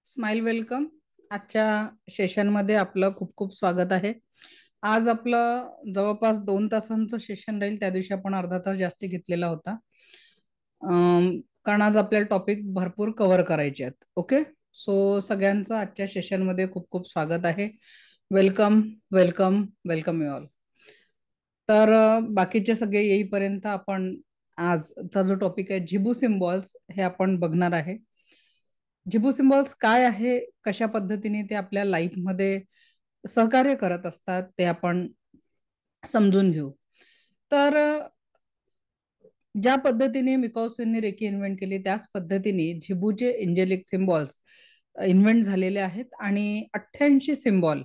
Smile welcome. आजच्या सेशनमध्ये आपलं खूप खूप स्वागत आहे. आज आपलं जवळपास 2 तासांचं सेशन राहील. त्या दिवशी आपण अर्धा तास जास्ती घेतलेला होता. कारण आज आपल्याला टॉपिक भरपूर कव्हर करायचे आहेत. ओके, सो सगळ्यांचं आजच्या सेशनमध्ये खूप खूप स्वागत आहे. Welcome, welcome, welcome you all. तर बाकीचे सगळे येईपर्यंत आपण आजचा जो टॉपिक आहे झिबू सिम्बॉल्स हे आपण बघणार आहे. झिबू सिम्बॉल्स काय आहे, कशा पद्धतीने ते आपल्या लाईफमध्ये सहकार्य करत असतात ते आपण समजून घेऊ. तर ज्या पद्धतीने मिकॉसनने रेकी इन्व्हेंट केली त्याच पद्धतीने झिबूचे एंजेलिक सिम्बॉल्स इन्व्हेंट झालेले आहेत आणि 88 सिम्बॉल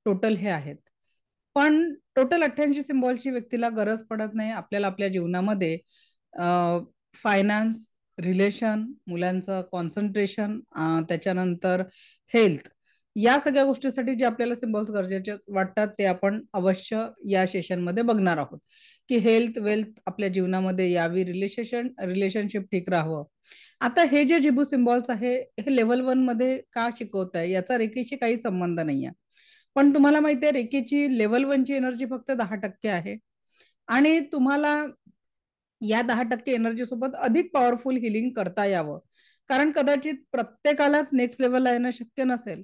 टोटल हे आहेत. पण टोटल 88 सिम्बॉलची व्यक्तीला गरज पडत नाही. आपल्याला आपल्या जीवनामध्ये फायनान्स, रिलेशन, मुलांचं कॉन्सन्ट्रेशन, त्याच्यानंतर हेल्थ, या सगळ्या गोष्टीसाठी जे आपल्याला सिम्बॉल्स गरजेचे वाटतात ते आपण अवश्य या सेशनमध्ये बघणार आहोत की हेल्थ वेल्थ आपल्या जीवनामध्ये यावी, रिलेशनशिप ठीक राहावं. आता हे जे जिबू सिम्बॉल्स आहे हे लेव्हल 1 मध्ये का शिकवत आहे याचा रेकीशी काही संबंध नाही आहे. पण तुम्हाला माहिती आहे रेकीची लेव्हल 1 ची एनर्जी फक्त 10% आहे आणि तुम्हाला या 10% एनर्जी सोबत अधिक पॉवरफुल हिलिंग करता यावं. कारण कदाचित प्रत्येकालाच नेक्स्ट लेवलला येणं शक्य नसेल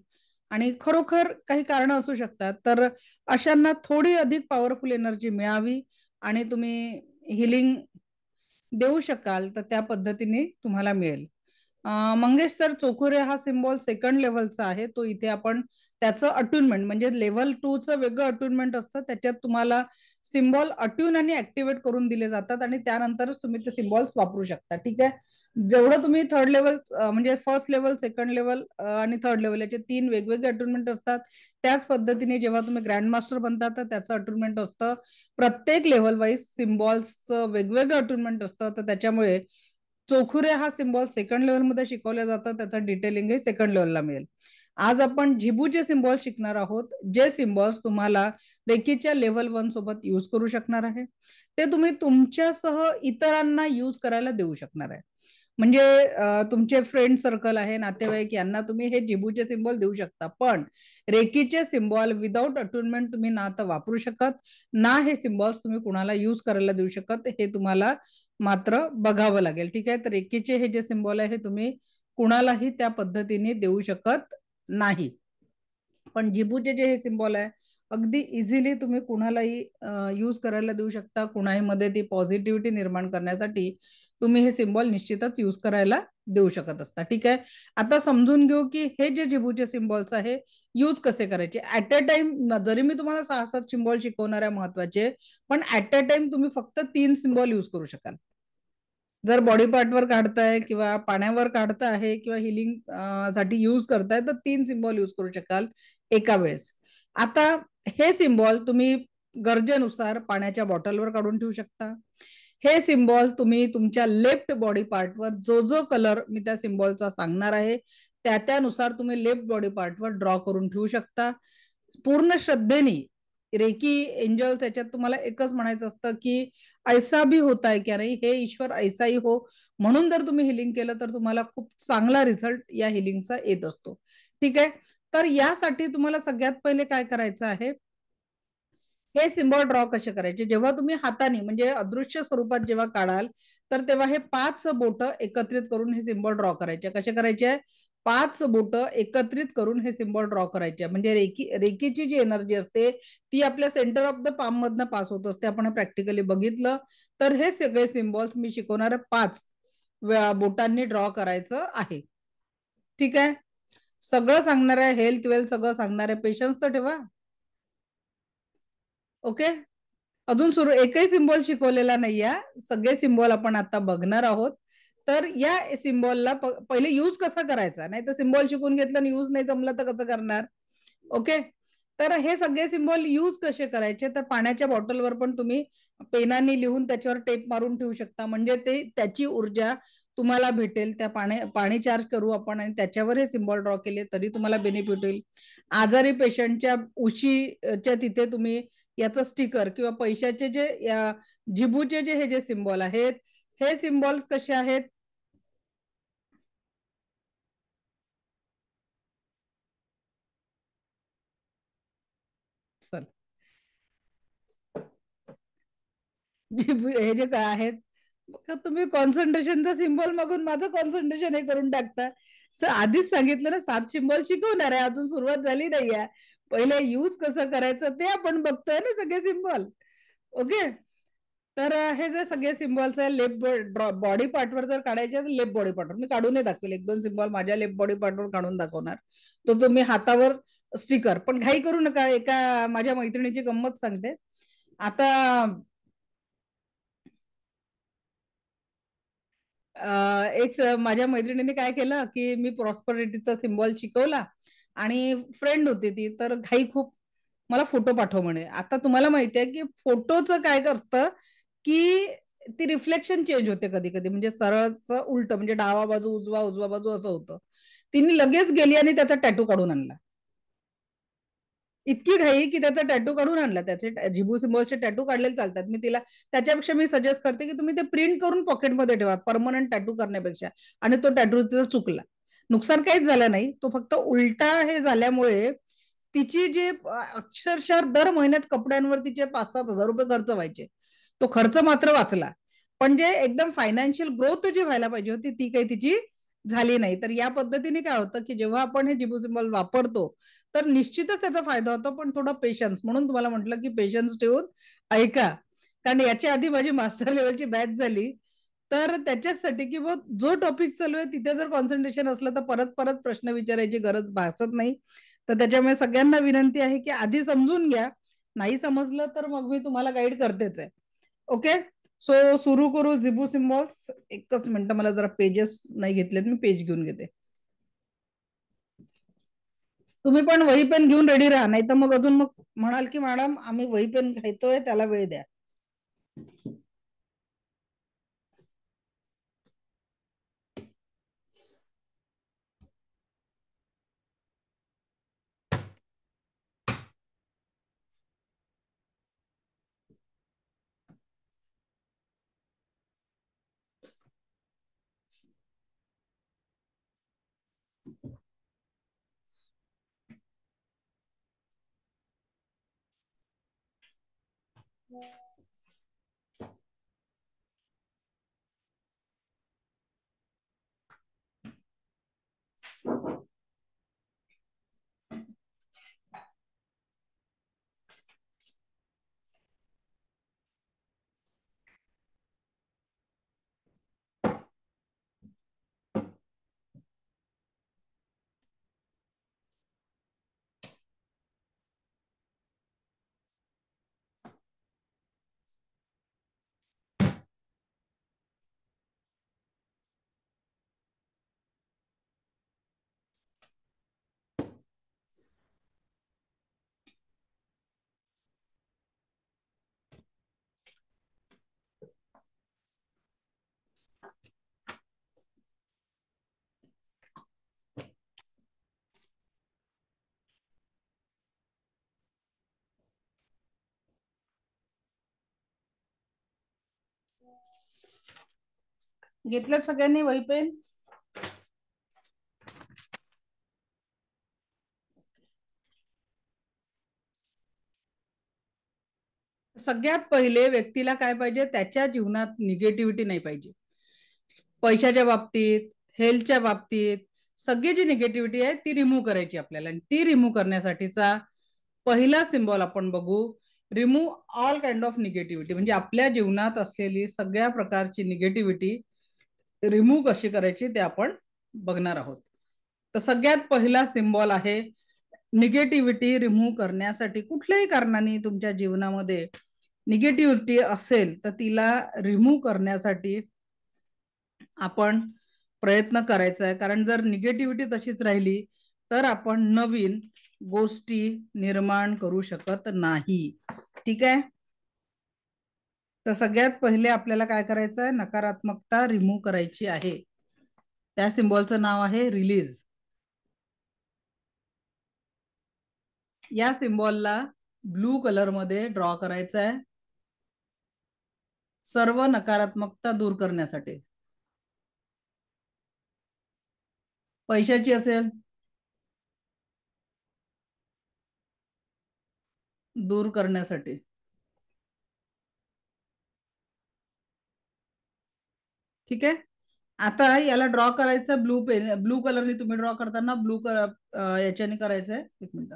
आणि खरोखर काही कारण असू शकतात. तर अशांना थोडी अधिक पॉवरफुल एनर्जी मिळावी आणि तुम्ही हिलिंग देऊ शकाल तर त्या पद्धतीने तुम्हाला मिळेल. मंगेश सर, चोखुरे हा सिम्बॉल सेकंड लेवलचा आहे. तो इथे आपण त्याचं अट्युनमेंट म्हणजे लेव्हल 2 चं वेगळं अट्युनमेंट असतं. त्याच्यात तुम्हाला सिम्बॉल अट्यून आणि ऍक्टिव्हेट करून दिले जातात आणि त्यानंतरच तुम्ही ते सिम्बॉल्स वापरू शकता. ठीक आहे. जेवढं तुम्ही थर्ड लेवल म्हणजे फर्स्ट लेवल, सेकंड लेवल आणि थर्ड लेवल याचे 3 वेगवेगळे अट्युनमेंट असतात. त्याच पद्धतीने जेव्हा तुम्ही ग्रँड मास्टर बनता तर त्याचं अट्युनमेंट असतं. प्रत्येक लेवल वाईज सिम्बॉल्सचं वेगवेगळं अट्युनमेंट असतं. तर त्याच्यामुळे चोखुरे हा सिम्बॉल सेकंड लेवलमध्ये शिकवला जातं. त्याचं डिटेलिंग हे सेकंड लेवलला मिळेल. आज आपण झिबूचे सिम्बॉल शिकणार आहोत, जे सिम्बॉल्स तुम्हाला रेकीच्या लेव्हल 1 सोबत यूज करू शकणार आहे. ते तुम्ही तुमच्यासह इतरांना यूज करायला देऊ शकणार आहे. म्हणजे तुमचे फ्रेंड सर्कल आहे, नातेवाईक, यांना तुम्ही हे जिबूचे सिम्बॉल देऊ शकता. पण रेकीचे सिम्बॉल विदाउट अटुनमेंट तुम्ही ना तर वापरू शकत, ना हे सिम्बॉल्स तुम्ही कुणाला यूज करायला देऊ शकत. हे तुम्हाला मात्र बघावं लागेल. ठीक आहे. तर रेकीचे हे जे सिम्बॉल आहे हे तुम्ही कुणालाही त्या पद्धतीने देऊ शकत नाही. पण जिबूचे जे हे सिम्बॉल आहे अगदी इझिली तुम्ही कुणालाही यूज करायला देऊ शकता. कुणाही मध्ये ती पॉझिटिव्हिटी निर्माण करण्यासाठी तुम्ही हे सिम्बॉल निश्चितच यूज करायला देऊ शकत असता. ठीक आहे. आता समजून घेऊ की हे जे जिबूचे सिम्बॉल्स आहे यूज कसे करायचे. ऍट अ टाइम जरी मी तुम्हाला 6-7 सिम्बॉल शिकवणार आहे महत्वाचे, पण ऍट अ टाइम तुम्ही फक्त 3 सिम्बॉल यूज करू शकाल. जर बॉडी पार्टवर काढताय किंवा पाण्यावर काढताय किंवा हिलिंग साठी यूज करताय तर 3 सिम्बॉल यूज करू शकाल एका वेळेस. आता हे सिम्बॉल तुम्ही गरजेनुसार पाण्याच्या बॉटलवर काढून ठेवू शकता. हे सिम्बॉल तुम्ही तुमच्या लेफ्ट बॉडी पार्टवर जो जो कलर मी त्या सिम्बॉलचा सांगणार आहे त्या त्यानुसार तुम्ही लेफ्ट बॉडी पार्टवर ड्रॉ करून ठेवू शकता. पूर्ण श्रद्धेने रेकी एंजल त्याच्यात तुम्हाला एकच म्हणायचं असतं की ऐसा भी होता है क्या नाही, हे ईश्वर ऐसा ही हो. म्हणून जर तुम्ही हिलिंग केलं तर तुम्हाला खूप चांगला रिझल्ट या हिलिंगचा येत असतो. ठीक आहे. तर यासाठी तुम्हाला सगळ्यात पहिले काय करायचं आहे, हे सिम्बॉल ड्रॉ कसे करायचे. जेव्हा तुम्ही हाताने म्हणजे अदृश्य स्वरूपात जेव्हा काढाल तर तेव्हा हे 5 बोट एकत्रित करून हे सिम्बॉल ड्रॉ करायचे. कसे करायचे, 5 बोट एकत्रित करून हे सिम्बॉल ड्रॉ करायचे. म्हणजे रेकीची जी एनर्जी असते ती आपल्या सेंटर ऑफ द पाम मधनं पास होत असते. आपण प्रॅक्टिकली बघितलं. तर हे सगळे सिम्बॉल्स मी शिकवणारे 5 बोटांनी ड्रॉ करायचं आहे. ठीक आहे. सगळं सांगणार आहे, हेल्थ वेल्थ सगळं सांगणार आहे. पेशन्स तर ठेवा. ओके. अजून सुरू एकही सिम्बॉल शिकवलेला नाहीये. सगळे सिम्बॉल आपण आता बघणार आहोत. तर या सिम्बॉलला पहिले यूज कसा करायचा, नाही तर सिम्बॉल शिकून घेतलं आणि यूज नाही जमलं तर कसं करणार. ओके. तर हे सगळे सिम्बॉल यूज कसे करायचे, तर पाण्याच्या बॉटलवर पण तुम्ही पेनाने लिहून त्याच्यावर टेप मारून ठेवू शकता. म्हणजे ते त्याची ऊर्जा तुम्हाला भेटेल. त्या पाणी चार्ज करू आपण आणि त्याच्यावर हे सिम्बॉल ड्रॉ केले तरी तुम्हाला बेनिफिट होईल. आजारी पेशंटच्या उशीच्या तिथे तुम्ही याचं स्टिकर किंवा पैशाचे जे जिबूचे जे हे जे सिम्बॉल आहेत, हे सिम्बॉल्स कसे आहेत, हे जे काय आहेत, तुम्ही कॉन्सन्ट्रेशनचा सिम्बॉल मागून माझं कॉन्सन्ट्रेशन हे करून टाकता. आधीच सांगितलं ना, 7 सिम्बॉल शिकवणार आहे, अजून सुरुवात झाली नाहीये. पहिले यूज कसं करायचं ते आपण बघतोय ना, सगळे सिम्बॉल. ओके. तर हे जे सगळे सिम्बॉल्स आहे, लेफ्ट बॉडी पार्टवर जर काढायचे तर लेफ्ट बॉडी पार्टवर मी काढूनही दाखवेल. 1-2 सिम्बॉल माझ्या लेफ्ट बॉडी पार्टवर काढून दाखवणार. तो तुम्ही हातावर स्टिकर, पण घाई करू नका. एका माझ्या मैत्रिणीची गंमत सांगते. आता माझ्या मैत्रिणीने काय केलं की मी प्रॉस्परिटीचा सिम्बॉल शिकवला, आणि फ्रेंड होती ती, तर घाई खूप, मला फोटो पाठव म्हणे. आता तुम्हाला माहिती आहे की फोटोचं काय असतं की ती रिफ्लेक्शन चेंज होते कधी कधी, म्हणजे सरळच उलट, म्हणजे डावा बाजू उजवा, उजवा बाजू असं होतं. तिने लगेच गेली आणि त्याचा टॅटू काढून आणला. इतकी घाई की त्याचा टॅटू काढून आणला. त्याचे जिबू सिम्बॉलचे टॅटू काढलेले चालतात. मी तिला त्याच्यापेक्षा मी सजेस्ट करते की तुम्ही ते प्रिंट करून पॉकेटमध्ये ठेवा, परमनंट टॅटू करण्यापेक्षा. आणि तो टॅटू तिचा चुकला, नुकसान काहीच झालं नाही. तो फक्त उलटा हे झाल्यामुळे तिची जे अक्षरशः दर महिन्यात कपड्यांवर तिचे 5-7 हजार रुपये खर्च व्हायचे, तो खर्च मात्र वाचला. पण जे एकदम फायनान्शियल ग्रोथ जी व्हायला पाहिजे होती ती काही तिची झाली नाही. तर या पद्धतीने काय होतं की जेव्हा आपण हे जिबू सिम्बॉल वापरतो तर निश्चितच त्याचा फायदा होतो, पण थोडा पेशन्स, म्हणून तुम्हाला म्हटलं की पेशन्स ठेवून ऐका. कारण याच्या आधी माझी मास्टर लेवलची बॅच झाली, तर त्याच्यासाठी की जो टॉपिक चालू आहे तिथे जर कॉन्सन्ट्रेशन असलं तर परत परत प्रश्न विचारायची गरज भासत नाही. तर त्याच्यामुळे सगळ्यांना विनंती आहे की आधी समजून घ्या. नाही समजलं तर मग मी तुम्हाला गाईड करतेच आहे. ओके. सो सुरू करू जिबू सिम्बॉल्स. एकच मिनिट, मला जरा पेजेस नाही घेतलेत, मी पेज घेऊन घेते. तुम्ही पण वही पेन घेऊन रेडी राहा, नाही तर मग अजून मग म्हणाल की मॅडम आम्ही वही पेन घेतोय, त्याला वेळ द्या. घेतल्यात सगळ्यांनी वही पेन? सगळ्यात पहिले व्यक्तीला काय पाहिजे, त्याच्या जीवनात निगेटिव्हिटी नाही पाहिजे. पैशाच्या बाबतीत, हेल्थच्या बाबतीत, सगळी जी निगेटिव्हिटी आहे ती रिमूव्ह करायची आपल्याला. आणि ती रिमूव्ह करण्यासाठीचा पहिला सिम्बॉल आपण बघू, remove all kind of negativity. म्हणजे आपल्या जीवनात असलेली सगळ्या प्रकारची निगेटिव्हिटी रिमूव्ह कशी करायची ते आपण बघणार आहोत. तर सगळ्यात पहिला सिम्बॉल आहे, निगेटिव्हिटी रिमूव्ह करण्यासाठी कुठल्याही कारणाने तुमच्या जीवनामध्ये निगेटिव्हिटी असेल तर तिला रिमूव्ह करण्यासाठी आपण प्रयत्न करायचा आहे. कारण जर निगेटिव्हिटी तशीच राहिली तर आपण नवीन गोष्टी निर्माण करू शकत नाही. ठीक आहे. तर सगळ्यात पहिले आपल्याला काय करायचं आहे, नकारात्मकता रिमूव्ह करायची आहे. त्या सिम्बॉलचं नाव आहे रिलीज. या सिम्बॉलला ब्लू कलर मध्ये ड्रॉ करायचं आहे, सर्व नकारात्मकता दूर करण्यासाठी. पैशाची असेल दूर करण्यासाठी, ठीक आहे. आता याला ड्रॉ करायचं ब्लू पेन, ब्लू कलरने तुम्ही ड्रॉ करताना ब्लू कलर याच्याने करायचंय. एक मिनिट.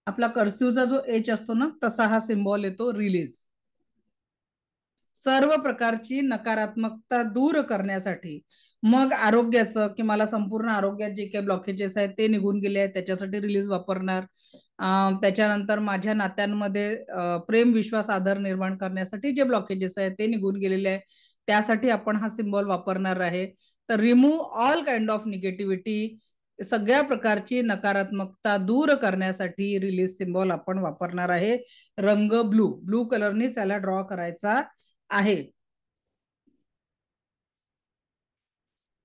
आपला कर्सिवचा जो एच असतो ना, तसा हा सिम्बॉल येतो, रिलीज. सर्व प्रकारची नकारात्मकता दूर करण्यासाठी, मग आरोग्याचं की मला संपूर्ण आरोग्यात जे काही ब्लॉकेजेस आहेत ते निघून गेले आहेत त्याच्यासाठी रिलीज वापरणार. त्याच्यानंतर माझ्या नात्यांमध्ये प्रेम, विश्वास, आदर निर्माण करण्यासाठी जे ब्लॉकेजेस आहेत ते निघून गेलेले आहे त्यासाठी आपण हा सिम्बॉल वापरणार आहे. तर remove all kind of negativity, सगळ्या प्रकारची नकारात्मकता दूर करण्यासाठी रिलीज सिम्बॉल आपण वापरणार आहे. रंग ब्लू, ब्लू कलरने त्याला ड्रॉ करायचा आहे.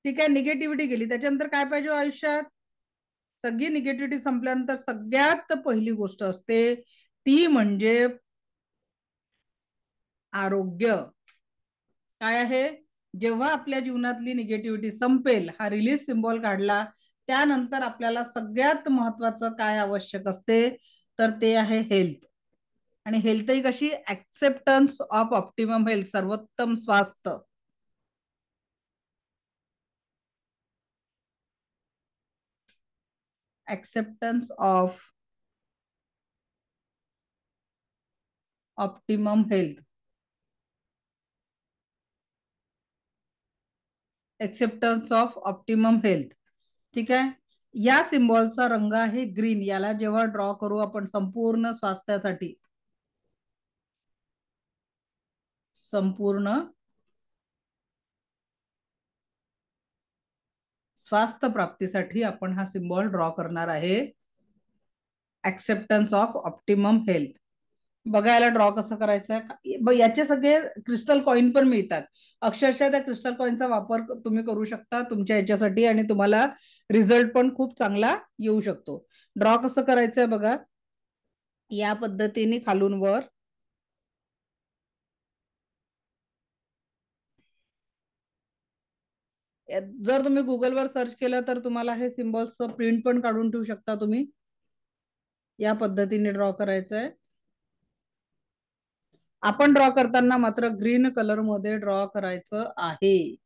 ठीक आहे. निगेटिव्हिटी गेली, त्याच्यानंतर काय पाहिजे आयुष्यात? सगळी निगेटिव्हिटी संपल्यानंतर सगळ्यात पहिली गोष्ट असते ती म्हणजे आरोग्य. काय आहे? जेव्हा आपल्या जीवनातली निगेटिव्हिटी संपेल, हा रिलीज सिम्बॉल काढला त्यानंतर आपल्याला सगळ्यात महत्वाचं काय आवश्यक असते, तर ते आहे हेल्थ. आणि हेल्थ ही कशी? ऍक्सेप्टन्स ऑफ ऑप्टिमम हेल्थ, सर्वोत्तम स्वास्थ्य. Acceptance of optimum health, acceptance of optimum health. ठीक आहे. या सिम्बॉलचा रंग आहे ग्रीन. याला जेव्हा ड्रॉ करू आपण संपूर्ण स्वास्थ्यासाठी, संपूर्ण स्वास्थ्य प्राप्तीसाठी आपण हा सिम्बॉल ड्रॉ करणार आहे, ऍक्सेप्टन्स ऑफ ऑप्टिमम हेल्थ. बघायला ड्रॉ कसं करायचं आहे, याचे सगळे क्रिस्टल कॉइन पण मिळतात. अक्षरशः त्या क्रिस्टल कॉइनचा वापर तुम्ही करू शकता तुमच्या याच्यासाठी आणि तुम्हाला रिझल्ट पण खूप चांगला येऊ शकतो. ड्रॉ कसं करायचंय बघा, या पद्धतीने खालून वर. जर तुम्ही गुगलवर सर्च केलं तर तुम्हाला हे सिम्बॉल्स प्रिंट पण काढून ठेवू शकता तुम्ही. या पद्धतीने ड्रॉ करायचंय. आपण ड्रॉ करताना मात्र ग्रीन कलर मध्ये ड्रॉ करायचं आहे.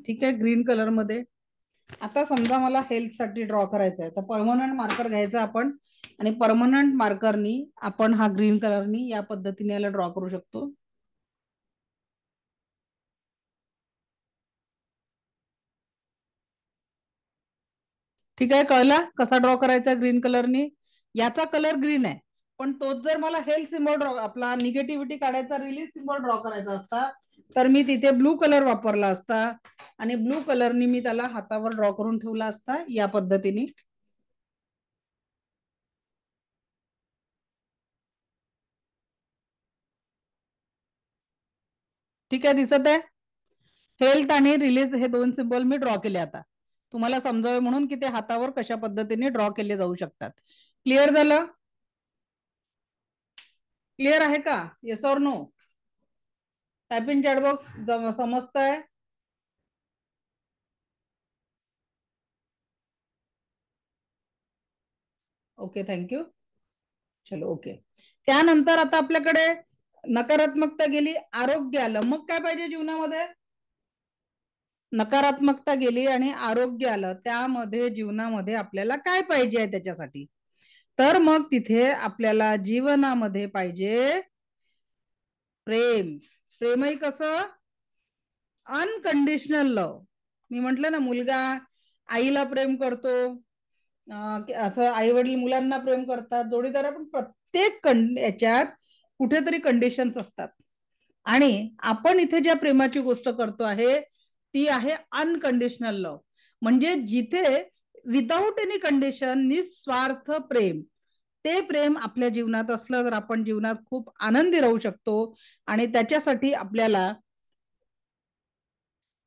ठीक आहे, ग्रीन कलर मध्ये. आता समजा मला हेल्थ साठी ड्रॉ करायचं आहे तर परमनंट मार्कर घ्यायचा आपण आणि परमनंट मार्करनी आपण हा ग्रीन कलरनी या पद्धतीने याला ड्रॉ करू शकतो. ठीक आहे, कळला कसा ड्रॉ करायचा ग्रीन कलरनी? याचा कलर ग्रीन आहे, पण तोच जर मला हेल्थ सिम्बॉल ड्रॉ, आपला निगेटिव्हिटी काढायचा रिलीज सिम्बॉल ड्रॉ करायचा असता तर मी तिथे ब्लू कलर वापरला असता आणि ब्लू कलरनी मी त्याला हातावर ड्रॉ करून ठेवला असता या पद्धतीने. ठीक आहे, दिसत आहे? हेल्थ आणि रिलीज हे दोन सिम्बॉल मी ड्रॉ केले. आता तुम्हाला समजावे म्हणून की ते हातावर कशा पद्धतीने ड्रॉ केले जाऊ शकतात. क्लिअर झालं? क्लिअर आहे का? Yes or no? Type in chat box. समजतंय? Okay, thank you. चलो, ओके. त्यानंतर आता आपल्याकडे नकारात्मकता गेली, आरोग्य आलं. मग काय पाहिजे जीवनामध्ये? नकारात्मकता गेली आणि आरोग्य आलं, त्यामध्ये जीवनामध्ये आपल्याला काय पाहिजे आहे त्याच्यासाठी? तर मग तिथे आपल्याला जीवनामध्ये पाहिजे प्रेम. प्रेमही कसं? अनकंडिशनल लव. मी म्हंटल ना, मुलगा आईला प्रेम करतो, असं आई वडील मुलांना प्रेम करतात, जोडीदार पण प्रत्येक याच्यात कुठेतरी कंडिशन्स असतात. आणि आपण इथे ज्या प्रेमाची गोष्ट करतो आहे ती आहे अनकंडिशनल लव. म्हणजे जिथे विदाऊट एनी कंडिशन निस्वार्थ प्रेम, ते प्रेम आपल्या जीवनात असलं तर आपण जीवनात खूप आनंदी राहू शकतो. आणि त्याच्यासाठी आपल्याला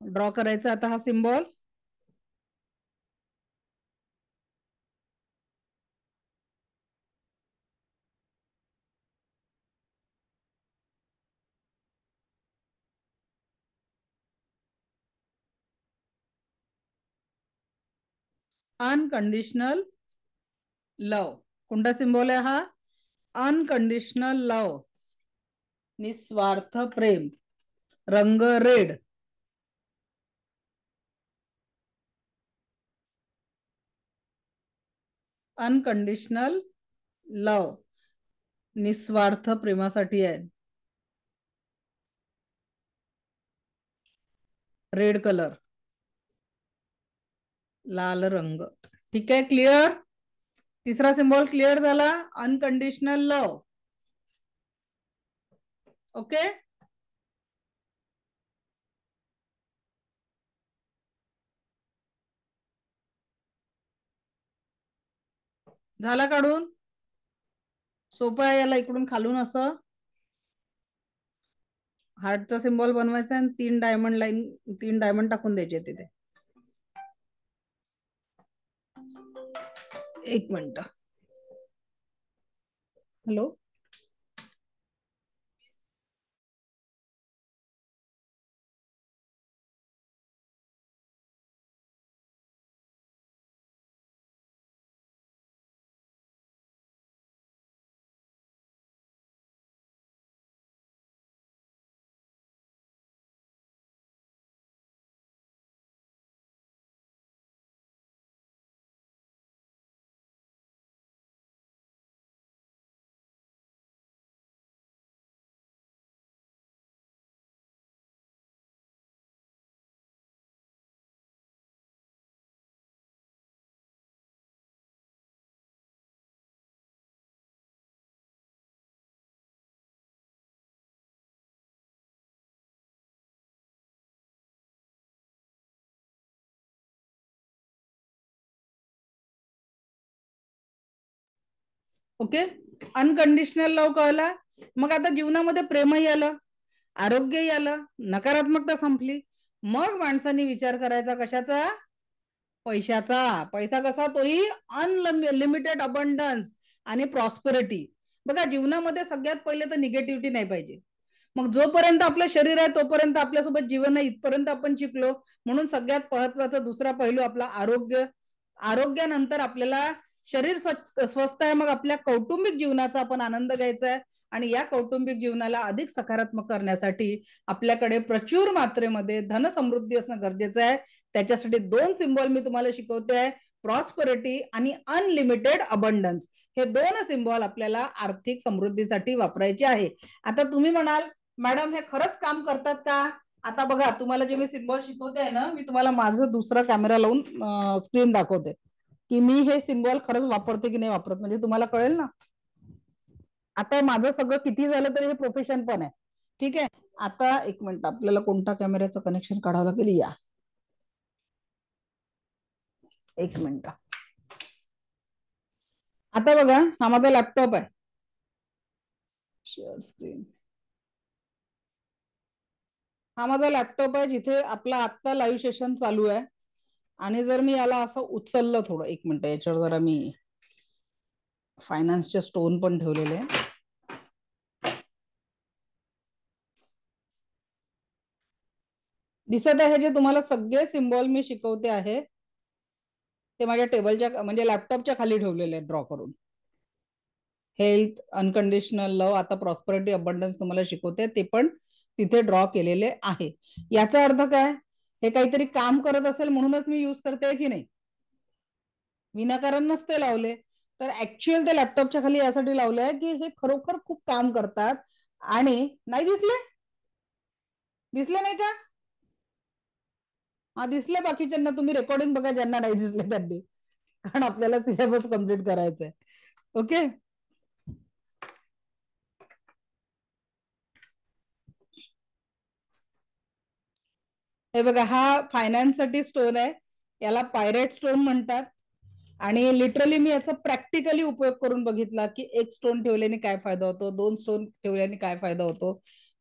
ड्रॉ करायचा आता हा सिम्बॉल. अनकंडिशनल लव. कोणता सिम्बॉल आहे हा? अनकंडिशनल लव, निस्वार्थ प्रेम. रंग रेड. अनकंडिशनल लव, निस्वार्थ प्रेमासाठी आहे. रेड कलर, लाल रंग. ठीक आहे, क्लिअर. तिसरा सिम्बॉल क्लिअर झाला, अनकंडिशनल लव. ओके. झाला काढून. सोपं आहे, याला इकडून खालून असं हार्टचा सिम्बॉल बनवायचा आणि 3 डायमंड लाईन, 3 डायमंड टाकून द्यायचे तिथे. एक मिनिट. हॅलो. ओके. अनकंडिशनल लव कळला. मग आता जीवनामध्ये प्रेमही आलं, आरोग्यही आलं, नकारात्मकता संपली. मग माणसाने विचार करायचा कशाचा? पैशाचा. पैसा कसा? तोही अनलिमिटेड अबंडन्स आणि प्रॉस्पेरिटी. बघा, जीवनामध्ये सगळ्यात पहिले तर निगेटिव्हिटी नाही पाहिजे. मग जोपर्यंत आपलं शरीर आहे तोपर्यंत आपल्यासोबत जीवन आहे, इथपर्यंत आपण शिकलो. म्हणून सगळ्यात महत्वाचा दुसरा पैलू आपला आरोग्य. आरोग्यानंतर आपल्याला शरीर स्वस्थ आहे, मग आपल्या कौटुंबिक जीवनाचा आपण आनंद घ्यायचा आहे. आणि या कौटुंबिक जीवनाला अधिक सकारात्मक करण्यासाठी आपल्याकडे प्रचुर मात्रेमध्ये धनसमृद्धी असणं गरजेचं आहे. त्याच्यासाठी 2 सिम्बॉल मी तुम्हाला शिकवते आहे, प्रॉस्पेरिटी आणि अनलिमिटेड अबंडन्स. हे 2 सिम्बॉल आपल्याला आर्थिक समृद्धीसाठी वापरायचे आहे. आता तुम्ही म्हणाल, मॅडम हे खरंच काम करतात का? आता बघा, तुम्हाला जे मी सिम्बॉल शिकवते आहे ना, मी तुम्हाला माझं दुसरा कॅमेरा लावून स्क्रीन दाखवते की मी हे सिम्बॉल खरंच वापरते की नाही वापरत, म्हणजे तुम्हाला कळेल ना. आता माझं सगळं किती झालं तरी हे प्रोफेशन पण आहे. ठीक आहे. आता एक मिनिट, आपल्याला कोणता कॅमेऱ्याचं कनेक्शन काढावं लागेल. या एक मिनिट. आता बघा, हा माझा लॅपटॉप आहे. Share screen. हा माझा लॅपटॉप आहे जिथे आपला आत्ता लाईव्ह सेशन चालू आहे. आणि जर मी याला असं उचललं थोडं, एक मिनिट, याच्यावर जरा मी फायनान्सचे स्टोन पण ठेवलेले आहे. दिसत आहे जे तुम्हाला सगळे सिम्बॉल मी शिकवते आहे ते माझ्या टेबलच्या म्हणजे लॅपटॉपच्या खाली ठेवलेले आहेत ड्रॉ करून. हेल्थ, अनकंडिशनल लव, आता प्रॉस्पेरिटी, अबंडन्स तुम्हाला शिकवते ते पण तिथे ड्रॉ केलेले आहे. याचा अर्थ काय? हे काहीतरी काम करत असेल म्हणूनच मी यूज करते की नाही? विनाकारण नसते लावले. तर ऍक्च्युअल ते लॅपटॉपच्या खाली यासाठी लावले आहे की हे खरोखर खूप काम करतात. आणि नाही दिसले? दिसले नाही का? हा, दिसले बाकीच्यांना. तुम्ही रेकॉर्डिंग बघा ज्यांना नाही दिसले त्यांनी, कारण आपल्याला सिलेबस कम्प्लीट करायचा आहे. ओके. हे बघा, हा फायनान्ससाठी स्टोन आहे. याला पायरेट स्टोन म्हणतात. आणि लिटरली मी याचा प्रॅक्टिकली उपयोग करून बघितला की 1 स्टोन ठेवल्याने काय फायदा होतो, 2 स्टोन ठेवल्याने काय फायदा होतो.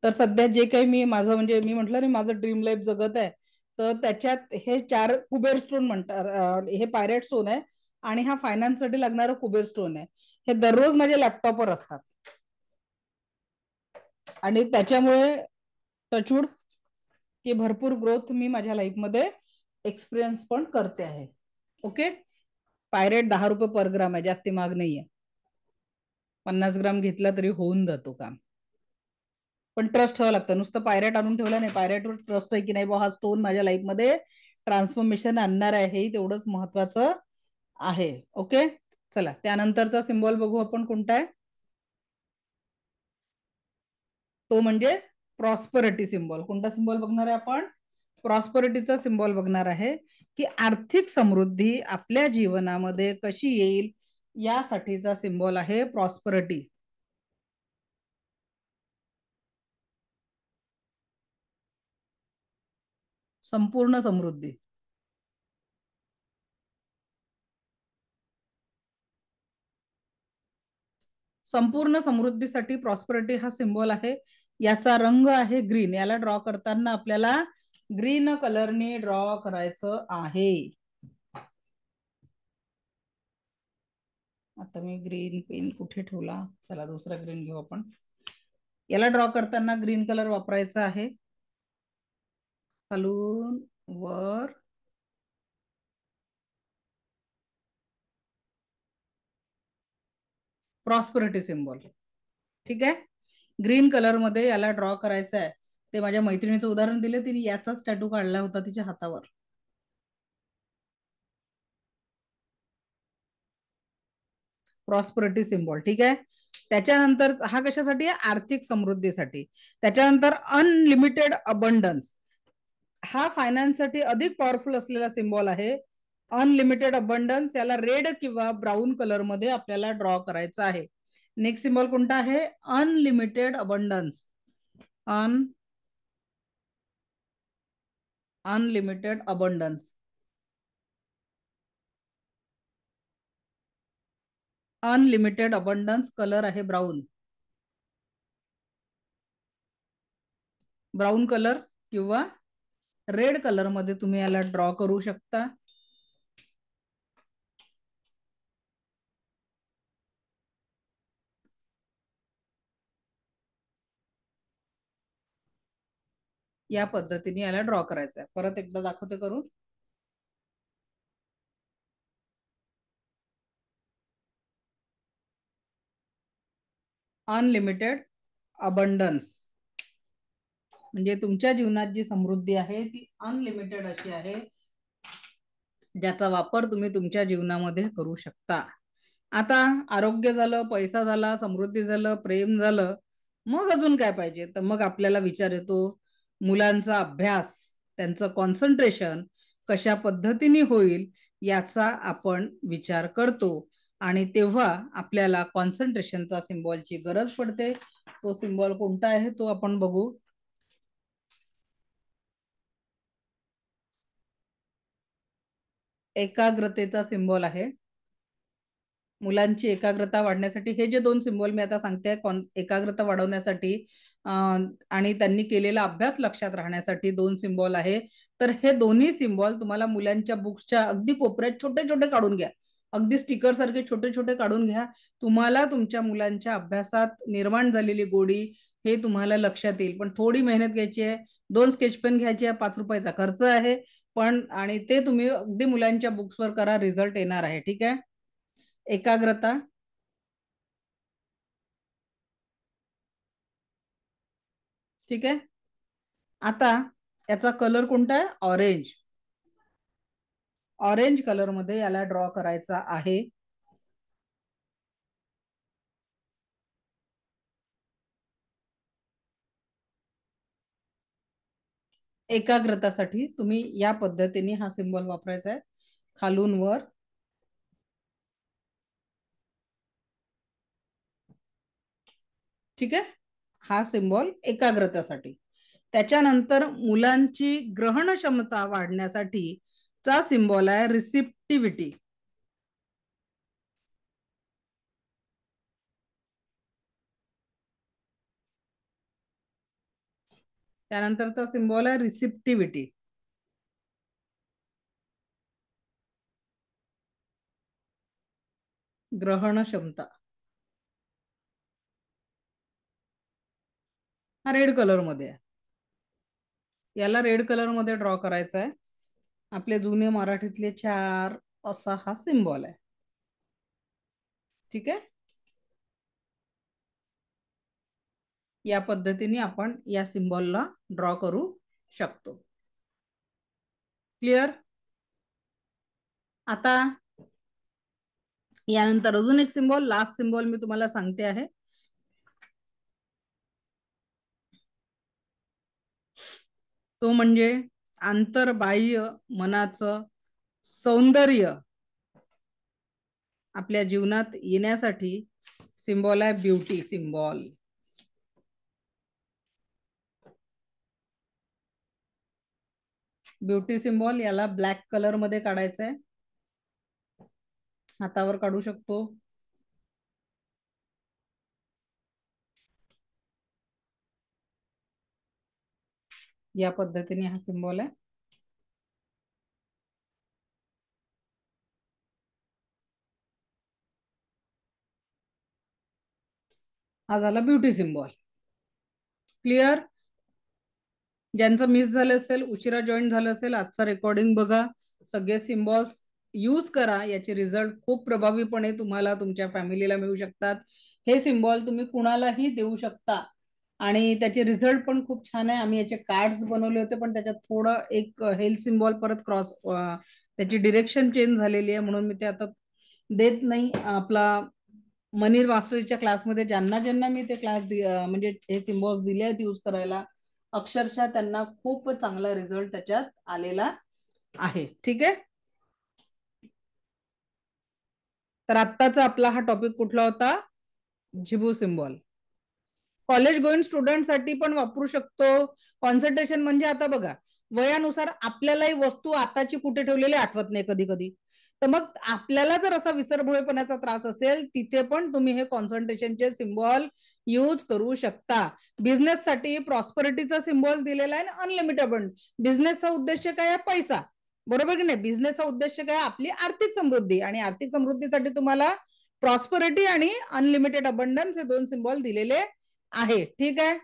तर सध्या जे काही मी माझं म्हणजे मी म्हटलं ना माझं ड्रीम लाईफ जगत आहे, तर त्याच्यात हे 4 कुबेर स्टोन म्हणतात. हे पायरेट स्टोन आहे आणि हा फायनान्ससाठी लागणारा कुबेर स्टोन आहे. हे दररोज माझ्या लॅपटॉपवर असतात आणि त्याच्यामुळे टचवूड की भरपूर ग्रोथ मी माझ्या लाईफमध्ये एक्सपिरियन्स पण करते आहे. ओके. पायरेट 10 रुपये पर ग्राम आहे, जास्ती महाग नाहीये. 50 ग्राम घेतला तरी होऊन जातो काम. पण ट्रस्ट ठेवावं लागतं. नुसतं पायरेट आणून ठेवलं नाही, पायरेटवर ट्रस्ट आहे की नाही बा हा स्टोन माझ्या लाईफमध्ये ट्रान्सफॉर्मेशन आणणार आहे, हे तेवढंच महत्वाचं आहे. ओके, चला त्यानंतरचा सिम्बॉल बघू आपण कोणता आहे. तो म्हणजे प्रॉस्परिटी सिम्बॉल. कोणता सिम्बॉल बघणार आहे आपण? प्रॉस्परिटीचा सिम्बॉल बघणार आहे, की आर्थिक समृद्धी आपल्या जीवनामध्ये कशी येईल यासाठीचा सिम्बॉल आहे प्रॉस्परिटी. संपूर्ण समृद्धी. संपूर्ण समृद्धीसाठी प्रॉस्परिटी हा सिम्बॉल आहे. याचा रंग आहे ग्रीन. याला ड्रॉ करताना आपल्याला ग्रीन कलरने ड्रॉ करायचं आहे. आता मी ग्रीन पेन कुठे ठेवला, चला दुसरा ग्रीन घेऊ आपण. याला ड्रॉ करताना ग्रीन कलर वापरायचा आहे. खालून वर प्रॉस्परिटी सिम्बॉल. ठीक आहे, ग्रीन कलर मध्ये याला ड्रॉ करायचा आहे. ते माझ्या मैत्रिणीचं उदाहरण दिलं, तिने याचाच टॅटू काढला होता तिच्या हातावर. Prosperity symbol. ठीक आहे, त्याच्यानंतर हा कशासाठी आहे? आर्थिक समृद्धीसाठी. त्याच्यानंतर अनलिमिटेड अबंडन्स. हा फायनान्ससाठी अधिक पॉवरफुल असलेला सिम्बॉल आहे. अनलिमिटेड अबंडन्स याला रेड किंवा ब्राऊन कलर मध्ये आपल्याला ड्रॉ करायचा आहे. नेक्स्ट सिम्बॉल कोणता आहे? Unlimited abundance. Unlimited abundance. Unlimited abundance colour आहे ब्राऊन. ब्राऊन कलर किंवा रेड कलर मध्ये तुम्ही याला ड्रॉ करू शकता. या पद्धतीने याला ड्रॉ करायचं आहे. परत एकदा दाखवते करून. अनलिमिटेड अबंडन्स म्हणजे तुमच्या जीवनात जी समृद्धी आहे ती अनलिमिटेड अशी आहे, ज्याचा वापर तुम्ही तुमच्या जीवनामध्ये करू शकता. आता आरोग्य झालं, पैसा झाला, समृद्धी झालं, प्रेम झालं, मग अजून काय पाहिजे? तर मग आपल्याला विचार येतो मुलांचा अभ्यास, त्यांचं कॉन्सन्ट्रेशन कशा पद्धतीने होईल याचा आपण विचार करतो. आणि तेव्हा आपल्याला कॉन्सन्ट्रेशनचा सिम्बॉलची गरज पडते. तो सिम्बॉल कोणता आहे तो आपण बघू. एकाग्रतेचा सिम्बॉल आहे. मुलांची एकाग्रता वाढण्यासाठी हे जे दोन सिम्बॉल मी आता सांगते, एकाग्रता वाढवण्यासाठी आणि त्यांनी केलेला अभ्यास लक्षात राहण्यासाठी दोन सिम्बॉल आहे. तर हे दोन्ही सिम्बॉल तुम्हाला मुलांच्या बुक्सच्या अगदी कोपऱ्यात छोटे छोटे काढून घ्या. अगदी स्टिकर सारखे छोटे छोटे काढून घ्या. तुम्हाला तुमच्या मुलांच्या अभ्यासात निर्माण झालेली गोडी हे तुम्हाला लक्षात येईल. पण थोडी मेहनत घ्यायची आहे. 2 स्केच पेन घ्यायचे आहे, 5 रुपयाचा खर्च आहे. पण आणि ते तुम्ही अगदी मुलांच्या बुक्सवर करा, रिझल्ट येणार आहे. ठीक आहे, एकाग्रता. ठीक आहे, आता याचा कलर कोणता आहे? ऑरेंज. ऑरेंज कलर मध्ये याला ड्रॉ करायचा आहे. एकाग्रतासाठी तुम्ही या पद्धतीने हा सिम्बॉल वापरायचा आहे, खालून वर. ठीक आहे, हा सिम्बॉल एकाग्रतासाठी. त्याच्यानंतर मुलांची ग्रहण क्षमता वाढण्यासाठी चा सिम्बॉल आहे रिसिप्टिव्हिटी. त्यानंतरचा सिम्बॉल आहे रिसिप्टिव्हिटी. ग्रहण क्षमता. हा रेड कलर मध्ये आहे. याला रेड कलर मध्ये ड्रॉ करायचा आहे. आपले जुने मराठीतले 4 असा हा सिम्बॉल आहे. ठीक आहे, या पद्धतीने आपण या सिम्बॉलला ड्रॉ करू शकतो. क्लिअर? आता यानंतर अजून एक सिम्बॉल, लास्ट सिम्बॉल मी तुम्हाला सांगते आहे. तो म्हणजे आंतरबाह्य मनाचं सौंदर्य आपल्या जीवनात येण्यासाठी सिम्बॉल आहे ब्युटी सिम्बॉल. ब्युटी सिम्बॉल याला ब्लॅक कलर मध्ये काढायचं आहे. हातावर काढू शकतो. या पद्धतीने हा सिम्बॉल आहे. हा झाला ब्युटी सिम्बॉल. क्लिअर? ज्यांचं मिस झालं असेल, उशिरा जॉईन झालं असेल, आजचा रेकॉर्डिंग बघा, सगळे सिम्बॉल्स यूज करा. याचे रिझल्ट खूप प्रभावीपणे तुम्हाला तुमच्या फॅमिलीला मिळू शकतात. हे सिम्बॉल तुम्ही कुणालाही देऊ शकता आणि त्याचे रिझल्ट पण खूप छान आहे. आम्ही याचे कार्ड्स बनवले होते, पण त्याच्यात थोडं एक हेल्थ सिम्बॉल परत क्रॉस त्याची डिरेक्शन चेंज झालेली आहे, म्हणून मी ते आता देत नाही. आपला मनी मास्टरीच्या क्लासमध्ये ज्यांना ज्यांना मी ते क्लास म्हणजे हे सिम्बॉल्स दिले आहेत यूज करायला, अक्षरशः त्यांना खूप चांगला रिझल्ट त्याच्यात आलेला आहे. ठीक आहे. तर आत्ताचा आपला हा टॉपिक कुठला होता? झिबू सिम्बॉल. कॉलेज गोईंग स्टुडंट साठी पण वापरू शकतो. कॉन्सन्ट्रेशन म्हणजे आता बघा, वयानुसार आपल्यालाही वस्तू आताची कुठे ठेवलेली आठवत नाही कधी कधी. तर मग आपल्याला जर असा विसरभोळेपणाचा त्रास असेल, तिथे पण तुम्ही हे कॉन्सन्ट्रेशनचे सिम्बॉल यूज करू शकता. बिझनेस साठी प्रॉस्परिटीचा सिम्बॉल दिलेला आहे, अनलिमिटेड. बिझनेसचा उद्देश काय आहे? पैसा. बरोबर की नाही? बिझनेसचा उद्देश काय? आपली आर्थिक समृद्धी. आणि आर्थिक समृद्धीसाठी तुम्हाला प्रॉस्परिटी आणि अनलिमिटेड अबंडन्स हे दोन सिम्बॉल दिलेले आहे. ठीक आहे.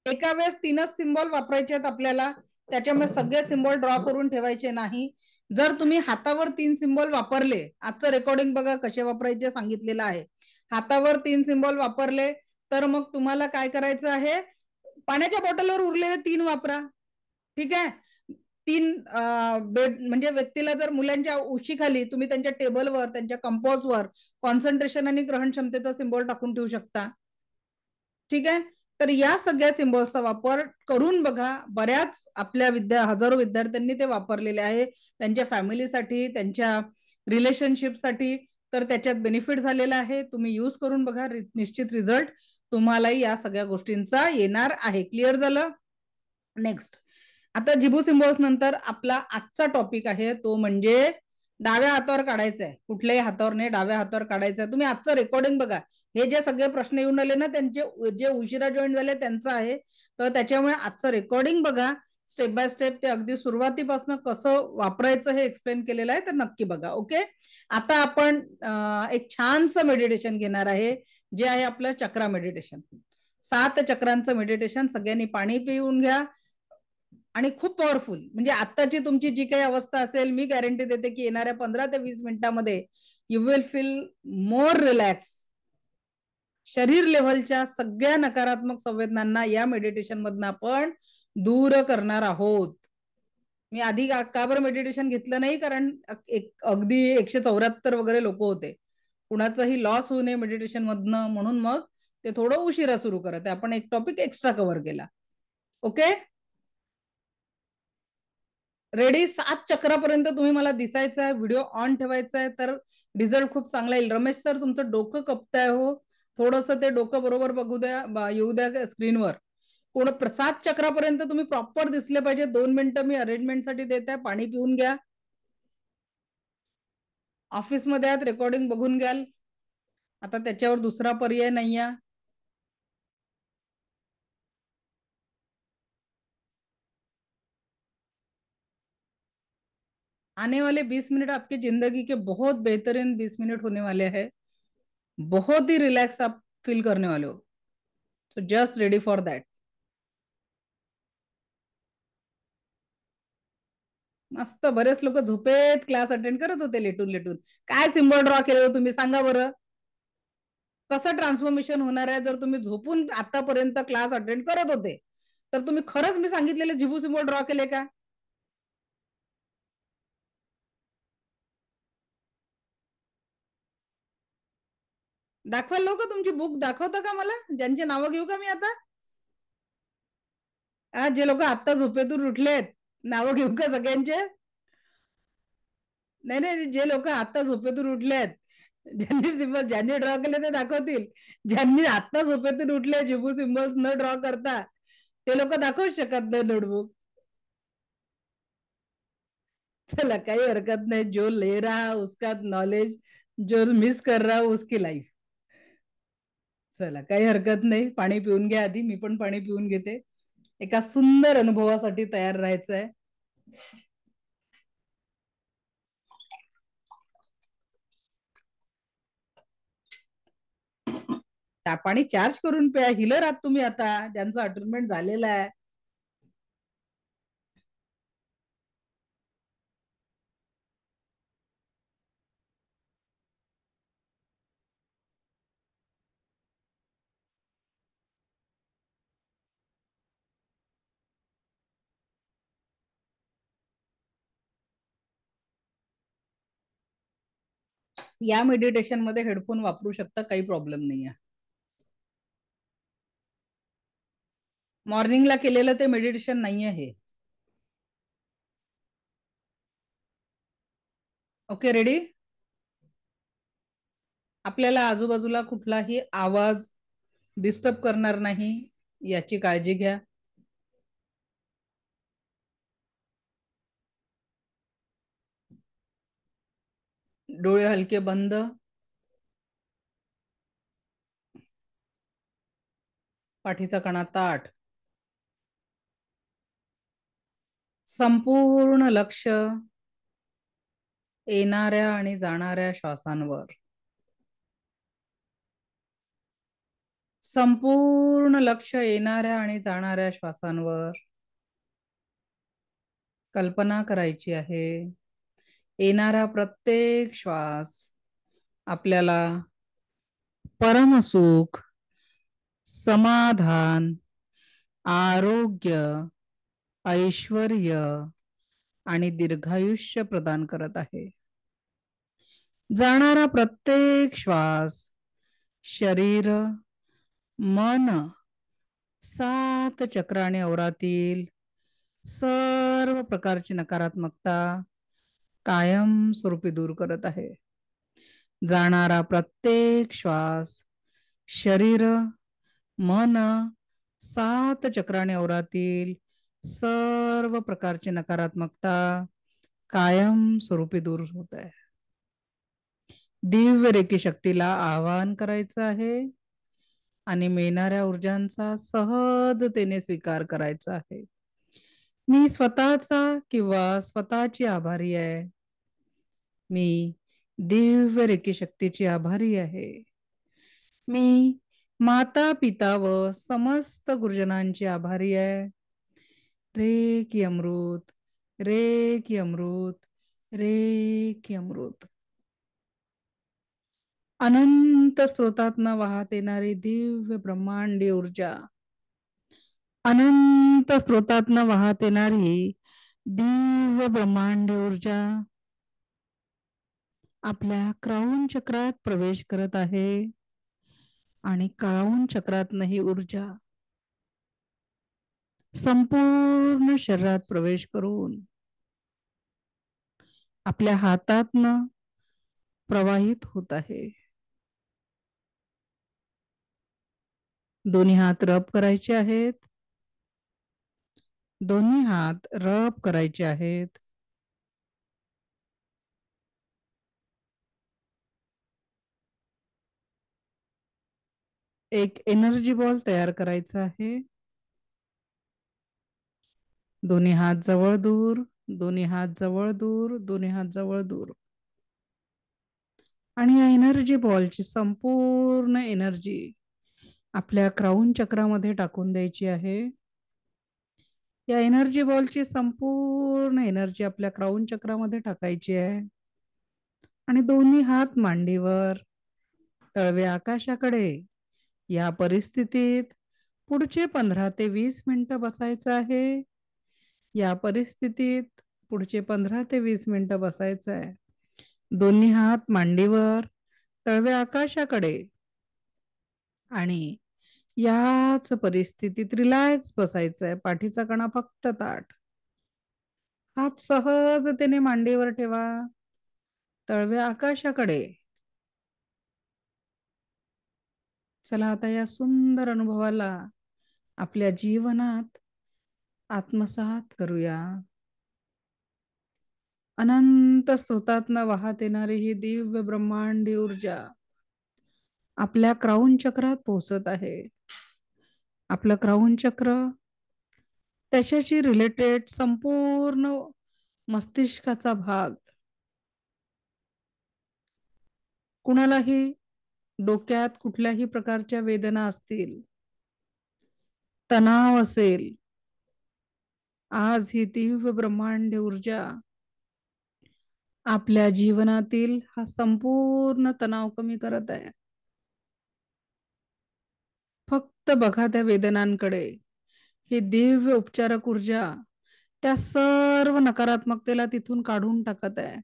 एका वेळेस तीनच सिम्बॉल वापरायचे आहेत आपल्याला, त्याच्यामुळे सगळे सिम्बॉल ड्रॉ करून ठेवायचे नाही. जर तुम्ही हातावर 3 सिम्बॉल वापरले, आजचं रेकॉर्डिंग बघा कसे वापरायचे सांगितलेलं आहे. हातावर 3 सिम्बॉल वापरले तर मग तुम्हाला काय करायचं आहे? पाण्याच्या बॉटलवर उरलेले 3 वापरा. ठीक आहे. 3 बेड म्हणजे व्यक्तीला जर मुलांच्या उशीखाली तुम्ही त्यांच्या टेबलवर, त्यांच्या कंपोजवर कॉन्सन्ट्रेशन आणि ग्रहण क्षमतेचा सिम्बॉल टाकून ठेवू शकता. ठीक आहे. तर या सगळ्या सिम्बॉल्सचा वापर करून बघा. बऱ्याच आपल्या हजारो विद्यार्थ्यांनी ते वापरलेले आहे त्यांच्या फॅमिलीसाठी, त्यांच्या रिलेशनशिपसाठी. तर त्याच्यात बेनिफिट झालेला आहे. तुम्ही यूज करून बघा, निश्चित रिझल्ट तुम्हालाही या सगळ्या गोष्टींचा येणार आहे. क्लिअर झालं? नेक्स्ट, आता जिबू सिम्बॉल्स नंतर आपला आजचा टॉपिक आहे तो म्हणजे डाव्या हातावर काढायचं आहे. कुठल्याही हातावर नाही, डाव्या हातावर काढायचं आहे. तुम्ही आजचं रेकॉर्डिंग बघा. हे जे सगळे प्रश्न येऊन आले ना, त्यांचे जे उशिरा जॉईन झाले त्यांचं आहे. तर त्याच्यामुळे आजचं रेकॉर्डिंग बघा, स्टेप बाय स्टेप ते अगदी सुरुवातीपासून कसं वापरायचं हे एक्सप्लेन केलेलं आहे, तर नक्की बघा. ओके. आता आपण एक छानसं मेडिटेशन घेणार आहे, जे आहे आपलं चक्रा मेडिटेशन. 7 चक्रांचं मेडिटेशन. सगळ्यांनी पाणी पिऊन घ्या. आणि खूप पॉवरफुल, म्हणजे आत्ताची तुमची जी काही अवस्था असेल, मी गॅरंटी देते की येणाऱ्या 15 ते 20 मिनिटांमध्ये you will feel more relax. शरीर लेव्हलच्या सगळ्या नकारात्मक संवेदनांना या मेडिटेशन मधून आपण दूर करणार आहोत. मी आधी का बरं मेडिटेशन घेतलं नाही? कारण अगदी 174 वगैरे लोक होते. कुणाचाही लॉस होऊ नये मेडिटेशन मधनं, म्हणून मग ते थोडं उशिरा सुरू करत आहे. आपण एक टॉपिक एक्स्ट्रा कव्हर केला. ओके. रेडी? 7 चक्रापर्यंत तुम्ही मला दिसायचं आहे. व्हिडिओ ऑन ठेवायचा आहे, तर रिझल्ट खूप चांगला येईल. रमेश सर, तुमचं डोकं कपताय हो, थोडस ते डोकं बरोबर बघू द्या, येऊ द्या स्क्रीनवर. 7 चक्रापर्यंत तुम्ही प्रॉपर दिसले पाहिजे. 2 मिनिटं मी अरेंजमेंटसाठी देत आहे. पाणी पिऊन घ्या. ऑफिसमध्ये आहात, रेकॉर्डिंग बघून घ्याल. आता त्याच्यावर दुसरा पर्याय नाही आहे. आने वाले 20 मिनट आपकी जिंदगी के बहुत बेहतरीन 20 मिनट होने वाले हैं. बहुत ही रिलैक्स आप फील करने वाले हो. So just ready for that. मस्त. बरेच लोक झोपेत क्लास अटेंड करत होते लेटून लेटून. काय सिम्बॉल ड्रॉ केले हो तुम्ही, सांगा बरं. कसं ट्रान्सफॉर्मेशन होणार आहे? जर तुम्ही झोपून आतापर्यंत क्लास अटेंड करत होते तर तुम्ही खरंच मी सांगितलेले झिबू सिम्बॉल ड्रॉ केले का? दाखवायला लोक तुमची बुक दाखवतं का मला? ज्यांची नावं घेऊ का मी आता? जे लोक आता झोपेतून उठलेत नावं घेऊ का सगळ्यांचे? नाही नाही, जे लोक आता झोपेतून उठलेत ज्यांनी सिम्बल ज्यांनी ड्रॉ केले ते दाखवतील. ज्यांनी आता झोपेतून उठले जिबू सिम्बल्स न ड्रॉ करता ते लोक दाखवू शकत नाही नोटबुक. चला काही हरकत नाही. जो ले रहा उसका नॉलेज, जो मिस कर रहा उसकी लाईफ. चला काही हरकत नाही. पाणी पिऊन घ्या आधी. मी पण पाणी पिऊन घेते. एका सुंदर अनुभवासाठी तयार राहायचं आहे. पाणी चार्ज करून प्या. हिलर आहात तुम्ही आता, ज्यांचं अटेनमेंट झालेलं आहे. या मेडिटेशन मध्ये हेडफोन वापरू शकता, काही प्रॉब्लेम नाही आहे. मॉर्निंगला केलेलं ते मेडिटेशन नाही आहे. Okay, ready? आपल्याला आजूबाजूला कुठलाही आवाज डिस्टर्ब करणार नाही याची काळजी घ्या. डोळे हलके बंद. पाठीचा कणा ताठ. संपूर्ण लक्ष येणाऱ्या आणि जाणाऱ्या श्वासांवर. संपूर्ण लक्ष येणाऱ्या आणि जाणाऱ्या श्वासांवर. कल्पना करायची आहे येणारा प्रत्येक श्वास आपल्याला परमसुख, समाधान, आरोग्य, ऐश्वर्य आणि दीर्घायुष्य प्रदान करत आहे. जाणारा प्रत्येक श्वास शरीर, मन, 7 चक्र आणि अवरातील सर्व प्रकारची नकारात्मकता कायमस्वरूपी दूर करत आहे. जाणारा प्रत्येक श्वास शरीर, मन, 7 चक्र आणि अवरातील सर्व प्रकारची नकारात्मकता कायमस्वरूपी दूर होत आहे. दिव्य रेकी शक्तीला आवाहन करायचं आहे आणि मिळणाऱ्या ऊर्जांचा सहजतेने स्वीकार करायचा आहे. मी स्वतःचा किंवा स्वतःची आभारी आहे. मी दिव्य रेकी शक्तीची आभारी आहे. मी माता पिता व समस्त गुरुजनांची आभारी आहे. रे की अमृत, रे की अमृत, रे की अमृत. अनंत स्रोतातना वाहत येणारी दिव्य ब्रह्मांडी ऊर्जा, अनंत स्रोतातना वाहत येणारी दिव्य ब्रह्मांडी ऊर्जा आपल्या क्राउन चक्रात प्रवेश करत आहे आणि क्राउन चक्रातनं ही ऊर्जा संपूर्ण शरीरात प्रवेश करून आपल्या हातातनं प्रवाहित होत आहे. दोन्ही हात रब करायचे आहेत. दोन्ही हात रब करायचे आहेत. एक एनर्जी बॉल तयार करायचा आहे. दोन्ही हात जवळ दूर, दोन्ही हात जवळ दूर, दोन्ही हात जवळ दूर. आणि या एनर्जी बॉलची संपूर्ण एनर्जी आपल्या क्राउन चक्रामध्ये टाकून द्यायची आहे. या एनर्जी बॉलची संपूर्ण एनर्जी आपल्या क्राउन चक्रामध्ये टाकायची आहे आणि दोन्ही हात मांडीवर तळवे आकाशाकडे. या परिस्थितीत पुढचे 15 ते 20 मिनिटं बसायचं आहे. या परिस्थितीत पुढचे 15 ते 20 मिनिटं बसायचं आहे. दोन्ही हात मांडीवर, तळवे आकाशाकडे. आणि याच परिस्थितीत रिलॅक्स बसायचं आहे. पाठीचा कणा फक्त ताठ. हात सहजतेने मांडीवर ठेवा, तळवे आकाशाकडे. चला आता या सुंदर अनुभवाला आपल्या जीवनात आत्मसात करूया. अनंत स्रोतातनं वाहत येणारी ही दिव्य ब्रह्मांडी ऊर्जा आपल्या क्राऊन चक्रात पोहोचत आहे. आपलं क्राऊन चक्र, त्याच्याशी रिलेटेड संपूर्ण मस्तिष्काचा भाग. कुणालाही डोक्यात कुठल्याही प्रकारच्या वेदना असतील, तणाव असेल, आज ही दिव्य ब्रह्मांड ऊर्जा आपल्या जीवनातील हा संपूर्ण तणाव कमी करत आहे. फक्त बघा त्या वेदनांकडे. ही दिव्य उपचारक ऊर्जा त्या सर्व नकारात्मकतेला तिथून काढून टाकत आहे.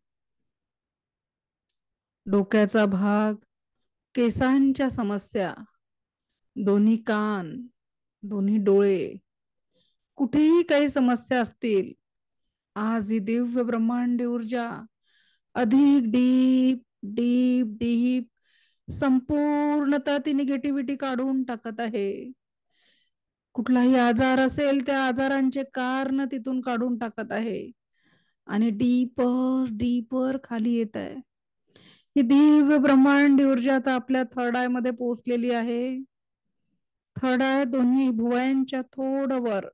डोक्याचा भाग, केसांच्या समस्या, दोन्ही कान, दोन्ही डोळे, कुठेही काही समस्या असतील, आज ही दिव्य ब्रह्मांडी ऊर्जा अधिक डीप डीप डीप संपूर्णतः ती निगेटिव्हिटी काढून टाकत आहे. कुठलाही आजार असेल त्या आजारांचे कारण तिथून काढून टाकत आहे आणि डीपर डीपर खाली येत आहे. ही दिव्य ब्रह्मांडी ऊर्जा आता आपल्या थर्ड आय मध्ये पोहोचलेली आहे. थर्ड आय दोन्ही भुवयांच्या थोडं वर,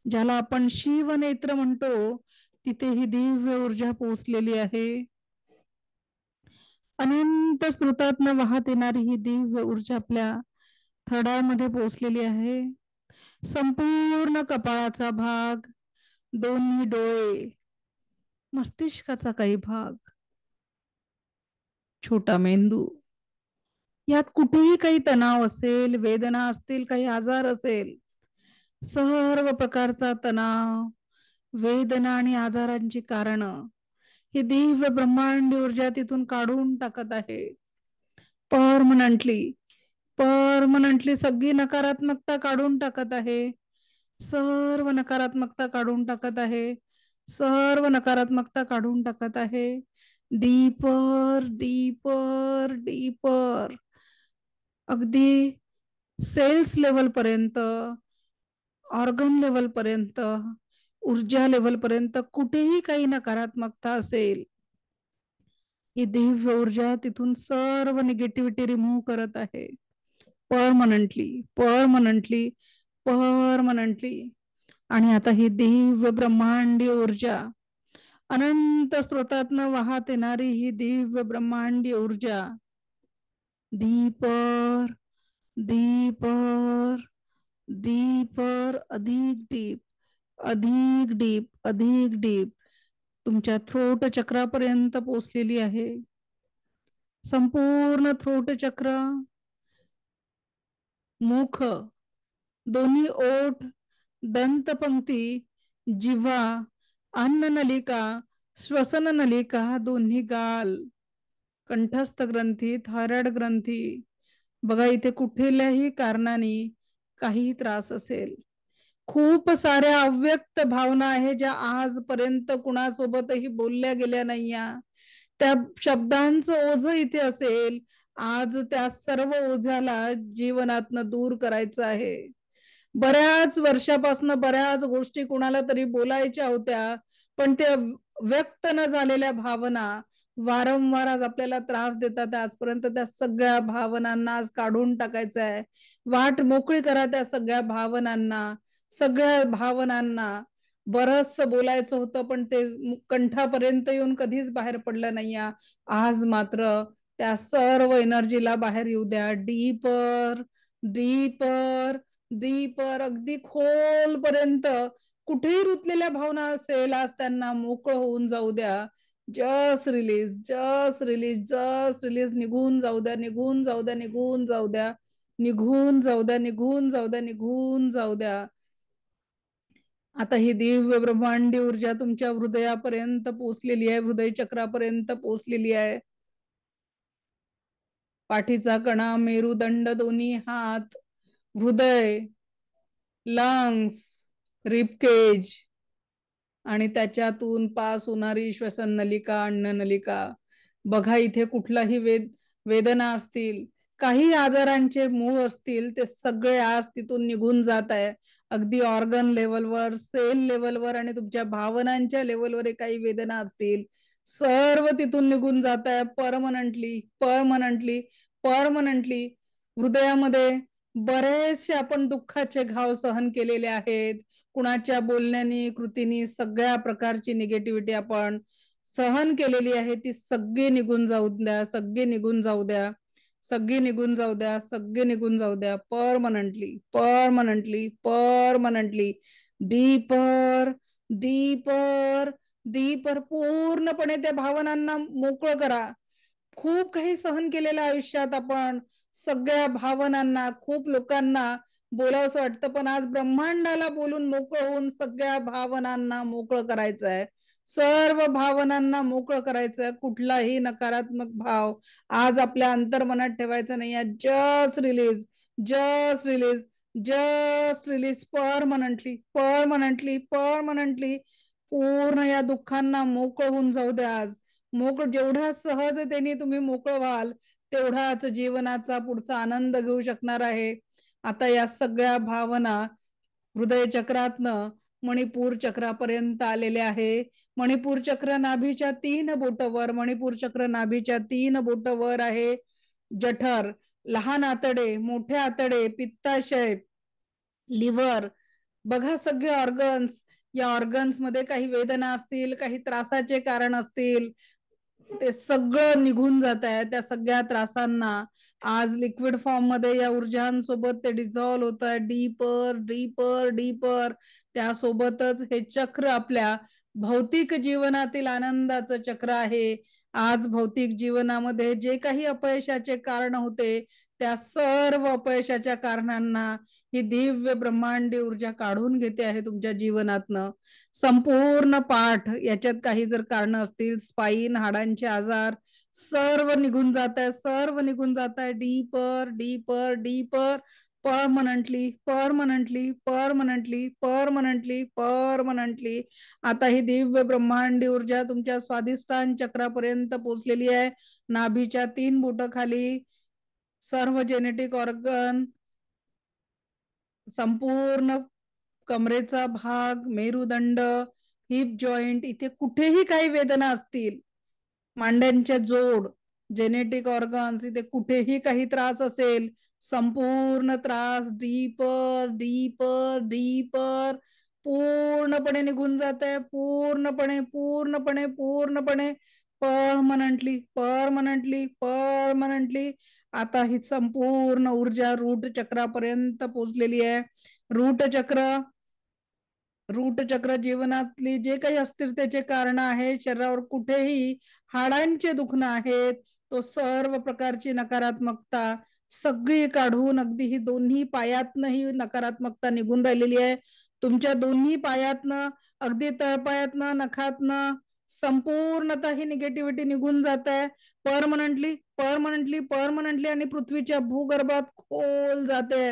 ज्याला आपण शिवनेत्र म्हणतो, तिथे ही दिव्य ऊर्जा पोहोचलेली आहे. अनंत स्रोतातनं वाहत येणारी ही दिव्य ऊर्जा आपल्या थर्ड आय मध्ये पोहोचलेली आहे. संपूर्ण कपाळाचा भाग, दोन्ही डोळे, मस्तिष्काचा काही भाग, छोटा मेंदू, यात कुठेही काही तणाव असेल, वेदना असतील, काही आजार असेल, सर्व प्रकारचा तणाव, वेदना आणि आजारांची कारण ही दिव्य ब्रह्मांड ऊर्जा तिथून काढून टाकत आहे. परमनंटली परमनंटली सगळी नकारात्मकता काढून टाकत आहे. सर्व नकारात्मकता काढून टाकत आहे. सर्व नकारात्मकता काढून टाकत आहे. डीपर डीपर डीपर, अगदी सेल्स लेवल पर्यंत, ऑर्गन लेवल पर्यंत, ऊर्जा लेवल पर्यंत कुठेही काही नकारात्मकता असेल, ही दिव्य ऊर्जा तिथून सर्व निगेटिव्हिटी रिमूव्ह करत आहे. Permanently permanently permanently. आणि आता ही दिव्य ब्रह्मांडी ऊर्जा, अनंत स्रोतातनं वाहत येणारी ही दिव्य ब्रह्मांडी ऊर्जा डीपर डीपर डीपर, अधिक डीप अधिक डीप अधिक डीप तुमच्या थ्रोट चक्रापर्यंत पोहोचलेली आहे. संपूर्ण थ्रोट चक्र, मुख, दोन्ही ओठ, दंतपंक्ती, जिव्हा, अन्न नलिका, श्वसन नलिका, दोन्ही गाल, कंठस्थ ग्रंथी, थायरॉइड ग्रंथी. बघा इथे कुठल्याही कारणाने काही त्रास असेल, खूप साऱ्या अव्यक्त भावना आहे ज्या आजपर्यंत कुणासोबतही बोलल्या गेल्या नाही, त्या शब्दांचं ओझ इथे असेल, आज त्या सर्व ओझ्याला जीवनातनं दूर करायचं आहे. बऱ्याच वर्षापासून बऱ्याच गोष्टी कुणाला तरी बोलायच्या होत्या, पण त्या व्यक्त न झालेल्या भावना वारंवार आज आपल्याला त्रास देतात. आजपर्यंत त्या सगळ्या भावनांना आज काढून टाकायचं आहे. वाट मोकळी करा त्या सगळ्या भावनांना. सगळ्या भावनांना बरंच बोलायचं होतं, पण ते कंठापर्यंत येऊन कधीच बाहेर पडलं नाही. आज मात्र त्या सर्व एनर्जीला बाहेर येऊ द्या. डीपर डीपर डीपर, अगदी खोल पर्यंत कुठेही रुतलेल्या भावना असेल, आज त्यांना मोकळं होऊन जाऊ द्या. Just release, just release, just release. निघून जाऊ द्या, निघून जाऊ द्या, निघून जाऊ द्या, निघून जाऊ द्या, निघून जाऊ द्या, निघून जाऊ द्या. आता ही दिव्य ब्रह्मांडी ऊर्जा तुमच्या हृदयापर्यंत पोहोचलेली आहे, हृदय चक्रापर्यंत पोहोचलेली आहे. पाठीचा कणा, मेरुदंड, दोन्ही हात, हृदय, लंग्स, रिपकेज आणि त्याच्यातून पास होणारी श्वसन नलिका, अन्न नलिका. बघा इथे कुठलाही वेदना असतील, काही आजारांचे मूळ असतील, ते सगळे आज तिथून निघून जात आहे. अगदी ऑर्गन लेवलवर, सेल लेवलवर आणि तुमच्या भावनांच्या लेवलवर काही वेदना असतील, सर्व तिथून निघून जात आहे परमनंटली, परमनंटली, परमनंटली. हृदयामध्ये बरेचसे आपण दुःखाचे घाव सहन केलेले आहेत. कुणाच्या बोलण्यानी, कृतीनी सगळ्या प्रकारची निगेटिव्हिटी आपण सहन केलेली आहे, ती सगळी निघून जाऊ द्या, सगळी निघून जाऊ द्या, सगळी निघून जाऊ द्या, सगळी निघून जाऊ द्या. Permanently, permanently, permanently. Deeper, deeper, deeper. पूर्णपणे त्या भावनांना मोकळं करा. खूप काही सहन केलेलं आयुष्यात आपण, सगळ्या भावनांना, खूप लोकांना बोलावंसं वाटतं, पण आज ब्रह्मांडाला बोलून मोकळं होऊन सगळ्या भावनांना मोकळं करायचं आहे. सर्व भावनांना मोकळं करायचं. कुठलाही नकारात्मक भाव आज आपल्या अंतर्मनात ठेवायचा नाही. Just release, just release, just release. Permanently, permanently, permanently. पूर्ण या दुःखांना मोकळं होऊन जाऊ द्या आज. मोकळ, जेवढ्या सहजतेने तुम्ही मोकळं व्हाल, तेवढाच जीवनाचा पुढचा आनंद घेऊ शकणार आहे. आता या सगळ्या भावना हृदय चक्रातनं मणिपूर चक्रापर्यंत आलेले आहे. मणिपूर चक्र नाभीच्या 3 बोट वर, मणिपूर चक्र नाभीच्या 3 बोट वर आहे. जठर, लहान आतडे, मोठे आतडे, पित्ताशय, लिव्हर, बघा सगळे ऑर्गन्स. या ऑर्गन्स मध्ये काही वेदना असतील, काही त्रासाचे कारण असतील, ते सगळं निघून जात आहे. त्या सगळ्या त्रासांना आज लिक्विड फॉर्म मध्ये या ऊर्जांसोबत ते डिझॉल्व होत आहे. Deeper, deeper, deeper. त्यासोबतच हे चक्र आपल्या भौतिक जीवनातील आनंदाचं चक्र आहे. आज भौतिक जीवनामध्ये जे काही अपयशाचे कारण होते, त्या सर्व अपयशाच्या कारणांना ही दिव्य ब्रह्मांडी ऊर्जा काढून घेते आहे तुमच्या जीवनातनं. संपूर्ण पाठ, याच्यात काही जर कारण असतील, स्पाईन, हाडांचे आजार, सर्व निघून जात आहे, सर्व निघून जात आहे. Deeper, deeper, deeper. Permanently, permanently, permanently, permanently, permanently. आता ही दिव्य ब्रह्मांडी ऊर्जा तुमच्या स्वाधिष्ठान चक्रापर्यंत पोहोचलेली आहे. नाभीच्या 3 बोट खाली सर्व जेनेटिक ऑर्गन, संपूर्ण कमरेचा भाग, मेरुदंड, हिप जॉईंट, इथे कुठेही काही वेदना असतील, मांड्यांच्या जोड, जेनेटिक ऑर्गन्स, इथे कुठेही काही त्रास असेल, संपूर्ण त्रास डीपर, डीपर, डीपर पूर्णपणे निघून जात आहे. पूर्णपणे, पूर्णपणे, पूर्णपणे. Permanently, permanently, permanently. आता ही संपूर्ण ऊर्जा रूट चक्रापर्यंत पोहोचलेली आहे. रूट चक्र, रूट चक्र जीवनातली जे काही अस्थिरतेचे कारण आहे, शरीरावर कुठेही हाडांचे दुखणं आहेत, तो सर्व प्रकारची नकारात्मकता सगळी काढून, अगदी ही दोन्ही पायातनं ही नकारात्मकता निघून राहिलेली आहे. तुमच्या दोन्ही पायातनं, अगदी तळपायातनं, नखातनं संपूर्णतः ही निगेटिव्हिटी निघून जात आहे. Permanently, permanently, permanently. आणि पृथ्वीच्या भूगर्भात खोल जाते.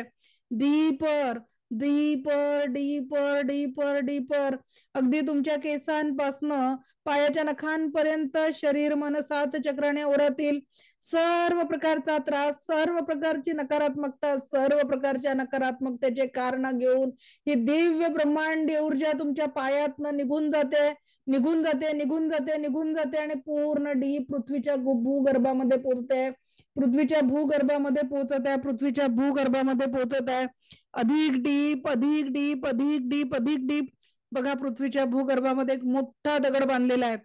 Deeper, deeper, deeper, deeper, deeper. अगदी तुमच्या केसांपासनं पायाच्या नखांपर्यंत शरीर, मन, 7 चक्राने ओरातील सर्व प्रकारचा त्रास, सर्व प्रकारची नकारात्मकता, सर्व प्रकारच्या नकारात्मकतेचे कारण घेऊन ही दिव्य ब्रह्मांडी ऊर्जा तुमच्या पायातनं निघून जाते, निघून जाते, निघून जाते, निघून जाते आणि पूर्ण डीप पृथ्वीच्या भूगर्भामध्ये पोहोचते. पृथ्वीच्या भूगर्भामध्ये पोहोचत आहे, पृथ्वीच्या भूगर्भामध्ये पोहोचत आहे. अधिक डीप, अधिक डीप, अधिक डीप, अधिक डीप. बघा पृथ्वीच्या भूगर्भामध्ये एक मोठा दगड बांधलेला आहे,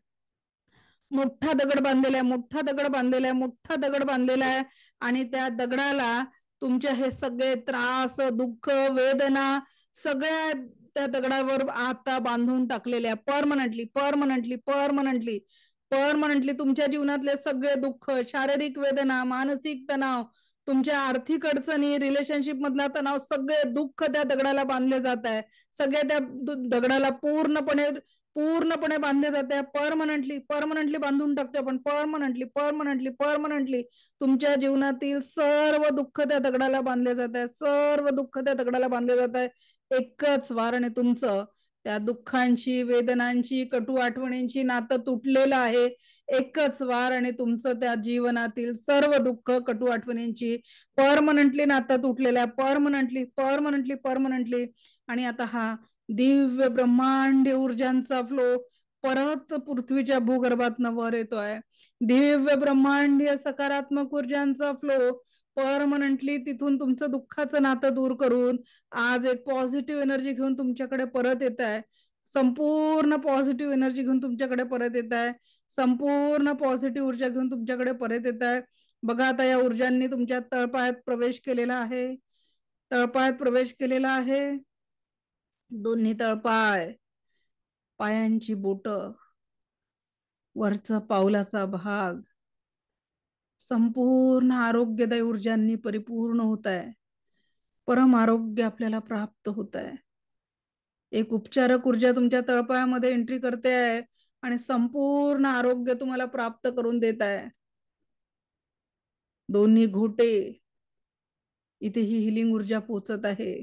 मोठा दगड बांधलेला आहे, मोठा दगड बांधलेला आहे, मोठा दगड बांधलेला आहे. आणि त्या दगडाला तुमचे हे सगळे त्रास, दुःख, वेदना सगळ्या त्या दगडावर आता बांधून टाकलेल्या, परमनंटली, परमनंटली, परमनंटली. परमनंटली तुमच्या जीवनातले सगळे दुःख, शारीरिक वेदना, मानसिक तणाव, तुमच्या आर्थिक अडचणी, रिलेशनशिप मधला तणाव, सगळे दुःख त्या दगडाला बांधले जात आहे. सगळे त्या दगडाला पूर्णपणे पूर्णपणे बांधले जाते. परमनंटली परमनंटली बांधून टाकतो आपण. परमनंटली परमनंटली परमनंटली तुमच्या जीवनातील सर्व दुःख त्या दगडाला बांधले जात आहे. सर्व दुःख त्या दगडाला बांधले जात आहे. एकच वार तुमचं त्या दुःखांची, वेदनांची, कटू आठवणींची नातं तुटलेलं आहे. एकच वार आणि तुमचं त्या जीवनातील सर्व दुःख, कटू आठवणींची परमनंटली नातं तुटलेलं आहे. Permanently permanently permanently. आणि आता हा दिव्य ब्रह्मांडी ऊर्जांचा फ्लो परत पृथ्वीच्या भूगर्भात वर येतोय. दिव्य ब्रह्मांडीय सकारात्मक ऊर्जांचा फ्लो परमनंटली तिथून तुमचं दुःखाचं नातं दूर करून आज एक पॉझिटिव्ह एनर्जी घेऊन तुमच्याकडे परत येत आहे. संपूर्ण पॉझिटिव्ह एनर्जी घेऊन तुमच्याकडे परत येत आहे. संपूर्ण पॉझिटिव्ह ऊर्जा घेऊन तुमच्याकडे परत येत आहे. बघा आता या ऊर्जांनी तुमच्या तळपायात प्रवेश केलेला आहे. तळपायात प्रवेश केलेला आहे. दोन्ही तळपाय, पायांची बोट, वरचा पावलाचा भाग संपूर्ण आरोग्यदायी ऊर्जांनी परिपूर्ण होत आहे. परम आरोग्य आपल्याला प्राप्त होत आहे. एक उपचारक ऊर्जा तुमच्या तळपायामध्ये एंट्री करते आहे आणि संपूर्ण आरोग्य तुम्हाला प्राप्त करून देत आहे. दोन्ही घोटे, इथे ही हिलिंग ऊर्जा पोचत आहे.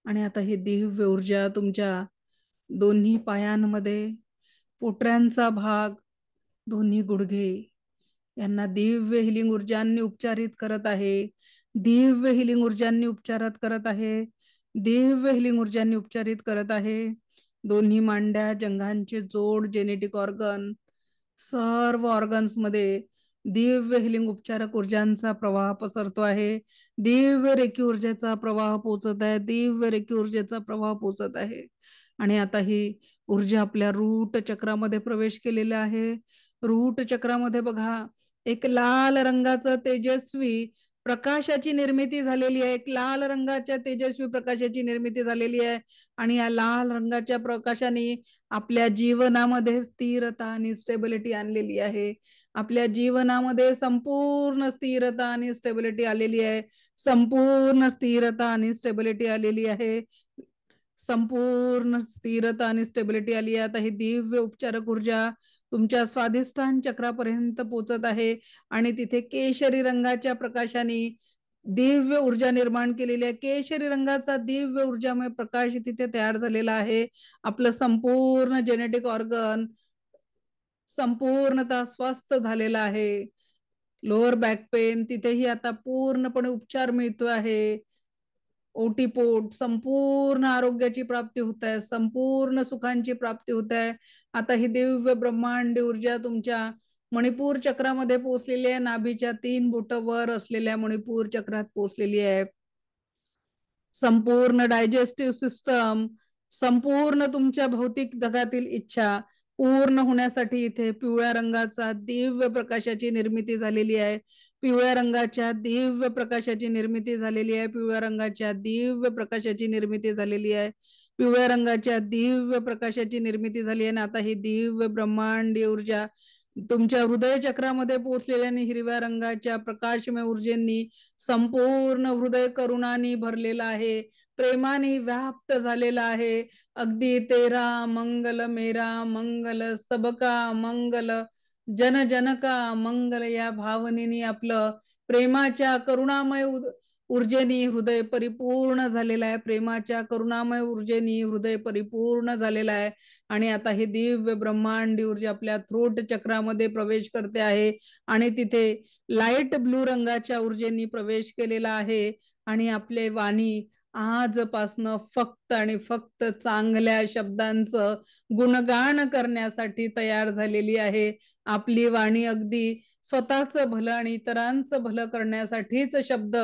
आणि आता ही दिव्य ऊर्जा तुमच्या दोन्ही पायांमध्ये, पोटऱ्यांचा भाग, दोन्ही गुडघे यांना दिव्य हिलिंग ऊर्जांनी उपचारित करत आहे. दिव्य हिलिंग ऊर्जांनी उपचारात करत आहे. दिव्य हिलिंग ऊर्जांनी उपचारित करत आहे. दोन्ही मांड्या, जंघांचे जोड, जेनेटिक ऑर्गन, सर्व ऑर्गन्स मध्ये दिव्य हिलिंग उपचारक ऊर्जांचा प्रवाह पसरतो आहे. दिव्य रेखी ऊर्जेचा प्रवाह पोचत आहे. दिव्य रेखी ऊर्जेचा प्रवाह पोचत आहे. आणि आता ही ऊर्जा आपल्या रूट चक्रामध्ये प्रवेश केलेला आहे. रूट चक्रामध्ये बघा एक लाल रंगाचं तेजस्वी प्रकाशाची निर्मिती झालेली आहे. एक लाल रंगाच्या तेजस्वी प्रकाशाची निर्मिती झालेली आहे. आणि या लाल रंगाच्या प्रकाशाने आपल्या जीवनामध्ये स्थिरता आणि स्टेबिलिटी आणलेली आहे. आपल्या जीवनामध्ये संपूर्ण स्थिरता आणि स्टेबिलिटी आलेली आहे. संपूर्ण स्थिरता आणि स्टेबिलिटी आलेली आहे. संपूर्ण स्थिरता आणि स्टेबिलिटी आली आहे. आता ही दिव्य उपचारक ऊर्जा तुमच्या स्वाधिष्ठान चक्रापर्यंत पोचत आहे आणि तिथे केशरी रंगाच्या प्रकाशाने दिव्य ऊर्जा निर्माण केलेली आहे. केशरी रंगाचा दिव्य ऊर्जामय प्रकाश तिथे तयार झालेला आहे. आपलं संपूर्ण जेनेटिक ऑर्गन संपूर्णतः स्वस्थ झालेला आहे. लोअर बॅक पेन तिथेही आता पूर्णपणे उपचार मिळतो आहे. ओटीपोट संपूर्ण आरोग्याची प्राप्ती होत आहे. संपूर्ण सुखांची प्राप्ती होत आहे. आता ही दिव्य ब्रह्मांड ऊर्जा तुमच्या मणिपूर चक्रामध्ये पोहोचलेली आहे. नाभीच्या 3 बोट वर असलेल्या मणिपूर चक्रात पोहोचलेली आहे. संपूर्ण डायजेस्टिव्ह सिस्टम, संपूर्ण तुमच्या भौतिक जगातील इच्छा पूर्ण होण्यासाठी इथे पिवळ्या रंगाचा दिव्य प्रकाशाची निर्मिती झालेली आहे. पिवळ्या रंगाच्या दिव्य प्रकाशाची निर्मिती झालेली आहे. पिवळ्या रंगाच्या दिव्य प्रकाशाची निर्मिती झालेली आहे. पिवळ्या रंगाच्या दिव्य प्रकाशाची निर्मिती झाली आहे. आणि आता ही दिव्य ब्रह्मांडीय ऊर्जा तुमच्या हृदय चक्रामध्ये पोहोचलेल्या हिरव्या रंगाच्या प्रकाशमय ऊर्जेंनी संपूर्ण हृदय करुणानी भरलेला आहे. प्रेमाने व्याप्त झालेला आहे. अगदी तेरा मंगल मेरा मंगल सबका मंगल जन जन का मंगल या भावनेने आपलं प्रेमाच्या करुणामय ऊर्जेनी हृदय परिपूर्ण झालेलं आहे. प्रेमाच्या करुणामय ऊर्जेनी हृदय परिपूर्ण झालेलं आहे. आणि आता ही दिव्य ब्रह्मांडी ऊर्जा आपल्या थ्रोट चक्रामध्ये प्रवेश करते आहे आणि तिथे लाईट ब्लू रंगाच्या ऊर्जेनी प्रवेश केलेला आहे. आणि आपले वाणी आजपासनं फक्त आणि फक्त चांगल्या शब्दांचं गुणगान करण्यासाठी तयार झालेली आहे. आपली वाणी अगदी स्वतःचं भलं आणि इतरांचं भलं करण्यासाठीच शब्द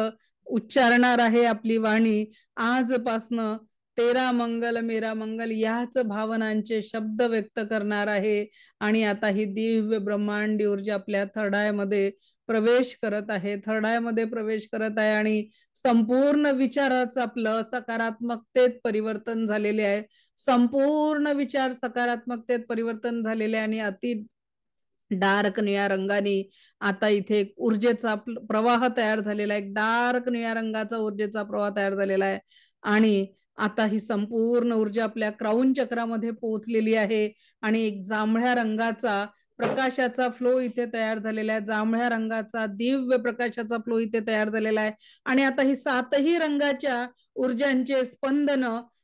उच्चारणार आहे. आपली वाणी आजपासनं तेरा मंगल मेरा मंगल याच भावनांचे शब्द व्यक्त करणार आहे. आणि आता ही दिव्य ब्रह्मांडी ऊर्जा आपल्या थर्ड आय मध्ये प्रवेश करत आहे, थर्ड आय मध्ये प्रवेश करत आहे आणि संपूर्ण विचाराचं आपलं सकारात्मकतेत परिवर्तन झालेले आहे. संपूर्ण विचार सकारात्मकतेत परिवर्तन झालेले आहे आणि अति डार्क निळ्या रंगाने आता इथे एक ऊर्जेचा प्रवाह तयार झालेला आहे. डार्क निळ्या रंगाचा ऊर्जेचा प्रवाह तयार झालेला आहे आणि आता ही संपूर्ण ऊर्जा आपल्या क्राऊन चक्रामध्ये पोहोचलेली आहे आणि एक जांभळ्या रंगाचा प्रकाशाचा फ्लो इथे तयार झालेला आहे. जांभळ्या रंगाचा दिव्य प्रकाशाचा फ्लो इथे तयार झालेला आहे आणि आता ही सातही रंगाच्या ऊर्जांचे स्पंदन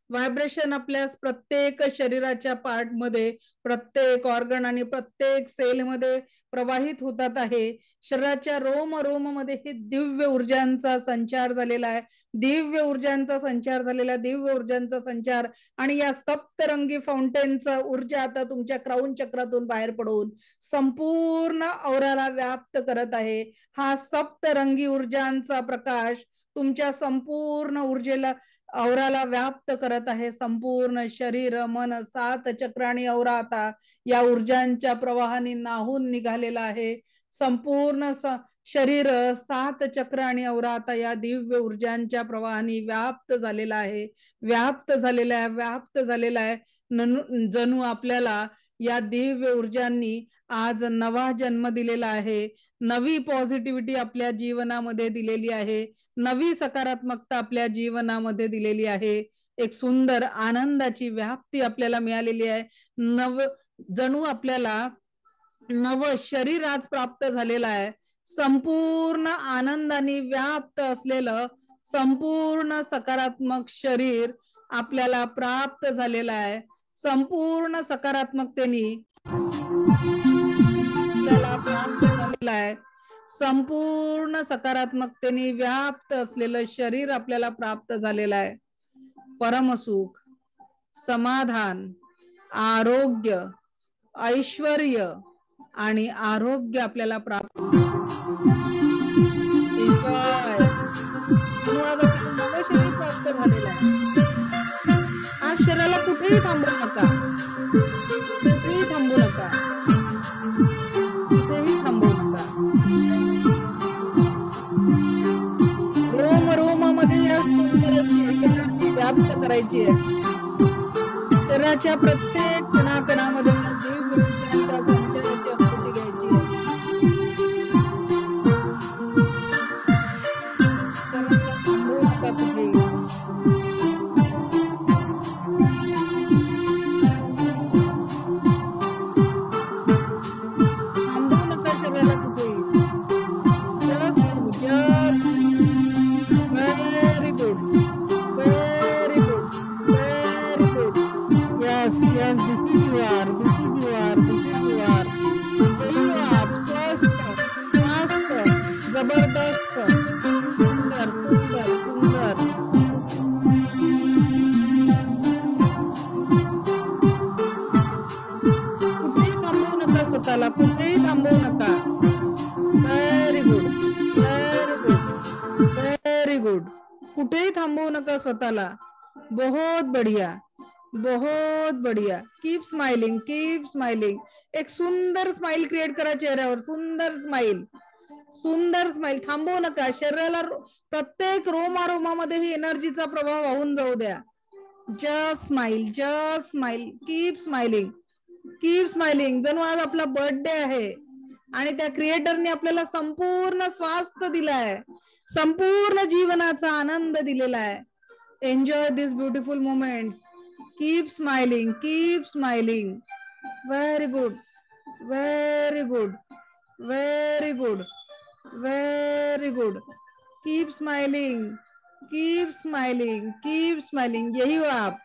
व्हायब्रेशन आपल्या प्रत्येक शरीराच्या पार्ट मध्ये, प्रत्येक ऑर्गन आणि प्रत्येक सेल मध्ये प्रवाहित होतात आहे. शरीराच्या रोम रोम मध्ये हे दिव्य ऊर्जांचा संचार झालेला आहे. दिव्य ऊर्जांचा संचार झालेला, दिव्य ऊर्जांचा संचार आणि या सप्तरंगी फाउंटेनचा ऊर्जा आता तुमच्या क्राऊन चक्रातून बाहेर पडून संपूर्ण औराला व्याप्त करत आहे. हा सप्तरंगी ऊर्जांचा प्रकाश तुमच्या संपूर्ण ऊर्जेला औराला व्याप्त करत आहे. संपूर्ण शरीर, मन, सात चक्र आणि औरा आता या ऊर्जांच्या प्रवाहाने नाहून निघालेला आहे. संपूर्ण शरीर, सात चक्र आणि औरा आता या दिव्य ऊर्जांच्या प्रवाहाने व्याप्त झालेला आहे. व्याप्त झालेला आहे, व्याप्त झालेला आहे. जणू आपल्याला या दिव्य ऊर्जांनी आज नवा जन्म दिलेला आहे. नवी पॉझिटिव्हिटी आपल्या जीवनामध्ये दिलेली आहे. नवी सकारात्मकता आपल्या जीवनामध्ये दिलेली आहे. एक सुंदर आनंदाची व्याप्ती आपल्याला मिळालेली आहे. जणू आपल्याला नव शरीर आज प्राप्त झालेलं आहे. संपूर्ण आनंदाने व्याप्त असलेलं संपूर्ण सकारात्मक शरीर आपल्याला प्राप्त झालेलं आहे. संपूर्ण सकारात्मकतेने आपल्याला प्राप्त झालेलं आहे. संपूर्ण सकारात्मकतेने व्याप्त असलेलं शरीर आपल्याला प्राप्त झालेलं आहे. परमसुख, समाधान, आरोग्य, ऐश्वर्य आणि आरोग्य आपल्याला प्राप्त शरीर प्राप्त झालेलं आहे. आज शरीराला कुठेही थांबू नका, कुठेही थांबू नका, कुठेही थांबू नका. रोम रोमामध्ये या एनर्जी व्याप्त करायची आहे. शरीराच्या प्रत्येक कणाकणामध्ये संचाराची अनुभूती घ्यायची आहे. थांबू नका कुठेही. Yes, this is you are, this is you are, this is you are. स्वस्थ, मस्त, जबरदस्त, सुंदर, सुंदर, सुंदर. कुठेही थांबवू नका स्वतःला, कुठेही थांबवू नका. Very good, very good, very good. कुठेही थांबवू नका स्वतःला. बहुत बढ़िया, बहुत बढ़िया. Keep smiling, keep smiling. एक सुंदर स्माइल क्रिएट करा चेहऱ्यावर. सुंदर स्माइल, सुंदर स्माइल. थांबवू नका. शरीराला प्रत्येक रोमारोमामध्ये ही एनर्जीचा प्रभाव वाहून जाऊ द्या. Just smile, just smile. Keep smiling, keep smiling. जणू आज आपला बर्थडे आहे आणि त्या क्रिएटरने आपल्याला संपूर्ण स्वास्थ्य दिलाय, संपूर्ण जीवनाचा आनंद दिलेला आहे. Enjoy this beautiful moments. Keep smiling, keep smiling. Very good, very good, very good, very good. Keep smiling, keep smiling, keep smiling. यही हो आप.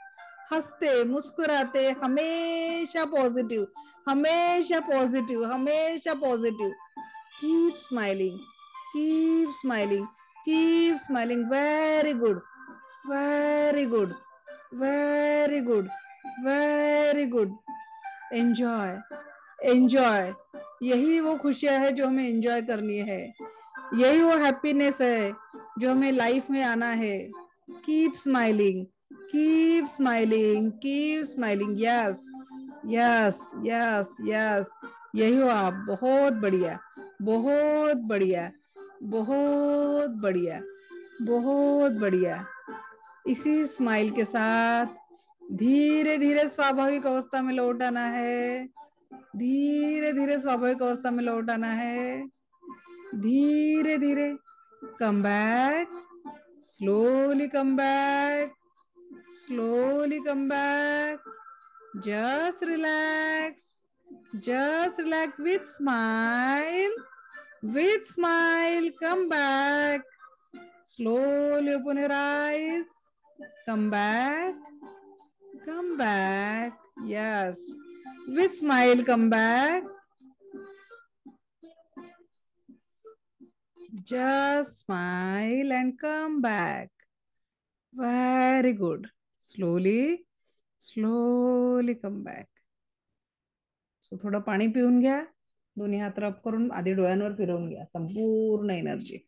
हंसते मुस्कुराते, हमेशा पॉजिटिव, हमेशा पॉजिटिव, हमेशा positive. Keep smiling, keep smiling, keep smiling. Very good, very good. Very good, very good. Enjoy, enjoy. यही वो खुशियां है जो हमें एंजॉय करनी है. यही वो हैप्पीनेस है जो हमें लाइफ में आना है. Keep smiling, keep smiling, keep smiling. Yes, yes, yes, yes. यही हो आप. बहुत बढ़िया, बहुत बढ़िया, बहुत बढ़िया, बहुत बढ़िया। इसी स्माइल के साथ धीरे धीरे स्वाभाविक अवस्था में लौट आना है, धीरे धीरे स्वाभाविक अवस्था में लौट आना है, धीरे धीरे। Come back, slowly come back, slowly come back. Just relax. Just relax with smile. With smile, come back. Slowly open your eyes. Come back. Come back. Yes. With smile, come back. Just smile and come back. Very good. Slowly, slowly come back. So थोडं पाणी पिऊन घ्या, दोन्ही हात रब करून आधी डोळ्यांवर फिरवून घ्या संपूर्ण एनर्जी.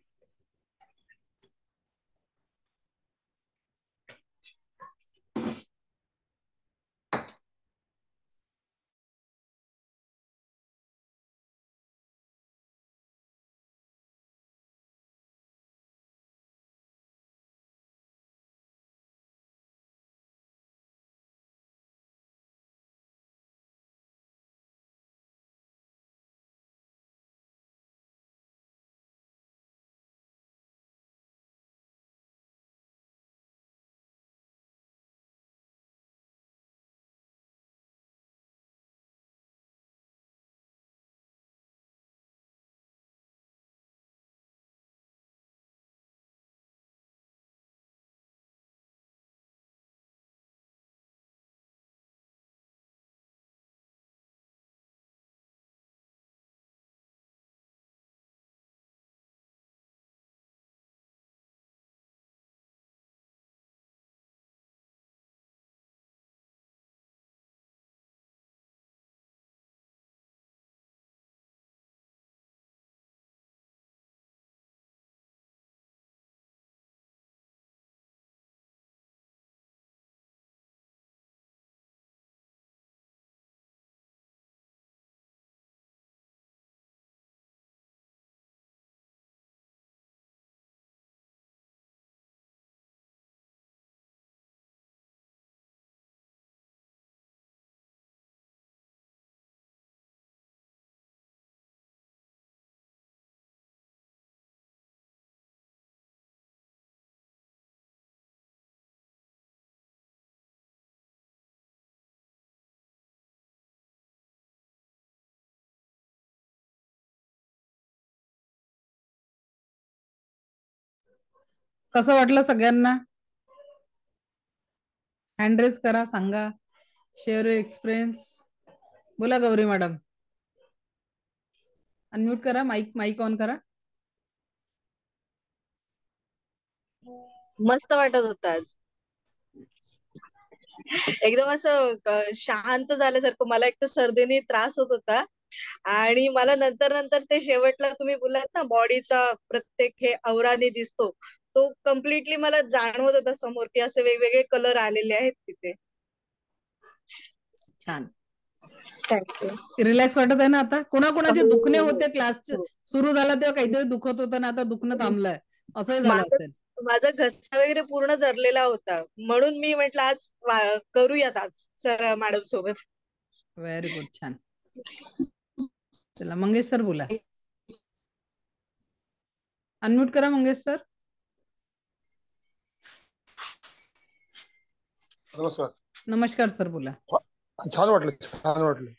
कसं वाटलं सगळ्यांना? हँड रेज करा, सांगा, शेअर एक्सपिरियन्स. बोला गौरी मॅडम. अनम्यूट करा, माईक माईक ऑन करा. मस्त वाटत होत आज. एकदम असं शांत झाल्यासारखं. मला एक तर सर्दीने त्रास होत होता आणि मला नंतर नंतर ते शेवटला तुम्ही बोललात ना बॉडीचा प्रत्येक हे औराने दिसतो, तो कम्प्लिटली मला जाणवत होता समोर की असे वेगवेगळे कलर आलेले आहेत तिथे. छान. थँक्यू. रिलॅक्स वाटत आहे ना आता? कोणाकोणाचे दुखणे हो, होते, क्लास हो. सुरू झाला तेव्हा काहीतरी दुखत होतं ना, आता दुखणं थांबलंय, असंही झालं माझं असेल. माझा घसा वगैरे पूर्ण धरलेला होता, म्हणून मी म्हटलं आज करूयात आज सर मॅडम सोबत. व्हेरी गुड, छान. चला मंगेश सर बोला. अनम्यूट करा मंगेश सर. नमस्कार. नमस्कार सर बोला. छान वाटलं, छान वाटलं.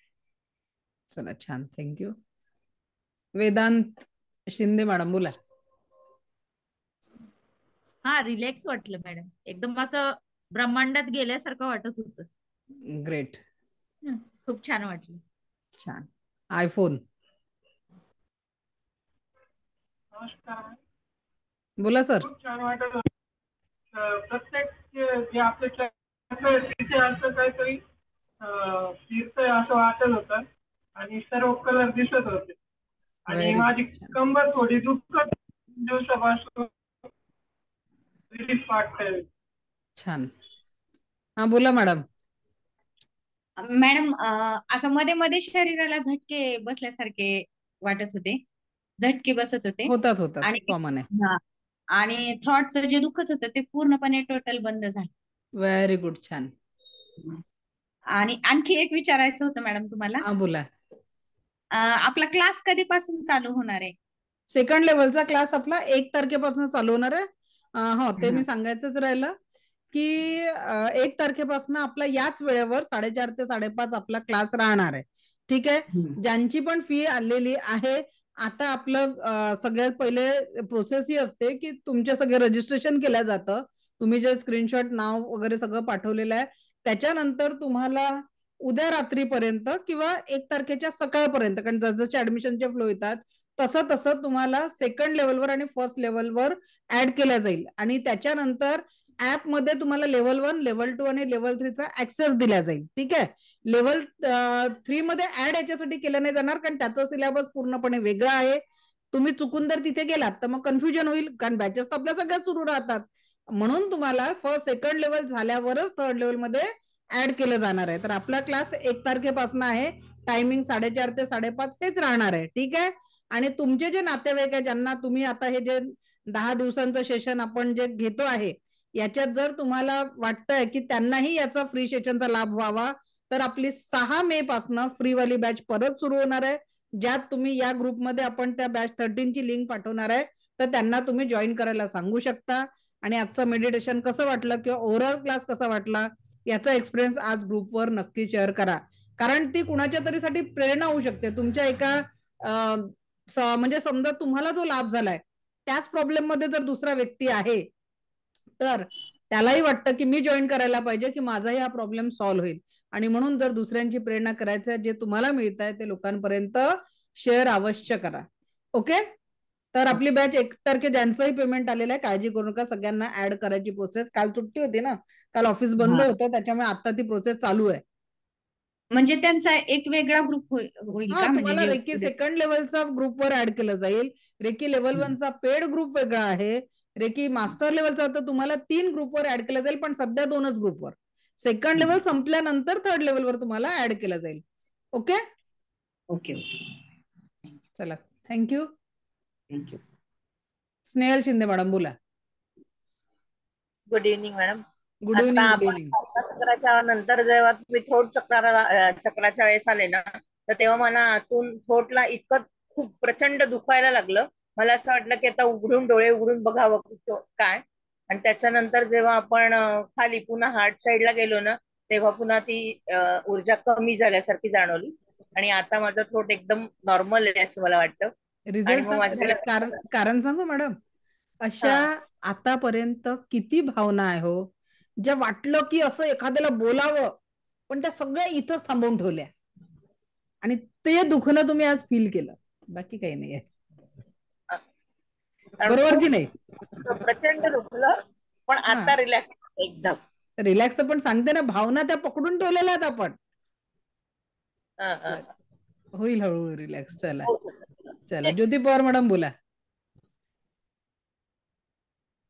चला छान, थँक्यू. वेदांत शिंदे मॅडम बोला. हा, रिलॅक्स वाटलं मॅडम. एकदम असं ब्रह्मांडात गेल्यासारखं वाटत होतं. ग्रेट. खूप छान वाटलं. छान. आयफोन बोला सर. खूप छान वाटत होतं. प्रत्येक जे आपले तिथे असं काहीतरी फिरतंय असं वाटत होतं आणि सर्व कलर दिसत होते आणि माझी कंबर थोडी दुखत दिवसापासून रिलीफ वाटतंय. छान. हा बोला मॅडम. मॅडम असं मध्ये मध्ये शरीराला झटके बसल्यासारखे वाटत होते. झटके बसत होते होतात आणि कॉमन आहे. हा, आणि थ्रॉटचं जे दुखत होतं ते पूर्णपणे टोटल बंद झालं. व्हेरी गुड, छान. आणि आणखी एक विचारायचं होतं मॅडम तुम्हाला. हा बोला. आपला क्लास कधीपासून चालू होणार आहे? सेकंड लेवलचा क्लास आपला 1 तारखेपासून चालू होणार आहे. हो, ते मी सांगायचंच राहिलं की 1 तारखेपासून आपला याच वेळेवर 4:30 ते 5:30 आपला क्लास राहणार आहे. ठीक आहे. ज्यांची पण फी आलेली आहे, आता आपलं सगळ्यात पहिले प्रोसेस ही असते की तुमचे सगळे रजिस्ट्रेशन केलं जातं. तुम्ही जे स्क्रीनशॉट नाव वगैरे सगळं पाठवलेलं आहे, त्याच्यानंतर तुम्हाला उद्या रात्रीपर्यंत किंवा 1 तारखेच्या सकाळपर्यंत, कारण जसजसे ऍडमिशनचे फ्लो येतात तसं तसं तुम्हाला सेकंड लेवलवर आणि फर्स्ट लेवलवर ऍड केलं जाईल. आणि त्याच्यानंतर ऍप मध्ये तुम्हाला लेवल 1, लेवल 2 आणि लेवल 3 चा ऍक्सेस दिला जाईल. ठीक आहे. लेवल 3 मध्ये ऍड याच्यासाठी केलं नाही जाणार, कारण त्याचं सिलेबस पूर्णपणे वेगळं आहे. तुम्ही चुकून जर तिथे गेलात तर मग कन्फ्युजन होईल, कारण बॅचेस तर आपल्या सगळ्या सुरू राहतात. म्हणून तुम्हाला फर्स्ट सेकंड लेवल झाल्यावरच थर्ड लेवल मध्ये ऍड केलं जाणार आहे. तर आपला क्लास 1 तारखेपासून आहे. टायमिंग 4:30 ते 5:30 हेच राहणार आहे. ठीक आहे. आणि तुमचे जे नातेवाईक आहे, ज्यांना तुम्ही आता हे जे 10 दिवसांचं सेशन आपण जे घेतो आहे, याच्यात जर तुम्हाला वाटतंय की त्यांनाही याचा फ्री सेशनचा लाभ व्हावा, तर आपली 6 मे पासून फ्रीवाली बॅच परत सुरू होणार आहे, ज्यात तुम्ही या ग्रुपमध्ये आपण त्या बॅच 13 ची लिंक पाठवणार आहे, तर त्यांना तुम्ही जॉईन करायला सांगू शकता. आणि आजचं मेडिटेशन कसं वाटलं किंवा ओव्हरऑल क्लास कसा वाटला याचा एक्सपिरियन्स आज ग्रुपवर नक्की शेअर करा, कारण ती कुणाच्या तरी साठी प्रेरणा होऊ शकते. तुमच्या एका म्हणजे समजा तुम्हाला जो लाभ झालाय त्याच प्रॉब्लेम मध्ये जर दुसरा व्यक्ती आहे, तर त्यालाही वाटतं की मी जॉईन करायला पाहिजे की माझाही हा प्रॉब्लेम सॉल्व्ह होईल. आणि म्हणून जर दुसऱ्यांची प्रेरणा करायचं जे तुम्हाला मिळत आहे ते लोकांपर्यंत शेअर अवश्य करा. ओके. तर आपली बॅच 1 तारखे ज्यांचंही पेमेंट आलेलं आहे, काळजी करू नका, सगळ्यांना ऍड करायची प्रोसेस. काल सुट्टी होती ना, काल ऑफिस बंद होतं, त्याच्यामुळे आता ती प्रोसेस चालू आहे. म्हणजे त्यांचा एक वेगळा ग्रुप होईल का? तुम्हाला म्हणजे रेकी सेकंड लेवलचा ग्रुपवर ऍड केलं जाईल. रेकी लेवल 1 चा पेड ग्रुप वेगळा आहे. रेकी मास्टर लेवलचा तर तुम्हाला 3 ग्रुपवर ऍड केलं जाईल, पण सध्या 2च ग्रुपवर. सेकंड लेवल संपल्यानंतर थर्ड लेवलवर तुम्हाला ऍड केलं जाईल. ओके. ओके. चला, thank you. Thank you. Snehal Shinde madam बोला. Good evening madam. गुड आता इव्हनिंग. गुड आपण इव्हनिंग. चक्राच्या नंतर जेव्हा तुम्ही थ्रोट चक्राच्या वेळेस आले ना, तर तेव्हा मला आतून थ्रोटला इतकं खूप प्रचंड दुखायला लागलं. मला असं वाटलं की आता डोळे उघडून बघावं काय. आणि त्याच्यानंतर जेव्हा आपण खाली पुन्हा हार्ट साईडला गेलो ना, तेव्हा पुन्हा ती ऊर्जा कमी झाल्यासारखी जाणवली. आणि आता माझा थ्रोट एकदम नॉर्मल आहे असं मला वाटतं. रिझल्ट कारण सांगू मॅडम, अशा आतापर्यंत किती भावना आहे हो, ज्या वाटलं की असं एखाद्याला बोलावं, पण त्या सगळ्या इथंच थांबवून ठेवल्या. आणि ते दुखणं तुम्ही आज फील केलं, बाकी काही नाही आहे. बरोबर की नाही? प्रचंड दुखलं, पण आता रिलॅक्स एकदम. रिलॅक्स तर पण सांगते ना, भावना त्या पकडून ठेवलेल्या आहेत आपण. होईल हळूहळू रिलॅक्स. चला चला, ज्योती पवार मॅडम बोला.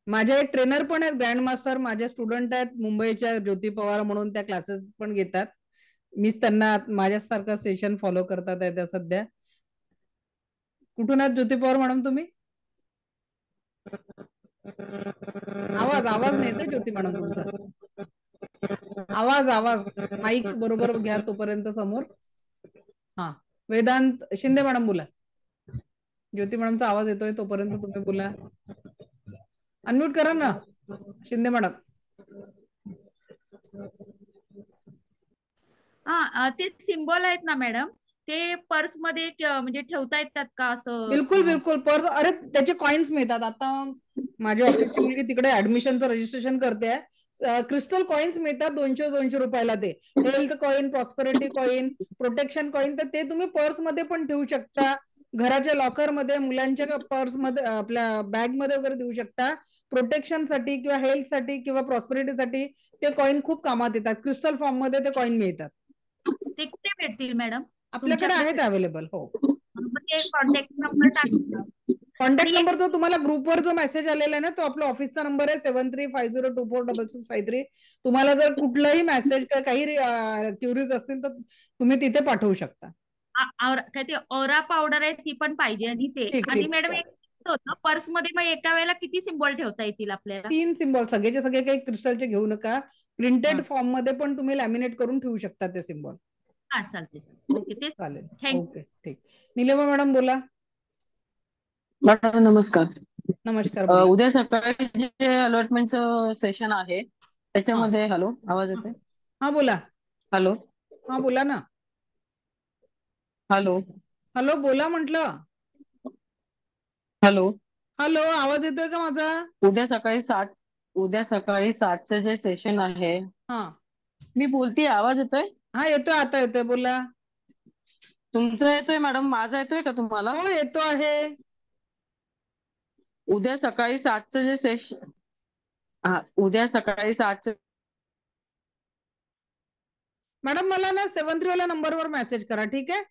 माझे एक ट्रेनर पण आहेत, ग्रँड मास्टर, माझे स्टुडंट आहेत मुंबईच्या, ज्योती पवार म्हणून, त्या क्लासेस पण घेतात. मीच त्यांना माझ्यासारखं सेशन फॉलो करतात आहे त्या सध्या. कुठून आहात ज्योती पवार मॅडम तुम्ही? आवाज नाही येते ज्योती मॅडम तुमचा. आवाज माईक बरोबर घ्या तोपर्यंत समोर. हा, वेदांत शिंदे मॅडम बोला. ज्योती मॅडमचा आवाज येतोय तोपर्यंत तुम्ही बोला. अनम्यूट करा ना शिंदे मॅडम. ते सिम्बॉल आहेत ना मॅडम, ते पर्स मध्ये म्हणजे ठेवता येतात का असं? बिलकुल पर्स. अरे त्याचे कॉइन्स मिळतात. आता माझ्या ऑफिसची मुलगी तिकडे ऍडमिशनचं रजिस्ट्रेशन करते, क्रिस्टल कॉइन्स मिळतात 200 रुपयाला. ते health coin, prosperity coin, protection coin, तर ते तुम्ही पर्स मध्ये पण ठेवू शकता, घराच्या लॉकर मध्ये, मुलांच्या पर्स मध्ये, आपल्या बॅग मध्ये वगैरे देऊ शकता. प्रोटेक्शन साठी किंवा हेल्थ साठी किंवा प्रॉस्पेरिटीसाठी ते कॉइन खूप कामात येतात. क्रिस्टल फॉर्म मध्ये ते कॉइन मिळतात. ते कुठे भेटतील मॅडम? आपल्याकडे आहेत अवेलेबल. हो. कॉन्टॅक्ट नंबर टाका. कॉन्टॅक्ट नंबर जो तुम्हाला ग्रुपवर जो मेसेज आलेला आहे ना, तो आपला ऑफिसचा नंबर आहे 7350246653. तुम्हाला जर कुठलाही मेसेज काही क्युरीज असतील तर तुम्ही तिथे पाठवू शकता. काय ते ओरा पावडर आहे ती पण पाहिजे आणि ते. ठीक आणि ठीक. मॅडम एक होतं पर्स मध्ये, मग एका वेळेला किती सिम्बॉल ठेवता येतील आपल्याला? 3 सिम्बॉल, सगळेचे सगळे काही क्रिस्टलचे घेऊ नका. प्रिंटेड फॉर्म मध्ये पण तुम्ही लॅमिनेट करून ठेवू शकता ते सिम्बॉल. हा चालते चालते. ओके तेच. चालेल. थँक्यू. ओके ठीक. निलिमा मॅडम बोला. मॅडम नमस्कार. नमस्कार बोला. उद्या सकाळी जे अलॉटमेंटचं सेशन आहे त्याच्यामध्ये, हॅलो आवाज येतोय? हा बोला. हॅलो हा बोला ना. हॅलो हॅलो बोला म्हटलं. हॅलो हॅलो आवाज येतोय का माझा? उद्या सकाळी 7चं जे सेशन आहे, हा मी बोलते आवाज येतोय? हा येतोय, आता येतोय, बोला. तुमचा येतोय मॅडम, माझा येतोय का तुम्हाला? हो येतो आहे. उद्या सकाळी 7चं जे सेशन, उद्या सकाळी 7चं. मॅडम मला ना 73 वाल्या नंबरवर मेसेज करा, ठीक आहे?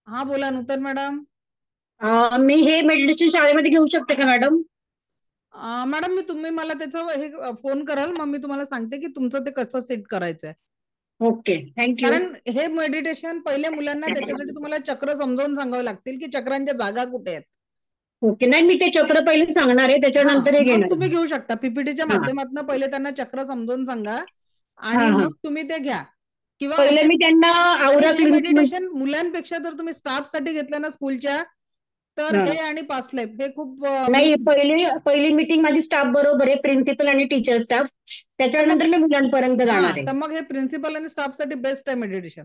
हा बोला नूतन मॅडम. मी हे मेडिटेशन शाळेमध्ये घेऊ शकते का मॅडम? मॅडम तुम्ही मला त्याचं हे फोन कराल, मग मी तुम्हाला सांगते की तुमचं ते कसं सेट करायचंय. Okay thank you. कारण हे मेडिटेशन पहिले मुलांना त्याच्यासाठी तुम्हाला चक्र समजावून सांगावं लागतील की चक्रांच्या जागा कुठे आहेत. ओके, नाही मी ते चक्र पहिले सांगणार आहे, त्याच्यानंतर हे मग घेणार. तुम्ही घेऊ शकता पीपीटीच्या माध्यमातून. पहिले त्यांना चक्र समजावून सांगा आणि मग तुम्ही ते घ्या. किंवा पहिले मी त्यांना औरा मेडिटेशन मुलांपेक्षा जर तुम्ही स्टाफ साठी घेतलं ना स्कूलच्या, तर हे आणि पासलेप हे खूप नाही, पहिली मीटिंग माझी स्टाफ बरोबर आहे, प्रिन्सिपल आणि टीचर स्टाफ. त्याच्यानंतर मी मुलांपर्यंत जाणार आहे. तर मग हे प्रिन्सिपल आणि स्टाफ साठी बेस्ट आहे meditation.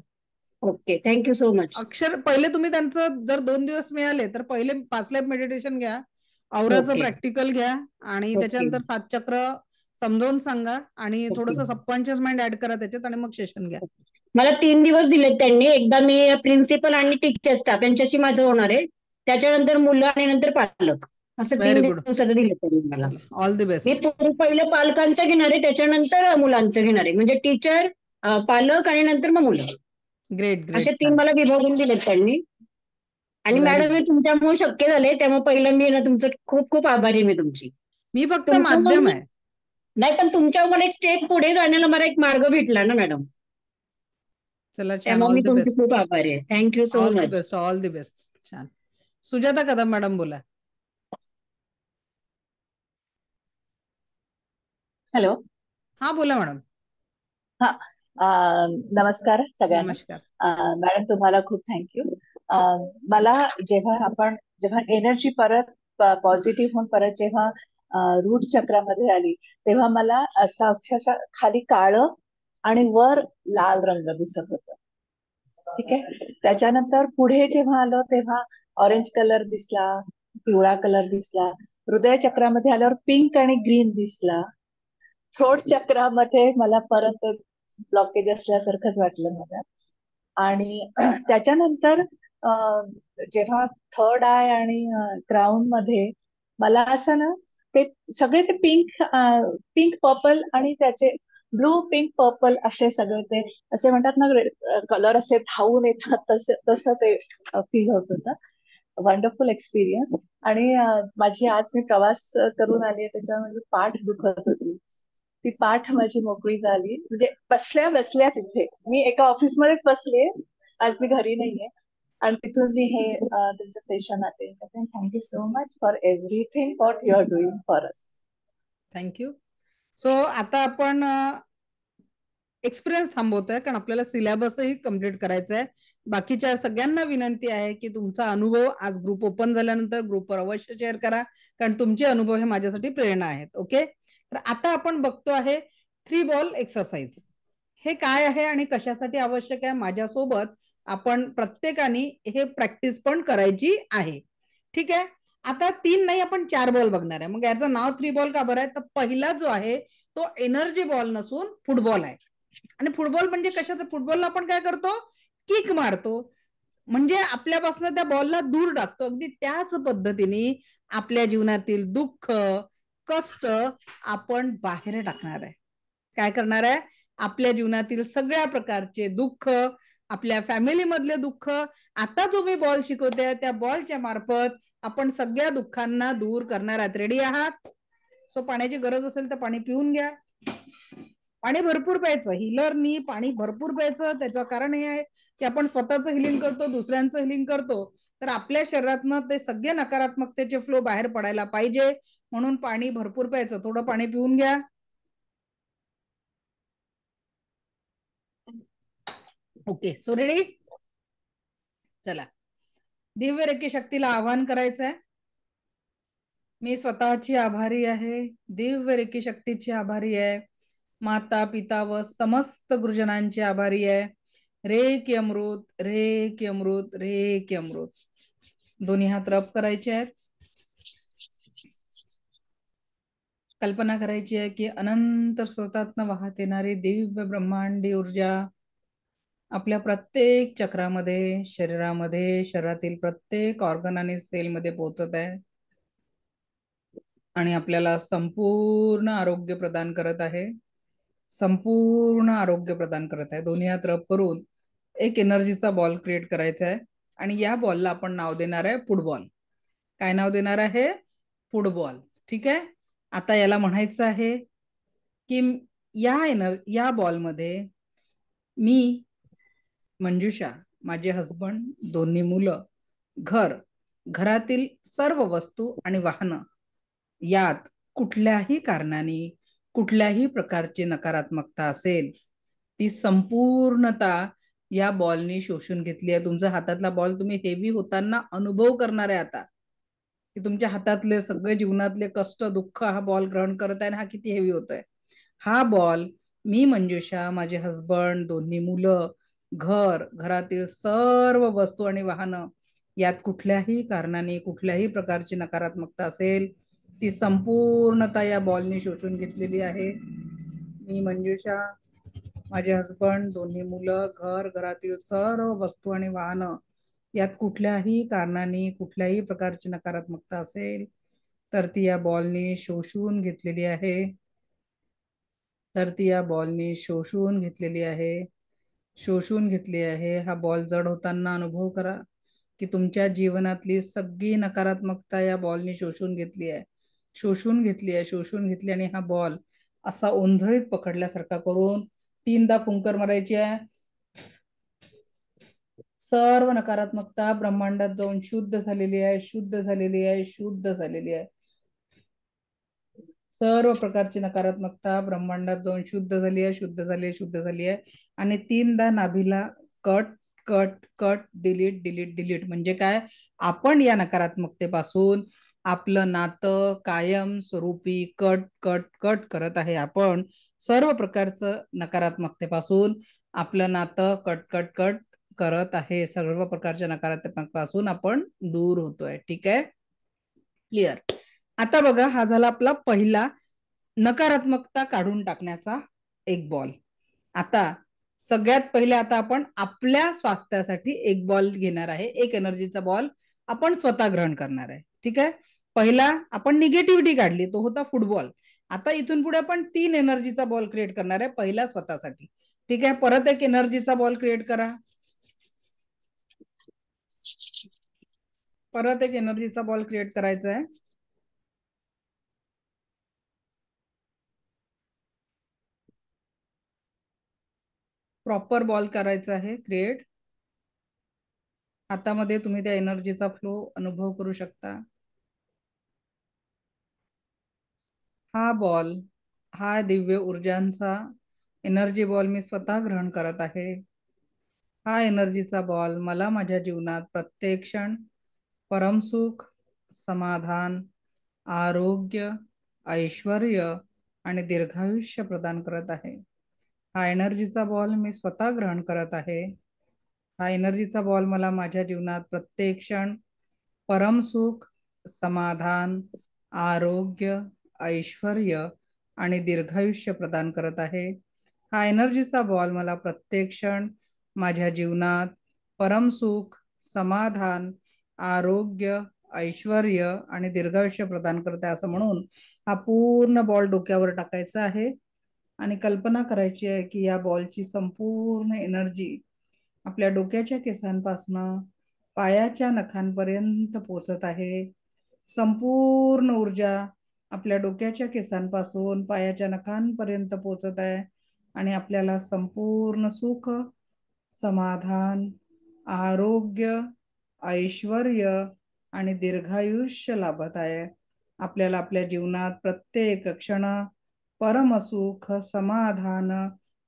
Okay thank you so much. अक्षर पहिले तुम्ही त्यांचं जर 2 दिवस मिळाले तर पहिले पासलेप मेडिटेशन घ्या, औराचं प्रॅक्टिकल घ्या आणि त्याच्यानंतर 7 चक्र समजावून सांगा आणि थोडंसं सबकॉन्शियस माइंड ऍड करा त्याच्यात आणि मग सेशन घ्या. मला 3 दिवस दिलेत त्यांनी. एकदा मी प्रिन्सिपल आणि टीचर स्टाफ यांच्याशी माझं होणार आहे, त्याच्यानंतर मुलं आणि नंतर पालक, असं 3 दिवसाचं दिलं त्यांनी मला. All the best. मी पहिलं पालकांचं घेणार आहे, त्याच्यानंतर मुलांचं घेणार आहे, म्हणजे टीचर, पालक आणि नंतर मग मुलं. Great great. असे 3 मला विभागून दिलेत त्यांनी. आणि मॅडम हे तुमच्यामुळे शक्य झाले, त्यामुळे पहिलं मी ना तुमचं खूप खूप आभारी आहे मी तुमची. मी फक्त माध्यम आहे. नाही पण तुमच्यावर मला एक स्टेप पुढे जाण्याला मला एक मार्ग भेटला ना मॅडम. चला छान. त्यामुळे ऑल मी द तुमची बेस्ट. खूप आभारी आहे. Thank you so all the much. Best. All the best. छान. सुजाता कदम मॅडम बोला. हॅलो. हा बोला मॅडम. हा नमस्कार सगळ्यांना. नमस्कार मॅडम, तुम्हाला खूप थँक्यू. मला जेव्हा एनर्जी परत पॉझिटिव्ह होऊन परत जेव्हा रूट चक्रामध्ये आली, तेव्हा मला असं अक्षरशः खाली काळं आणि वर लाल रंग दिसत होता. ठीक आहे. त्याच्यानंतर पुढे जेव्हा आलो तेव्हा ऑरेंज कलर दिसला, पिवळा कलर दिसला. हृदय चक्रामध्ये आल्यावर पिंक आणि ग्रीन दिसला. थ्रोट चक्रामध्ये मला परत ब्लॉकेज असल्यासारखंच वाटलं मला. आणि त्याच्यानंतर जेव्हा थर्ड आय आणि क्राऊन मध्ये मला असं ना ते सगळे ते पिंक पर्पल आणि त्याचे ब्लू पिंक पर्पल असे सगळे ते असे म्हणतात ना कलर असे धावून येतात, तसं ते फील होत होतं. Wonderful experience. आणि माझी आज मी प्रवास करून आली, त्याच्यामध्ये पाठ दुखत होती. ती पाठ माझी मोकळी झाली. म्हणजे बसल्या बसल्याच इथे मी एका ऑफिसमध्येच बसले, आज मी घरी नाहीये, आणि तिथून मी हे तुमचं सेशन अटेंड करते. Thank you so much for everything what you are doing for us. Thank you. So आता आपण एक्सपिरियन्स थांबवतोय कारण आपल्याला सिलेबसही कम्प्लीट करायचं आहे. बाकीच्या सगळ्यांना विनंती आहे की तुमचा अनुभव आज ग्रुप ओपन झाल्यानंतर ग्रुपवर अवश्य शेअर करा, कारण तुमचे अनुभव हे माझ्यासाठी प्रेरणा आहेत. ओके. तर आता आपण बघतो आहे 3 बॉल एक्सरसाइज. हे काय आहे आणि कशासाठी आवश्यक आहे, माझ्यासोबत आपण प्रत्येकाने हे प्रॅक्टिस पण करायची आहे. ठीक आहे. आता 3 नाही, आपण 4 बॉल बघणार आहे. मग याचं नाव 3 बॉल का बरं आहे, तर पहिला जो आहे तो एनर्जी बॉल नसून फुटबॉल आहे. आणि फुटबॉल म्हणजे कशाचं, फुटबॉलला आपण काय करतो, किक मारतो, म्हणजे आपल्यापासून त्या बॉलला दूर टाकतो. अगदी त्याच पद्धतीने आपल्या जीवनातील दुःख, कष्ट आपण बाहेर टाकणार आहे. काय करणार आहे, आपल्या जीवनातील सगळ्या प्रकारचे दुःख, आपल्या फॅमिली मधले दुःख, आता जो मी बॉल शिकवते त्या बॉलच्या मार्फत आपण सगळ्या दुःखांना दूर करणार आहात. रेडी आहात? सो पाण्याची गरज असेल तर पाणी पिऊन घ्या. पाणी भरपूर प्यायचं. हिलरनी पाणी भरपूर प्यायचं. त्याचं कारण हे आहे की आपण स्वतःचं हिलिंग करतो, दुसऱ्यांचं हिलिंग करतो, तर आपल्या शरीरातनं ते सगळे नकारात्मकतेचे फ्लो बाहेर पडायला पाहिजे. म्हणून पाणी भरपूर प्यायचं. थोडं पाणी पिऊन घ्या. Okay, so ready. चला, दिव्य रेकी शक्तीला आवाहन करायचं आहे. मी स्वतःची आभारी आहे, दिव्य रेकी शक्तीची आभारी आहे, माता पिता व समस्त गुरुजनांची आभारी आहे. रे की अमृत, रे की अमृत, रे की अमृत. दोन्ही हात रब करायचे आहेत. कल्पना करायची आहे की अनंत स्रोतातनं वाहत येणारी दिव्य ब्रह्मांडी ऊर्जा आपल्या प्रत्येक चक्रामध्ये, शरीरामध्ये, शरीरातील प्रत्येक ऑर्गन आणि सेलमध्ये पोहोचत आहे आणि आपल्याला संपूर्ण आरोग्य प्रदान करत आहे. संपूर्ण आरोग्य प्रदान करत आहे. दोन्ही हात रब करून एक एनर्जीचा बॉल क्रिएट करायचा आहे आणि या बॉलला आपण नाव देणार आहे फुटबॉल. काय नाव देणार आहे? फुटबॉल. ठीक आहे. आता याला म्हणायचं आहे की या बॉलमध्ये मी, मंजुषा, माझे हसबंड, दोन्ही मुलं, घरातील सर्व वस्तू आणि वाहनं यात कुठल्याही कारणाने कुठल्याही प्रकारची नकारात्मकता असेल ती संपूर्णता या बॉलनी शोषून घेतली आहे. तुमच्या हातातला बॉल तुम्ही हेवी होताना अनुभव करणार आहे आता की तुमच्या हातातले सगळे जीवनातले कष्ट, दुःख हा बॉल ग्रहण करत आहे. हा किती हेवी होत आहे. हा बॉल मी, मंजुषा, माझे हसबंड, दोन्ही मुलं, घरातील सर्व वस्तू आणि वाहनं यात कुठल्याही कारणाने कुठल्याही प्रकारची नकारात्मकता असेल ती संपूर्णता या बॉलने शोषून घेतलेली आहे. मी, मंजुषा, माझे हसबंड, दोन्ही मुलं, घरातील सर्व वस्तू आणि वाहनं यात कुठल्याही कारणाने कुठल्याही प्रकारची नकारात्मकता असेल तर ती या बॉलने शोषून घेतलेली आहे. शोषून घेतली आहे. हा बॉल जड होताना अनुभव करा की तुमच्या जीवनातली सगळी नकारात्मकता या बॉलने शोषून घेतली आणि हा बॉल असा ओंझळीत पकडल्यासारखा करून 3दा फुंकर मारायची आहे. सर्व नकारात्मकता ब्रह्मांडात जाऊन शुद्ध झालेली आहे. सर्व प्रकारची नकारात्मकता ब्रह्मांडात जाऊन शुद्ध झाली आहे आणि 3दा नाभीला कट कट कट डिलीट. म्हणजे काय? आपण या नकारात्मकतेपासून आपलं नातं कायम स्वरूपी कट कट कट करत आहे. आपण सर्व प्रकारचं नकारात्मकतेपासून आपलं नातं कट कट कट करत आहे. सर्व प्रकारच्या नकारात्मकतेपासून आपण दूर होतोय. ठीक आहे, क्लिअर. आता बघा, हा झाला आपला पहिला नकारात्मकता काढून टाकण्याचा एक बॉल. आता सगळ्यात पहिले आपण आपल्या स्वास्थ्यासाठी एक बॉल घेणार आहे. एक एनर्जीचा बॉल आपण स्वतः ग्रहण करणार आहे. ठीक आहे. पहिला आपण निगेटिव्हिटी काढली, तो होता फुटबॉल. आता इथून पुढे आपण 3 एनर्जीचा बॉल क्रिएट करणार आहे. पहिला स्वतःसाठी. ठीक आहे. परत एक एनर्जीचा बॉल क्रिएट करा. परत एक एनर्जीचा बॉल क्रिएट करायचा आहे. प्रॉपर बॉल करायचा आहे क्रिएट. हातामध्ये तुम्ही त्या एनर्जीचा फ्लो अनुभव करू शकता. हा बॉल, हा दिव्य ऊर्जांचा एनर्जी बॉल मी स्वतः ग्रहण करत आहे. हा एनर्जीचा बॉल मला माझ्या जीवनात प्रत्येक क्षण परमसुख, समाधान, आरोग्य, ऐश्वर्य आणि दीर्घायुष्य प्रदान करत आहे. हा एनर्जीचा बॉल मी स्वतः ग्रहण करत आहे. हा एनर्जीचा बॉल मला माझ्या जीवनात प्रत्येक क्षण परमसुख, समाधान, आरोग्य, ऐश्वर्य आणि दीर्घायुष्य प्रदान करत आहे. हा एनर्जीचा बॉल मला प्रत्येक क्षण माझ्या जीवनात परमसुख, समाधान, आरोग्य, ऐश्वर्य आणि दीर्घायुष्य प्रदान करत आहे. असं म्हणून हा पूर्ण बॉल डोक्यावर टाकायचा आहे आणि कल्पना करायची आहे की या बॉलची संपूर्ण एनर्जी आपल्या डोक्याच्या केसांपासनं पायाच्या नखांपर्यंत पोहोचत आहे. संपूर्ण ऊर्जा आपल्या डोक्याच्या केसांपासून पायाच्या नखांपर्यंत पोहोचत आहे. आणि आपल्याला संपूर्ण सुख, समाधान, आरोग्य, ऐश्वर्य आणि दीर्घायुष्य लाभत आहे. आपल्याला आपल्या जीवनात प्रत्येक क्षण परमसुख, समाधान,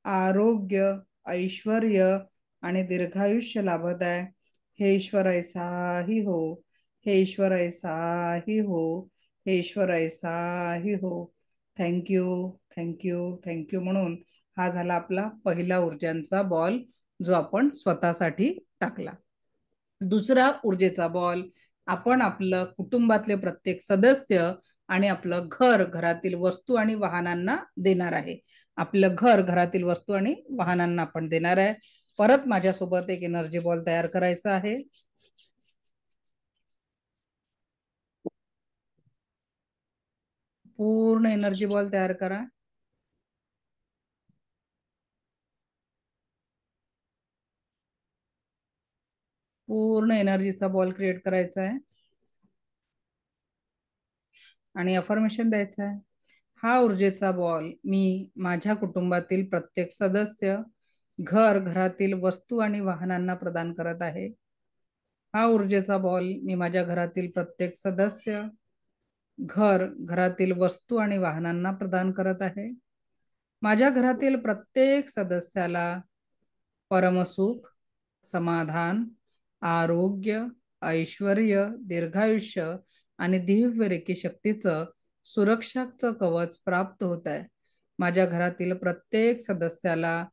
आरोग्य, ऐश्वर्य आणि दीर्घायुष्य लाभत आहे. हे ईश्वर ऐसाही हो, हे ईश्वर ऐसाही हो, हे ईश्वर ऐसाही हो. थँक्यू, थँक्यू, थँक्यू म्हणून हा झाला आपला पहिला ऊर्जांचा बॉल, जो आपण स्वतःसाठी टाकला. दुसरा ऊर्जेचा बॉल आपण आपलं कुटुंबातले प्रत्येक सदस्य आणि आपलं घर, घरातील वस्तू आणि वाहनांना देणार आहे. आपलं घर, घरातील वस्तू आणि वाहनांना आपण देणार आहे. परत माझ्यासोबत एक एनर्जी बॉल तयार करायचा आहे. पूर्ण एनर्जी बॉल तयार करा. पूर्ण एनर्जीचा बॉल क्रिएट करायचा आहे आणि अफर्मेशन द्यायचं आहे. हा ऊर्जेचा बॉल मी माझ्या कुटुंबातील प्रत्येक सदस्य, घर, घरातील वस्तू आणि वाहनांना प्रदान करत आहे. हा ऊर्जेचा बॉल मी माझ्या घरातील प्रत्येक सदस्य, घर, घरातील वस्तू आणि वाहनांना प्रदान करत आहे. माझ्या घरातील प्रत्येक सदस्याला परमसुख, समाधान, आरोग्य, ऐश्वर्य, दीर्घायुष्य आणि दिव्य रेकी शक्तीचं सुरक्षाचं कवच प्राप्त होत आहे. माझ्या घरातील प्रत्येक सदस्याला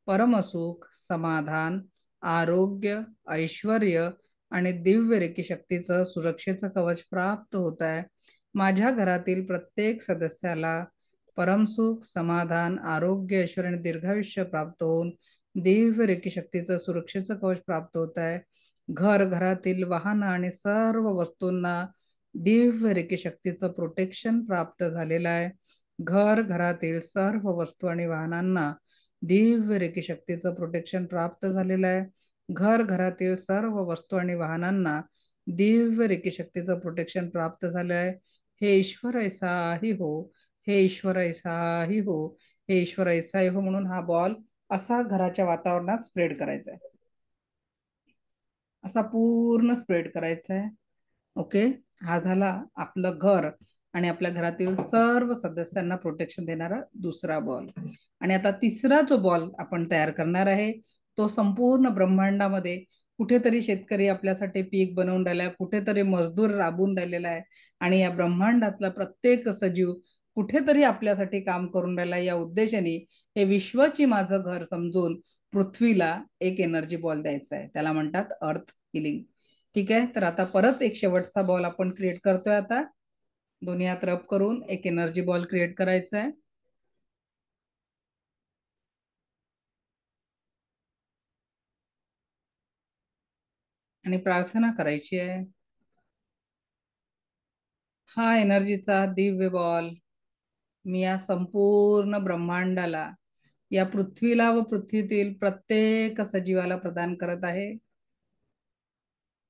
परमसुख, समाधान, आरोग्य, ऐश्वर्य आणि दिव्य रेकी शक्तीचं सुरक्षेचं कवच प्राप्त होत आहे. माझ्या घरातील प्रत्येक सदस्याला परमसुख, समाधान, आरोग्य, ऐश्वर्य आणि दीर्घायुष्य प्राप्त होऊन दिव्य रेकी शक्तीचं सुरक्षेचं कवच प्राप्त होत आहे. घर, घरातील वाहन आणि सर्व वस्तूंना दिव्य रेकी शक्तीचं प्रोटेक्शन प्राप्त झालेलं आहे. घर, घरातील सर्व वस्तू आणि वाहनांना दिव्य रेकी शक्तीचं प्रोटेक्शन प्राप्त झालेलं आहे. घर, घरातील सर्व वस्तू आणि वाहनांना दिव्य रेकी शक्तीचं प्रोटेक्शन प्राप्त झालं आहे. हे ईश्वर ऐसाही हो, हे ईश्वर ऐसाही हो, हे ईश्वर ऐसाही हो म्हणून हा बॉल असा घराच्या वातावरणात स्प्रेड करायचा आहे. असा पूर्ण स्प्रेड करायचा आहे. ओके, हा झाला आपलं घर आणि आपल्या घरातील सर्व सदस्यांना प्रोटेक्शन देणारा दुसरा बॉल. आणि आता तिसरा जो बॉल आपण तयार करणार आहे तो संपूर्ण ब्रह्मांडामध्ये कुठेतरी शेतकरी आपल्यासाठी पीक बनवून राहिला आहे, कुठेतरी मजदूर राबून राहिलेला आहे आणि या ब्रह्मांडातला प्रत्येक सजीव कुठेतरी आपल्यासाठी काम करून राहिला. या उद्देशाने हे विश्वाची माझं घर समजून पृथ्वीला एक एनर्जी बॉल द्यायचा आहे. त्याला म्हणतात अर्थ हिलिंग. ठीक आहे, तर आता परत एक शेवटचा बॉल आपण क्रिएट करतोय. आता दोन्ही हात रब करून एक एनर्जी बॉल क्रिएट करायचा आहे. आणि प्रार्थना करायची आहे, हा एनर्जीचा दिव्य बॉल मी या संपूर्ण ब्रह्मांडाला, या पृथ्वीला व पृथ्वीतील प्रत्येक सजीवाला प्रदान करत आहे.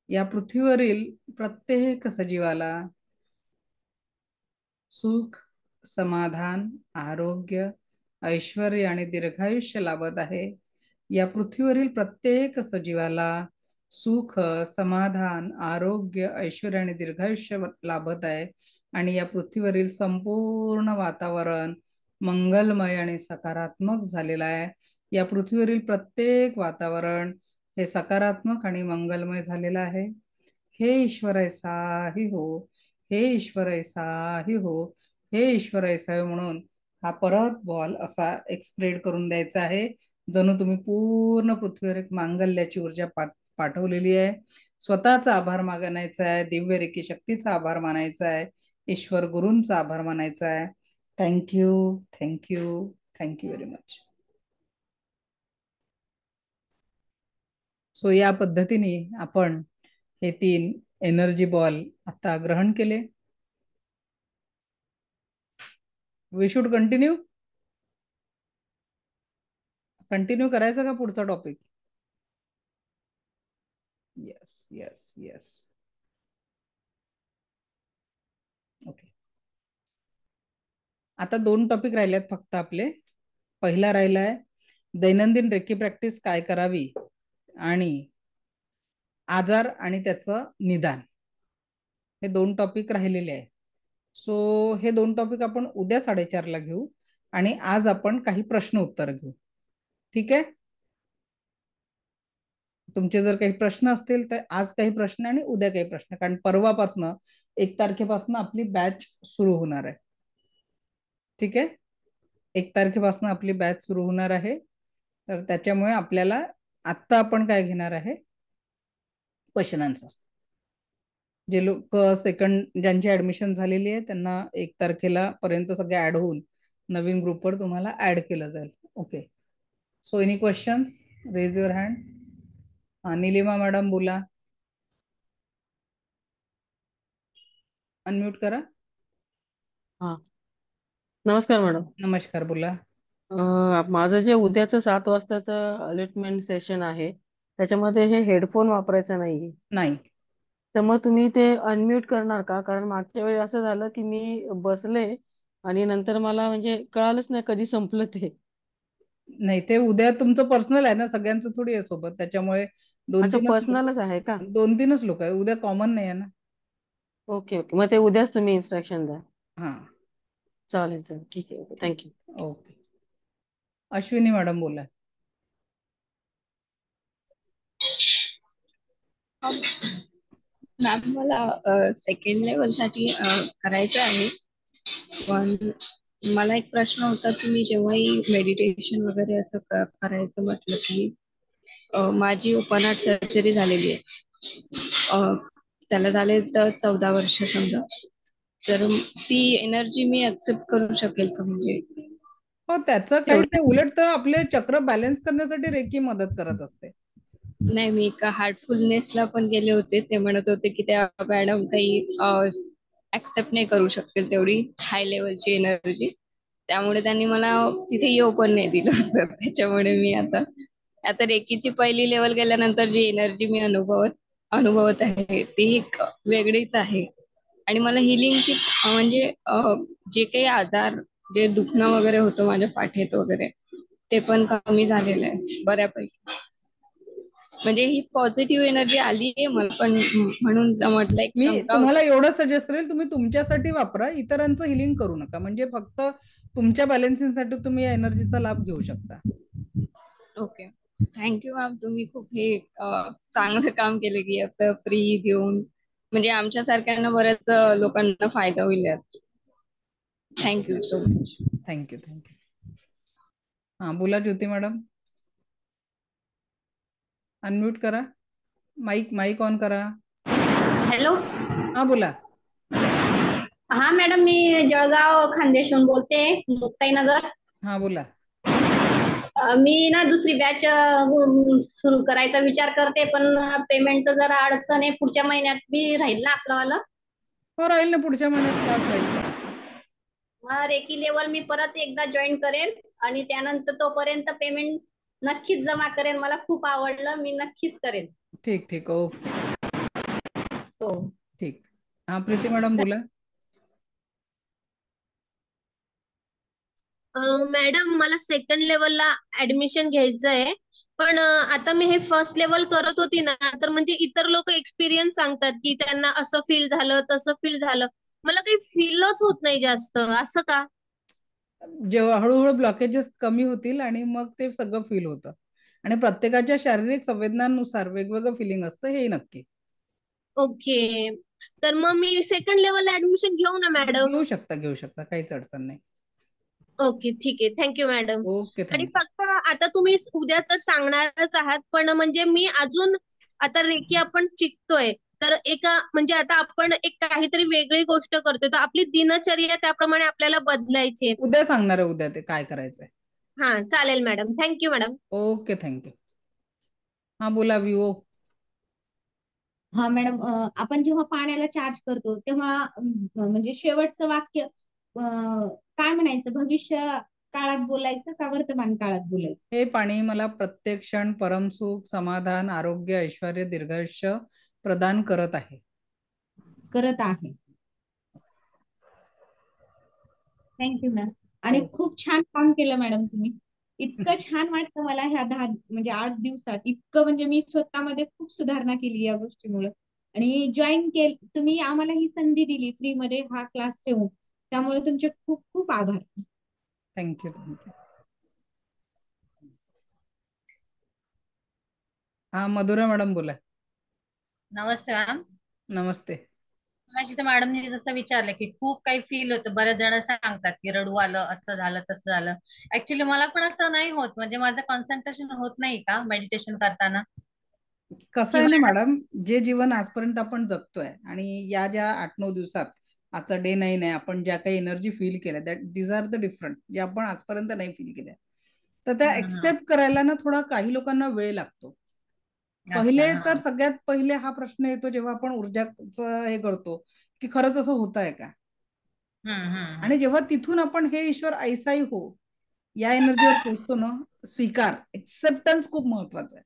या पृथ्वीवरील प्रत्येक सजीवाला सुख, समाधान, आरोग्य, ऐश्वर्य आणि दीर्घायुष्य लाभत आहे. या पृथ्वीवरील प्रत्येक सजीवाला सुख, समाधान, आरोग्य, ऐश्वर्य आणि दीर्घायुष्य लाभत आहे. आणि या पृथ्वीवरील संपूर्ण वातावरण मंगलमय आणि सकारात्मक झालेलं आहे. या पृथ्वीवरील प्रत्येक वातावरण हे सकारात्मक आणि मंगलमय झालेलं आहे. हे ईश्वर ऐसाही हो, हे ईश्वर ऐसाही हो, हे ईश्वर ऐसाही म्हणून हा परत बॉल असा एक स्प्रेड करून द्यायचा आहे, जणू तुम्ही पूर्ण पृथ्वीवर एक मांगल्याची ऊर्जा पाठवलेली आहे. स्वतःचा आभार मानायचा आहे, दिव्य रेकी शक्तीचा आभार मानायचा आहे, ईश्वर गुरूंचा आभार मानायचा आहे. Thank you, thank you, thank you very much. So या पद्धतीने आपण हे 3 एनर्जी बॉल आता ग्रहण केले. वी शुड कंटिन्यू करायचं का पुढचा topic? Yes yes yes, okay. आता 2 टॉपिक राहिलेत फक्त आपले. पहिला राहिला आहे दैनंदिन रेकी प्रॅक्टिस काय करावी आणि आजार आणि त्याचं निदान, हे 2 टॉपिक राहिलेले आहे. सो हे 2 टॉपिक आपण उद्या 4:30ला घेऊ आणि आज आपण काही प्रश्न उत्तर घेऊ. ठीक आहे. तुमचे जर काही प्रश्न असतील तर आज काही प्रश्न आणि उद्या काही प्रश्न, कारण परवापासनं 1 तारखेपासून आपली बॅच सुरू होणार आहे. ठीक आहे. 1 तारखेपासून आपली बॅच सुरू होणार आहे. तर त्याच्यामुळे आपल्याला आत्ता आपण काय घेणार आहे, क्वेश्चन आन्सर्स. जे लोक सेकंड ज्यांची ऍडमिशन झालेली आहे त्यांना 1 तारखेला पर्यंत सगळे ऍड होऊन नवीन ग्रुपवर तुम्हाला ऍड केलं जाईल. Okay. So any questions, raise your hand. Nilima madam बोला, अनम्यूट करा. हा, नमस्कार मॅडम. नमस्कार, बोला. माझं जे उद्याचं 7 वाजताचं अलॉटमेंट सेशन आहे त्याच्यामध्ये हे हेडफोन वापरायचं नाहीये. नाही. तर मग तुम्ही ते अनम्यूट करणार का? कारण मागच्या वेळी असं झालं की मी बसले आणि नंतर मला म्हणजे कळालंच नाही कधी संपलं ते. नाही, ते उद्या तुमचं पर्सनल आहे ना, सगळ्यांचं थोडी आहे सोबत, त्याच्यामुळे अच्छा, पर्सनलच आहे का? 2-3च लोक आहे, उद्या कॉमन नाही आहे ना. ओके ओके, मग ते उद्याच तुम्ही इन्स्ट्रक्शन द्या. हा, चालेल चालेल, ठीक आहे, okay, thank you. Okay. Ashwini madam बोला. मॅम, मला सेकंड लेवल साठी करायचं आहे, पण मला एक प्रश्न होता की मी जेव्हाही मेडिटेशन वगैरे असं करायचं म्हटलं की माझी ओपन हार्ट सर्जरी झालेली आहे. त्याला झाले तर 14 वर्ष समजा. तर ती एनर्जी मी ऍक्सेप्ट करू शकेल का? म्हणजे हो, त्याचं काही ते उलट तर आपले चक्र बॅलन्स करण्यासाठी रेकी मदत करत असते. नाही, मी एका हार्टफुलनेसला पण गेले होते, ते म्हणत होते की त्या मॅडम काही ऍक्सेप्ट नाही करू शकतील तेवढी हाय लेवलची एनर्जी, त्यामुळे त्यांनी मला तिथे येऊ पण नाही दिलं होतं. त्याच्यामुळे मी आता रेकीची पहिली लेवल गेल्यानंतर जी एनर्जी मी अनुभवत आहे ती एक वेगळीच आहे. आणि मला हिलिंगची म्हणजे जे काही आजार, जे दुखणं वगैरे होतं माझ्या पाठीत वगैरे, ते पण कमी झालेलं आहे बऱ्यापैकी. म्हणजे ही पॉझिटिव्ह एनर्जी आली आहे मला पण, म्हणून म्हटलं एक मी शंका तुम्हाला होती. एवढं सजेस्ट करेल, तुम्ही तुमच्यासाठी वापरा, इतरांचं हिलिंग करू नका. म्हणजे फक्त तुमच्या बॅलन्सिंगसाठी तुम्ही या एनर्जीचा लाभ घेऊ शकता. Okay, thank you ma'am. तुम्ही खूप हे चांगलं काम केलं की आता फ्री देऊन, म्हणजे आमच्या सारख्यांना बऱ्याच लोकांना फायदा होईल यात. Thank you so much. थँक्यू. हा, बोला ज्योती मॅडम. अनम्यूट करा, माईक ऑन करा. हॅलो. हा, बोला. हा मॅडम, मी जळगाव खानदेशहून बोलते, मुक्ताईनगर. हा, बोला. मी ना दुसरी बॅच सुरू करायचा विचार करते, पण पेमेंटचं जरा अडचण आहे. पुढच्या महिन्यात बी राहील ना आपलं वाला? हो, राहील ना, पुढच्या महिन्यात क्लास राहील. मग रेकी लेवल मी परत एकदा जॉईन करेन आणि त्यानंतर तोपर्यंत पेमेंट नक्कीच जमा करेन. मला खूप आवडलं, मी नक्कीच करेन. ठीक, ओके. हो, ठीक. हा, प्रीती मॅडम बोला. मॅडम, मला सेकंड लेवलला ऍडमिशन घ्यायचं आहे, पण आता मी हे फर्स्ट लेवल करत होती ना, तर म्हणजे इतर लोक एक्सपिरियन्स सांगतात की त्यांना असं फील झालं, तसं फील झालं. मला काही फीलच होत नाही जास्त, असं का? जेव्हा हळूहळू ब्लॉकेजेस कमी होतील आणि मग ते सगळं फील होतं. आणि प्रत्येकाच्या शारीरिक संवेदनांनुसार वेगवेगळं फिलिंग असतं, हे नक्की. ओके, तर मग मी सेकंड लेवलला ऍडमिशन घेऊ ना मॅडम? घेऊ शकता, काहीच अडचण नाही. ओके, ठीक आहे. Thank you madam. ओके, आणि थँक्यू. फक्त आता तुम्ही उद्या तर सांगणारच आहात, पण म्हणजे मी अजून आता रेकी आपण शिकतोय, तर म्हणजे आता आपण एक काहीतरी वेगळी गोष्ट करतोय, तर आपली दिनचर्या त्याप्रमाणे आपल्याला बदलायची आहे. उद्या सांगणार आहे, उद्या ते काय करायचंय. हा, चालेल madam. Thank you madam. Okay, thank you. हा, बोला विवो. हा मॅडम, आपण जेव्हा पाण्याला चार्ज करतो तेव्हा म्हणजे शेवटचं वाक्य काय म्हणायचं? भविष्य काळात बोलायचं का वर्तमान काळात बोलायचं? हे पाणी मला प्रत्येक क्षण परमसुख, समाधान, आरोग्य, ऐश्वर्य, दीर्घायुष्य प्रदान करत आहे. Thank you ma'am. आणि खूप छान काम केलं मॅडम तुम्ही. इतकं छान वाटतं मला ह्या 8 दिवसात. इतकं म्हणजे मी स्वतःमध्ये खूप सुधारणा केली या गोष्टीमुळे. आणि तुम्ही आम्हाला ही संधी दिली फ्रीमध्ये हा क्लास ठेवून, त्यामुळे तुमचे खूप खूप आभार. Thank you thank you. हा मधुरा मॅडम बोला. नमस्ते मॅम. नमस्ते. मगाशी तर मॅडमने जसं विचारलं की खूप काही फील होतं, बरेच जण सांगतात की रडू आलं, असं झालं तसं झालं. ऍक्च्युली मला पण असं नाही होत, म्हणजे माझं कॉन्सन्ट्रेशन होत नाही का मेडिटेशन करताना? कसं आहे ना मॅडम, जे जीवन आजपर्यंत आपण जगतोय आणि या ज्या 8-9 दिवसात, आजचा डे 9 आहे, आपण ज्या काही एनर्जी फील केल्या that these are the different, जे आपण आजपर्यंत नाही फील केल्या. तर त्या एक्सेप्ट करायला ना थोडा काही लोकांना वेळ लागतो. पहिले तर सगळ्यात पहिले हा प्रश्न येतो जेव्हा आपण ऊर्जाचं हे करतो की खरंच असं होत आहे का. आणि जेव्हा तिथून आपण हे ईश्वर ऐसाई हो या एनर्जीवर पोहोचतो ना, स्वीकार, एक्सेप्टन्स खूप महत्वाचं आहे.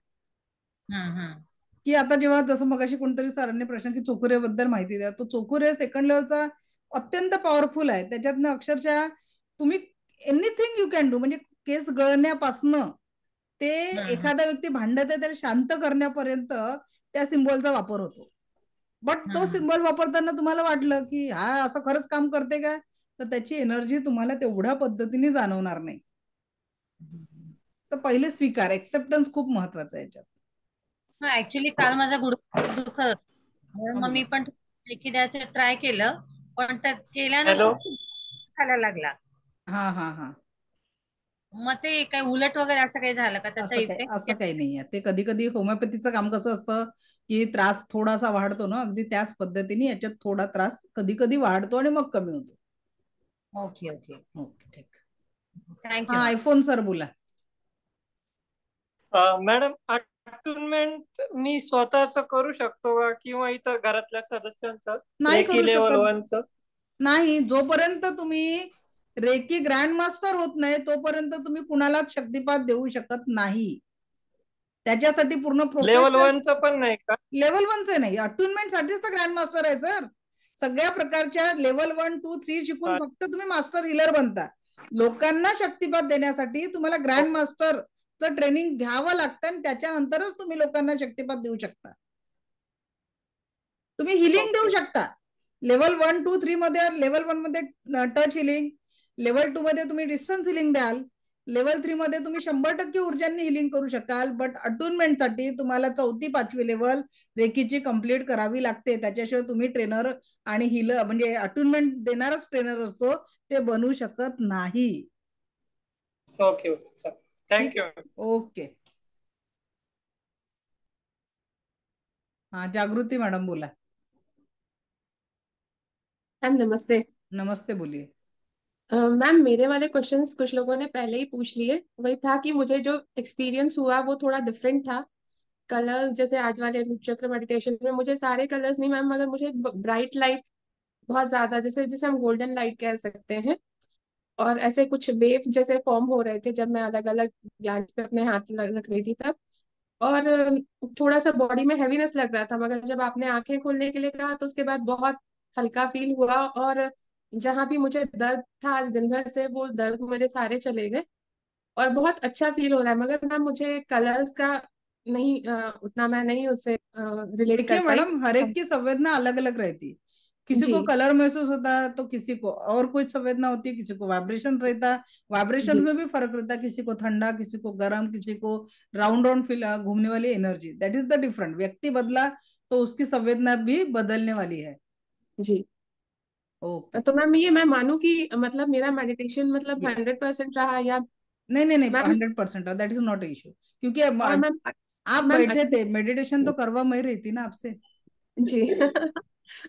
की आता जेव्हा जसं मगाशी कोणतरी सरांनी प्रश्न की चोखुरेबद्दल माहिती द्या, तो चोखुरे सेकंड लेवलचा अत्यंत पॉवरफुल आहे. त्याच्यातनं अक्षरशः तुम्ही एनिथिंग यू कॅन डू, म्हणजे केस गळण्यापासनं ते एखादा व्यक्ती भांडत आहे त्याला शांत करण्यापर्यंत त्या सिम्बॉलचा वापर होतो. बट तो सिम्बॉल वापरताना तुम्हाला वाटलं की हा असं खरंच काम करते का, तर त्याची एनर्जी तुम्हाला तेवढ्या पद्धतीने जाणवणार नाही. तर पहिले स्वीकार, एक्सेप्टन्स खूप महत्वाचं आहे याच्यात. हा ऍक्च्युली काल माझा गुडघा दुखत होता, म्हणून मग मी पण लेखी द्यायचं ट्राय केलं, पण केल्यानंतर खायला लागला. हा हा हा. मग ते काय उलट वगैरे असं काही झालं का त्याचा इफेक्ट? असं काही नाहीये. ते कधी कधी होमिओपॅथीचं काम कसं असतं की त्रास थोडासा वाढतो ना, अगदी त्याच पद्धतीने याच्यात थोडा त्रास कधी कधी वाढतो आणि मग कमी होतो. ओके ओके ओके ठीक. थँक्यू. हा आयफोन सर बोला. मॅडम, अटुनमेंट मी स्वतःच करू शकतो का किंवा इतर घरातल्या सदस्यांचं? नाही रेकी करू लेवल शकत. 1चं? नाही, जोपर्यंत तुम्ही रेकी ग्रँड मास्टर होत नाही तोपर्यंत तुम्ही कुणालाच शक्तिपात देऊ शकत नाही. त्याच्यासाठी पूर्ण लेवल प्रोफेशनल. 1चं पण नाही का? लेवल 1चं नाही, अटुनमेंट साठीच तर ग्रँड मास्टर आहे सर. सगळ्या प्रकारच्या लेवल 1, 2, 3 शिकून फक्त तुम्ही मास्टर हिलर बनता. लोकांना शक्तिपात देण्यासाठी तुम्हाला ग्रँड मास्टरचं ट्रेनिंग घ्यावं लागतं आणि त्याच्यानंतरच तुम्ही लोकांना शक्तिपात देऊ शकता. तुम्ही हिलिंग देऊ शकता. लेवल 1, 2, 3 मध्ये, लेवल 1 मध्ये टच हिलिंग, लेवल 2 मध्ये तुम्ही डिस्टन्स हिलिंग द्याल, लेवल 3 मध्ये तुम्ही 100% ऊर्जांनी हिलिंग करू शकाल. बट अटुनमेंटसाठी तुम्हाला 4थी 5वी लेवल रेकीची कंप्लीट करावी लागते. त्याच्याशिवाय तुम्ही ट्रेनर आणि हिलर म्हणजे अटुनमेंट देणारच ट्रेनर असतो ते बनवू शकत नाही. Okay okay, thank you. ओके. हा जागृती मॅडम बोला. मैम नमस्ते. नमस्ते, बोलिए. मैम मेरे वाले क्वेश्चंस कुछ लोगों ने पहले ही पूछ लिए. वही था कि मुझे जो एक्सपीरियंस हुआ वो थोड़ा डिफरेंट था. कलर्स जैसे आज वाले रूट चक्र मेडिटेशन में मुझे सारे कलर्स नहीं मैम, मगर मुझे ब्राइट लाइट बहुत ज्यादा, जैसे जिसे हम गोल्डन लाइट कह सकते हैं, और ऐसे कुछ वेव्स जैसे फॉर्म हो रहे थे जब मैं अलग अलग ग्लैंड्स पे अपने हाथ रख रही थी तब. और थोड़ा सा बॉडी में हैवीनेस लग रहा था, मगर जब आपने आंखें खोलने के लिए कहा तो उसके बाद बहुत हल्का फील हुआ. और जहाँ भी मुझे दर्द था आज दिन भर से, वो दर्द मेरे सारे चले गए और बहुत अच्छा फील हो रहा है. मगर मैम मुझे कलर्स का नहीं, उतना मैं नहीं उससे रिलेट देखिए कर पाई. मैडम, हर एक की संवेदना अलग अलग रहती है. किसी जी को कलर महसूस होता है तो किसी को और कुछ संवेदना होती है, किसी को वाइब्रेशन रहता है, वाइब्रेशन जी में भी फर्क रहता है, किसी को ठंडा, किसी को गर्म, किसी को राउंड राउंड फील घूमने वाली energy. That is the different. व्यक्ति बदला तो उसकी संवेदना भी बदलने वाली है. जी. ओके. तो मैम ये मैं मानूं कि मतलब मेरा मेडिटेशन मतलब यस. 100% रहा, या नहीं नहीं नहीं, ma'am? 100% that is not issue. क्योंकि और मैम आप मैम बैठे थे, मेडिटेशन तो करवा मैं रही थी ना आपसे. जी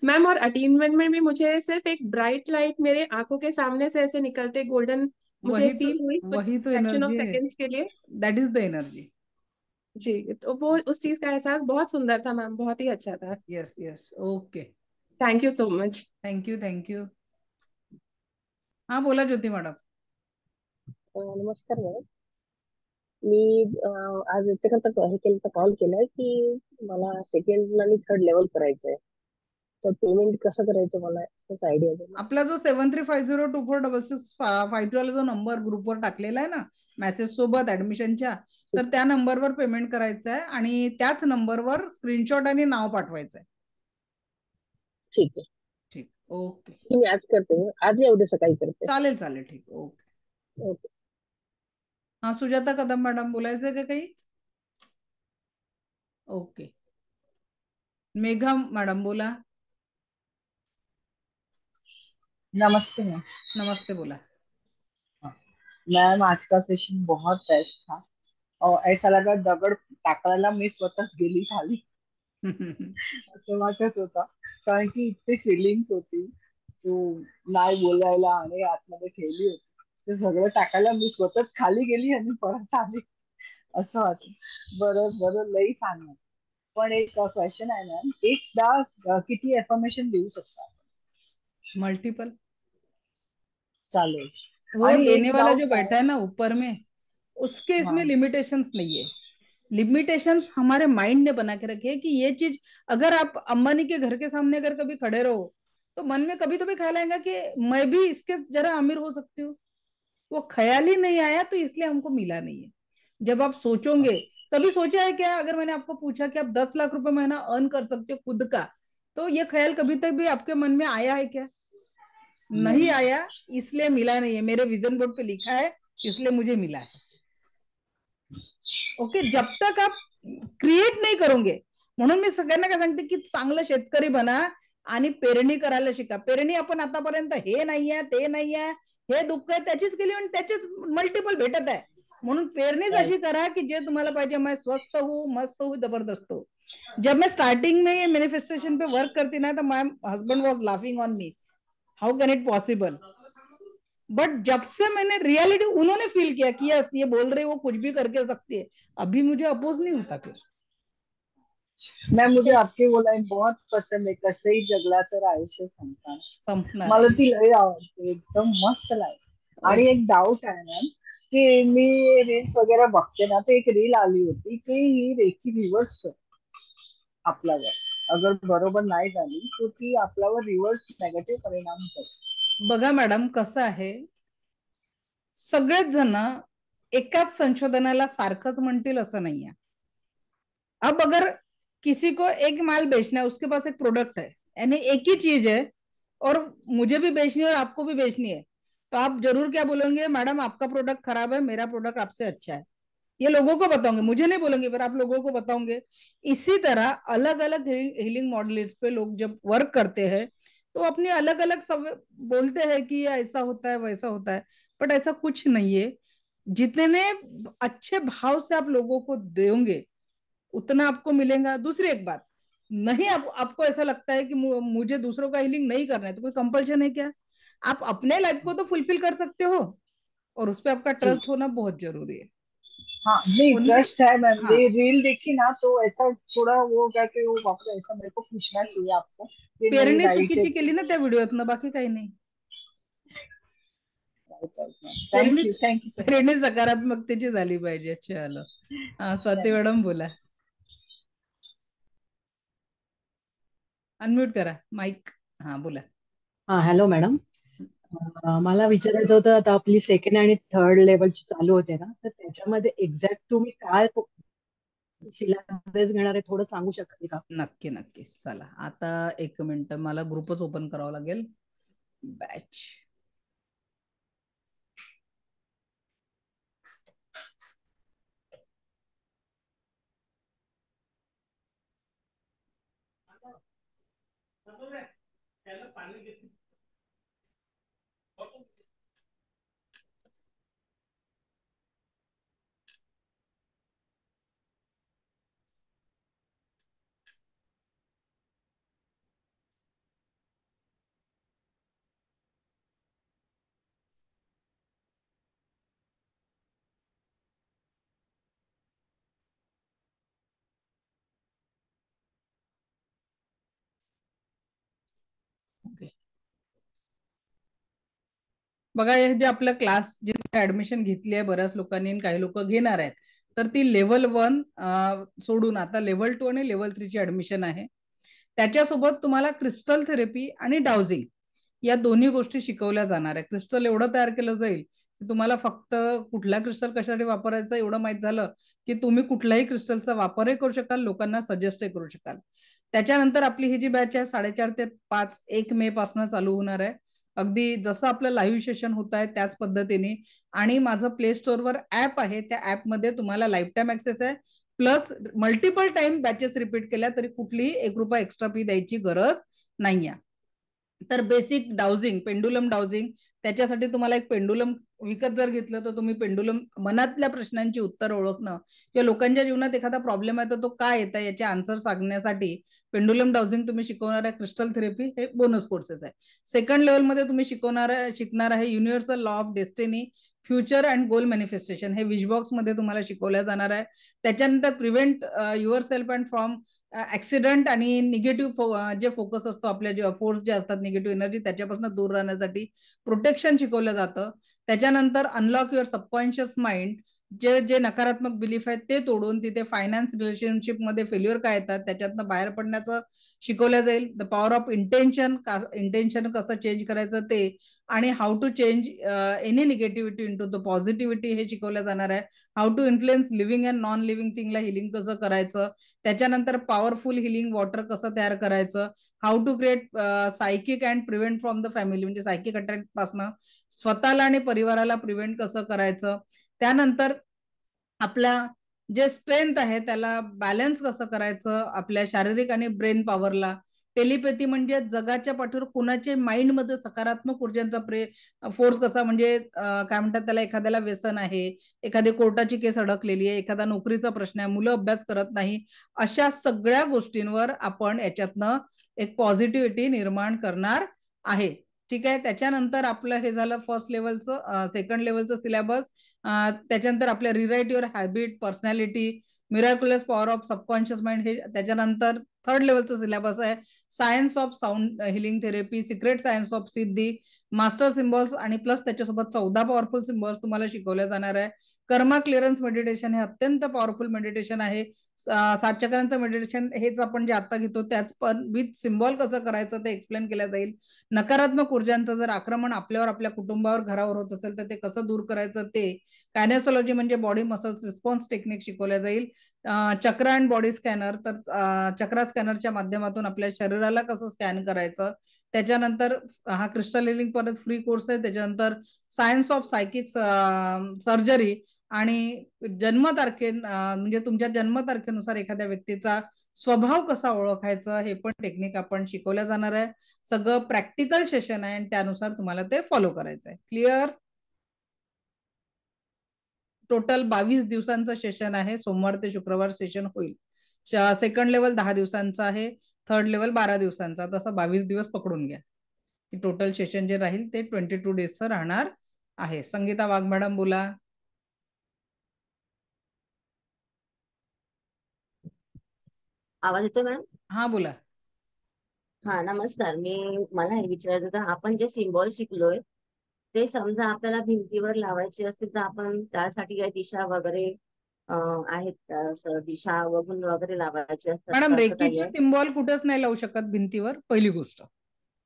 मैम, और अटेनमेंट में भी मुझे सिर्फ एक ब्राइट लाइट मेरे आंखों के सामने से ऐसे निकलते गोल्डन मुझे फील हुई कुछ वही तो फ्रैक्शन ऑफ एनर्जी है. सेकेंड्स के लिए. That is the energy. जी, तो वो उस चीज का एहसास बहुत सुंदर था मैम, बहुत ही अच्छा था. Yes yes. Okay. Thank you so much. Thank you thank you. हा बोला ज्योती मॅडम. नमस्कार मॅडम. मी आज याच्याकरता हे केलं, कॉल केलाय की मला सेकंड आणि थर्ड लेवल करायचंय, तर पेमेंट कसं करायचं मला तसं आयडिया द्या. आपला जो 7350246652 वाला जो नंबर ग्रुपवर टाकलेला आहे ना मेसेज सोबत ऍडमिशनच्या, तर त्या नंबरवर पेमेंट करायचं आहे आणि त्याच नंबरवर स्क्रीनशॉट आणि नाव पाठवायचं आहे. ठीक आहे. ठीक, ओके. मी आज करते, आज या उद्या सकाळी करते. चालेल चालेल, ठीक, ओके. ओके. हा, सुजाता कदम मॅडम, बोलायचं का काही? ओके. मेघा मॅडम बोला. नमस्ते मैम। नमस्ते, बोला। मैम आज का सेशन बहुत बेस्ट था और ऐसा लगा दगड टाकायला मी स्वतःच गेली खाली असं वाटत होता, कारण की इतकी फिलिंग्स होती जो नाही बोलायला आणि आतमध्ये ठेवली होती, ते सगळं टाकायला मी स्वतःच खाली गेली आणि परत आली असं वाटलं. बरं बरं, लई छान आहे. पण एक क्वेश्चन आहे मॅम, एकदा किती एफर्मेशन देऊ शकता? मल्टीपल चालेल. वो देने वाला जो बैठा है ना ऊपर में, उसके इसमें लिमिटेशंस नहीं है। लिमिटेशंस हमारे माइंड ने बना के रखे है कि ये चीज, अगर आप अंबानी के घर के सामने अगर कभी खड़े रहो तो मन में कभी तो भी ख्याल आएगा कि मैं भी इसके जरा अमीर हो सकती हूँ। वो ख्याल ही नहीं आया तो इसलिए हमको मिला नहीं है। जब आप सोचोगे, कभी सोचा है क्या, अगर मैंने आपको पूछा कि आप 10 लाख रुपए महीना अर्न कर सकते हो खुद का, तो ये ख्याल कभी तक भी आपके मन में आया है क्या? नहीं आया, इसलिए मिला नहीं है। मेरे विजन बोर्ड पे लिखा है, इसलिए मुझे मिला है। ओके, जब तक आप क्रिएट नाही करोगे, म्हणून मी सगळ्यांना काय सांगते की चांगलं शेतकरी बना आणि पेरणी करायला शिका. पेरणी आपण आतापर्यंत हे नाहीये ते नाहीये, हे दुःख आहे त्याचीच केली आणि त्याचीच मल्टिपल भेटत आहे. म्हणून पेरणीच अशी करा की जे तुम्हाला पाहिजे. मैं स्वस्थ हूँ, मस्त हूँ, जबरदस्त हूँ. जब मैं स्टार्टिंग में मैनिफेस्टेशन पे वर्क करती ना, तो माय हस्बैंड वाज laughing on me, how can it possible. But जब से मैंने रियलिटी उन्होंने फील किया कि यस ये बोल रही है, वो कुछ भी करके सकती है, अभी मुझे अपोज नहीं होता. फिर मैम मुझे आपकी वो लाइन बहुत पसंद है, कसंही जगला तर आयुष्य संपणार. मला ती लई आवडते, एकदम मस्त लाईन. आणि एक डाऊट आहे मॅम की मी रील्स वगैरे बघते ना, तर एक रील आली होती की ही रेखी रिव्हर्स कर आपल्यावर, अगर बरोबर नाही झाली तर ती आपल्यावर रिव्हर्स नेगेटिव्ह परिणाम करते. बघा मॅडम, कसं आहे, सगळेच जण एकाच संशोधनाला सारखंच म्हणतील असं नाहीये. अब अगर किसी को एक माल बेचना है, उसके पास एक प्रोडक्ट है, यानी एक ही चीज है और मुझे भी बेचनी है और आपको भी बेचनी है, तो आप जरूर क्या बोलेंगे, मैडम आपका प्रोडक्ट खराब है, मेरा प्रोडक्ट आपसे अच्छा है. ये लोगों को बताओगे, मुझे नहीं बोलेंगे, पर आप लोगों को बताओगे. इसी तरह अलग अलग हीलिंग मॉडल्स पे लोग जब वर्क करते हैं तो अपनी अलग अलग सब बोलते हैं कि ऐसा होता है वैसा होता है, बट ऐसा कुछ नहीं है. जितने अच्छे भाव से आप लोगों को दोगे उतना आपको मिलेगा. दूसरी एक बात, नहीं आपको ऐसा लगता है कि मुझे दूसरों का हीलिंग नहीं करना है, तो कोई कंपल्शन है क्या? आप अपने लाइफ को तो फुलफिल कर सकते हो और उस पर आपका ट्रस्ट होना बहुत जरूरी है. हाँ नहीं, ट्रस्ट है मैम. ये रील देखी ना तो ऐसा थोड़ा वो क्या कि वो वापस ऐसा मेरे को पूछना चाहिए आपको. पेरणी चुकीची केली ना त्या व्हिडिओतनं, बाकी काही नाही. थँक्यू. पेरणी सकारात्मकतेची झाली पाहिजे. चलो, स्वाती मॅडम बोला. अनम्यूट करा माईक. हा बोला. हा हॅलो मॅडम, मला विचारायचं होतं, आता आपली सेकंड आणि थर्ड लेवलची चालू होते ना, तर त्याच्यामध्ये एक्झॅक्ट तुम्ही काय सिलेबस घेणार आहे थोडं सांगू शकाल का? नक्की नक्की. चला आता एक मिनिट, मला ग्रुपच ओपन करावा लागेल. बॅच बघा, हे जे आपलं क्लास जे ऍडमिशन घेतली आहे बऱ्याच लोकांनी, काही लोक घेणार आहेत, तर ती लेवल 1 सोडून आता लेवल 2 आणि लेवल 3 ची ऍडमिशन आहे. त्याच्यासोबत तुम्हाला क्रिस्टल थेरपी आणि डाउजिंग या दोन्ही गोष्टी शिकवल्या जाणार आहे. क्रिस्टल एवढं तयार केलं जाईल की तुम्हाला फक्त कुठला क्रिस्टल कशासाठी वापरायचं एवढं माहित झालं की तुम्ही कुठल्याही क्रिस्टलचा वापरही करू शकाल, लोकांना सजेस्टही करू शकाल. त्याच्यानंतर आपली ही जी बॅच आहे 4:30 ते 5 1 मे पासून चालू होणार आहे. अगदी जसं आपलं लाईव्ह सेशन होत आहे त्याच पद्धतीने. आणि माझं प्ले स्टोअरवर ऍप आहे, त्या ऍपमध्ये तुम्हाला लाईफ टाईम ऍक्सेस आहे. Plus multiple time batches repeat केल्या तरी कुठलीही ₹1 एक्स्ट्रा फी द्यायची गरज नाहीये. तर बेसिक डाउजिंग, पेंडुलम डाउजिंग, त्याच्यासाठी तुम्हाला एक पेंडुलम विकत जर घेतलं तर तुम्ही पेंडुलम मनातल्या प्रश्नांची उत्तर ओळखणं किंवा लोकांच्या जीवनात एखादा प्रॉब्लेम आहे तर तो काय येत आहे याचे आन्सर सांगण्यासाठी पेंडुलम डाउजिंग तुम्ही शिकवणाऱ्या क्रिस्टल थेरपी हे बोनस कोर्सेस आहे. सेकंड लेवलमध्ये तुम्ही शिकणार आहे universal law of destiny, future and goal manifestation, हे विशबॉक्स मध्ये तुम्हाला शिकवल्या जाणार आहे. त्याच्यानंतर prevent your self and from accident आणि निगेटिव्ह जे फोकस असतो आपल्या जे फोर्स जे असतात निगेटिव्ह एनर्जी त्याच्यापासून दूर राहण्यासाठी प्रोटेक्शन शिकवलं जातं. त्याच्यानंतर अनलॉक युअर सबकॉन्शियस माइंड, जे जे नकारात्मक बिलीफ आहेत ते तोडून तिथे फायनान्स रिलेशनशिप मध्ये फेल्युअर काय येतात त्याच्यातनं बाहेर पडण्याचं शिकवलं जाईल. The power of intention, intention कसं चेंज करायचं ते, आणि how to change any negativity into the positivity हे शिकवलं जाणार आहे. How to influence living and non living थिंगला हिलिंग कसं करायचं, त्याच्यानंतर पॉवरफुल हिलिंग वॉटर कसं तयार करायचं, how to create psychic and prevent from the family, म्हणजे सायकिक अटॅक पासून स्वतःला आणि परिवाराला प्रिव्हेंट कसं करायचं. त्यानंतर आपला जे स्ट्रेंथ आहे त्याला बॅलन्स कसं करायचं आपल्या शारीरिक आणि ब्रेन पॉवरला. टेलिपॅथी म्हणजे जगाच्या पाठीवर कुणाच्या माइंड मध्ये सकारात्मक ऊर्जांचा फोर्स कसा, म्हणजे काय म्हणतात त्याला, एखाद्याला व्यसन आहे, एखादी कोर्टाची केस अडकलेली आहे, एखादा नोकरीचा प्रश्न आहे, मुलं अभ्यास करत नाही, अशा सगळ्या गोष्टींवर आपण याच्यातनं एक पॉझिटिव्हिटी निर्माण करणार आहे. ठीक आहे. त्याच्यानंतर आपलं हे झालं फर्स्ट लेवलचं. सेकंड लेवलचं सिलेबस. त्याच्यानंतर आपल्या rewrite your habit, personality, miraculous power of subconscious mind हे त्याच्यानंतर थर्ड लेवलचं सिलेबस आहे. Science of sound healing therapy, secret science of siddhi, master symbols आणि प्लस त्याच्यासोबत 14 पॉवरफुल सिम्बॉल्स तुम्हाला शिकवल्या जाणार आहे. कर्मा क्लिअरन्स मेडिटेशन हे अत्यंत पॉवरफुल मेडिटेशन आहे. 7 चक्रांचं मेडिटेशन हेच आपण जे आता घेतो त्याच पण विथ सिम्बॉल कसं करायचं ते एक्सप्लेन केलं जाईल. नकारात्मक ऊर्जांचं जर आक्रमण आपल्यावर, आपल्या कुटुंबावर, घरावर होत असेल तर ते कसं दूर करायचं ते. कायनेसॉलॉजी म्हणजे बॉडी मसल्स रिस्पॉन्स टेक्निक शिकवल्या जाईल. चक्र अँड बॉडी स्कॅनर, तर चक्रा स्कॅनरच्या माध्यमातून आपल्या शरीराला कसं स्कॅन करायचं. त्याच्यानंतर हा क्रिस्टल हिलिंग परत फ्री कोर्स आहे. त्याच्यानंतर सायन्स ऑफ सायकिक सर्जरी आणि जन्मतारखे म्हणजे तुमच्या जन्मतारखेनुसार एखाद्या व्यक्तीचा स्वभाव कसा ओळखायचा हे पण टेक्निक आपण शिकवल्या जाणार आहे. सगळं प्रॅक्टिकल सेशन आहे आणि त्यानुसार तुम्हाला ते फॉलो करायचं आहे. क्लिअर. टोटल 22 दिवसांचं सेशन आहे. सोमवार ते शुक्रवार सेशन होईल. सेकंड लेवल 10 दिवसांचा आहे, थर्ड लेवल 12 दिवसांचा, तसं 22 दिवस पकडून घ्या की टोटल सेशन जे राहील ते 22 डेजचं राहणार आहे. संगीता वाघ मॅडम बोला. आवाज येतो मॅम? हा बोला. हा नमस्कार. मला हे विचारायचं होतं, आपण जे सिम्बॉल शिकलोय ते समजा आपल्याला भिंतीवर लावायचे असतील तर आपण त्यासाठी काही दिशा वगैरे आहेत का? असं दिशा बघून वगैरे लावायचे असतात मॅडम, का? असं काही रेकीचे आहे? सिम्बॉल कुठेच नाही लावू शकत भिंतीवर, पहिली गोष्ट.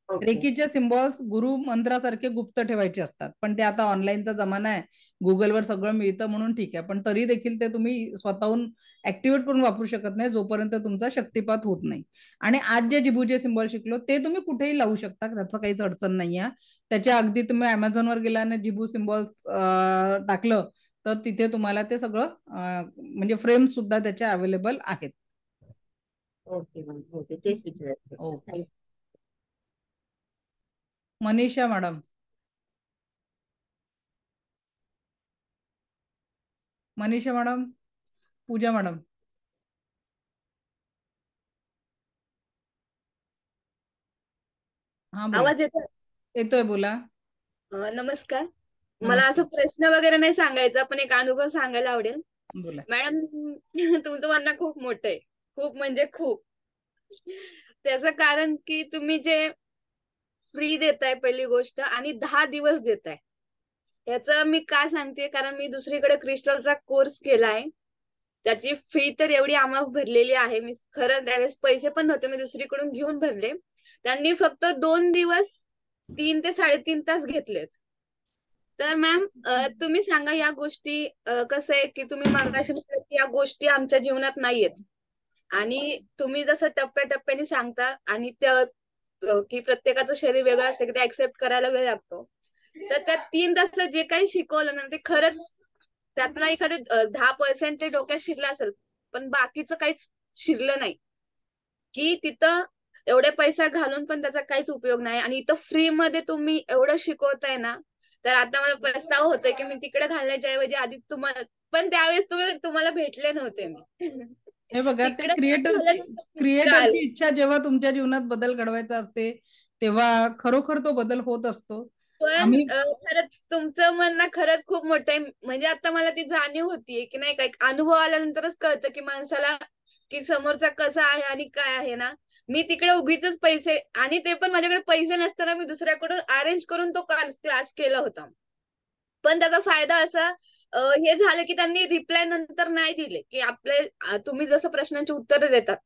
ओके. रेकीचे सिम्बॉल्स गुरु मंत्रासारखे गुप्त ठेवायचे असतात, पण ते आता ऑनलाईनचा जमाना आहे, गुगलवर सगळं मिळतं म्हणून ठीक आहे, पण तरी देखील ते तुम्ही स्वतःहून ऍक्टिव्हेट करून वापरू शकत नाही जोपर्यंत तुमचा शक्तिपात होत नाही. आणि आज जे जिबूचे सिम्बॉल शिकलो ते तुम्ही कुठेही लावू शकता, त्याचं काहीच अडचण नाही आहे. त्याच्या अगदी तुम्ही अमेझॉनवर गेल्याने जिबू सिम्बॉल्स टाकलं तर तिथे तुम्हाला ते सगळं म्हणजे फ्रेम सुद्धा त्याच्या अवेलेबल आहेत. ओके मॅम, ओके, तेच विचारायचं. Okay. Thank you. Manisha madam. Manisha madam, Pooja madam. हा बोला. आवाज येतोय? येतोय, बोला. नमस्कार. मला नमस्कार. असं प्रश्न वगैरे नाही सांगायचा, पण एक अनुभव सांगायला आवडेल. बोला. मॅडम, तुमचं म्हणणं खूप मोठं आहे, खूप म्हणजे खूप. त्याचं कारण की तुम्ही जे फ्री देताय पहिली गोष्ट, आणि 10 दिवस देताय. याचं मी का सांगते, कारण मी दुसरीकडे क्रिस्टलचा कोर्स केलाय. त्याची फी तर एवढी आम्हाला भरलेली आहे. मी खरं त्यावेळेस पैसे पण नव्हते, मी दुसरीकडून घेऊन भरले. त्यांनी फक्त 2 दिवस 3 ते 3.5 तास घेतलेत. तर मॅम तुम्ही सांगा या गोष्टी कसं आहे की तुम्ही मागाशी म्हटलं की या गोष्टी आमच्या जीवनात नाहीयेत आणि तुम्ही जसं टप्प्याटप्प्याने सांगता आणि त्या की प्रत्येकाचं शरीर वेगळं असतं की ते ऍक्सेप्ट करायला वेळ लागतो. तर त्या 3 तासात जे काही शिकवलं ना ते खरंच त्यातनं एखादे 10% ते डोक्यात शिरलं असेल, पण बाकीचं काहीच शिरलं नाही. की तिथं एवढे पैसा घालून पण त्याचा काहीच उपयोग नाही आणि इथं फ्री मध्ये तुम्ही एवढं शिकवताय ना, तर आता मला पस्तावा होतोय की मी तिकडे घालण्याच्या ऐवजी आधी तुम्हाला, पण त्यावेळेस तुम्हाला भेटले नव्हते मी. हे बघा, ते तिकडे काय झालं क्रिएटरची काल. इच्छा जेव्हा तुमच्या जीवनात बदल घडवायचा असते तेव्हा खरोखर तो बदल होत असतो. पण खरंच तुमचं म्हणणं खरंच खूप मोठं आहे. म्हणजे आता मला ती जाणीव होतीये की नाही, काही अनुभव आल्यानंतरच कळतं की माणसाला की समोरचा कसा आहे आणि काय आहे ना. मी तिकडे उगीच पैसे, आणि ते पण माझ्याकडे पैसे नसताना मी दुसऱ्याकडून अरेंज करून तो क्लास केला होता. पण त्याचा फायदा असा हे झालं की त्यांनी रिप्लाय नंतर नाही दिले की आपले तुम्ही जसं प्रश्नांची उत्तरं देतात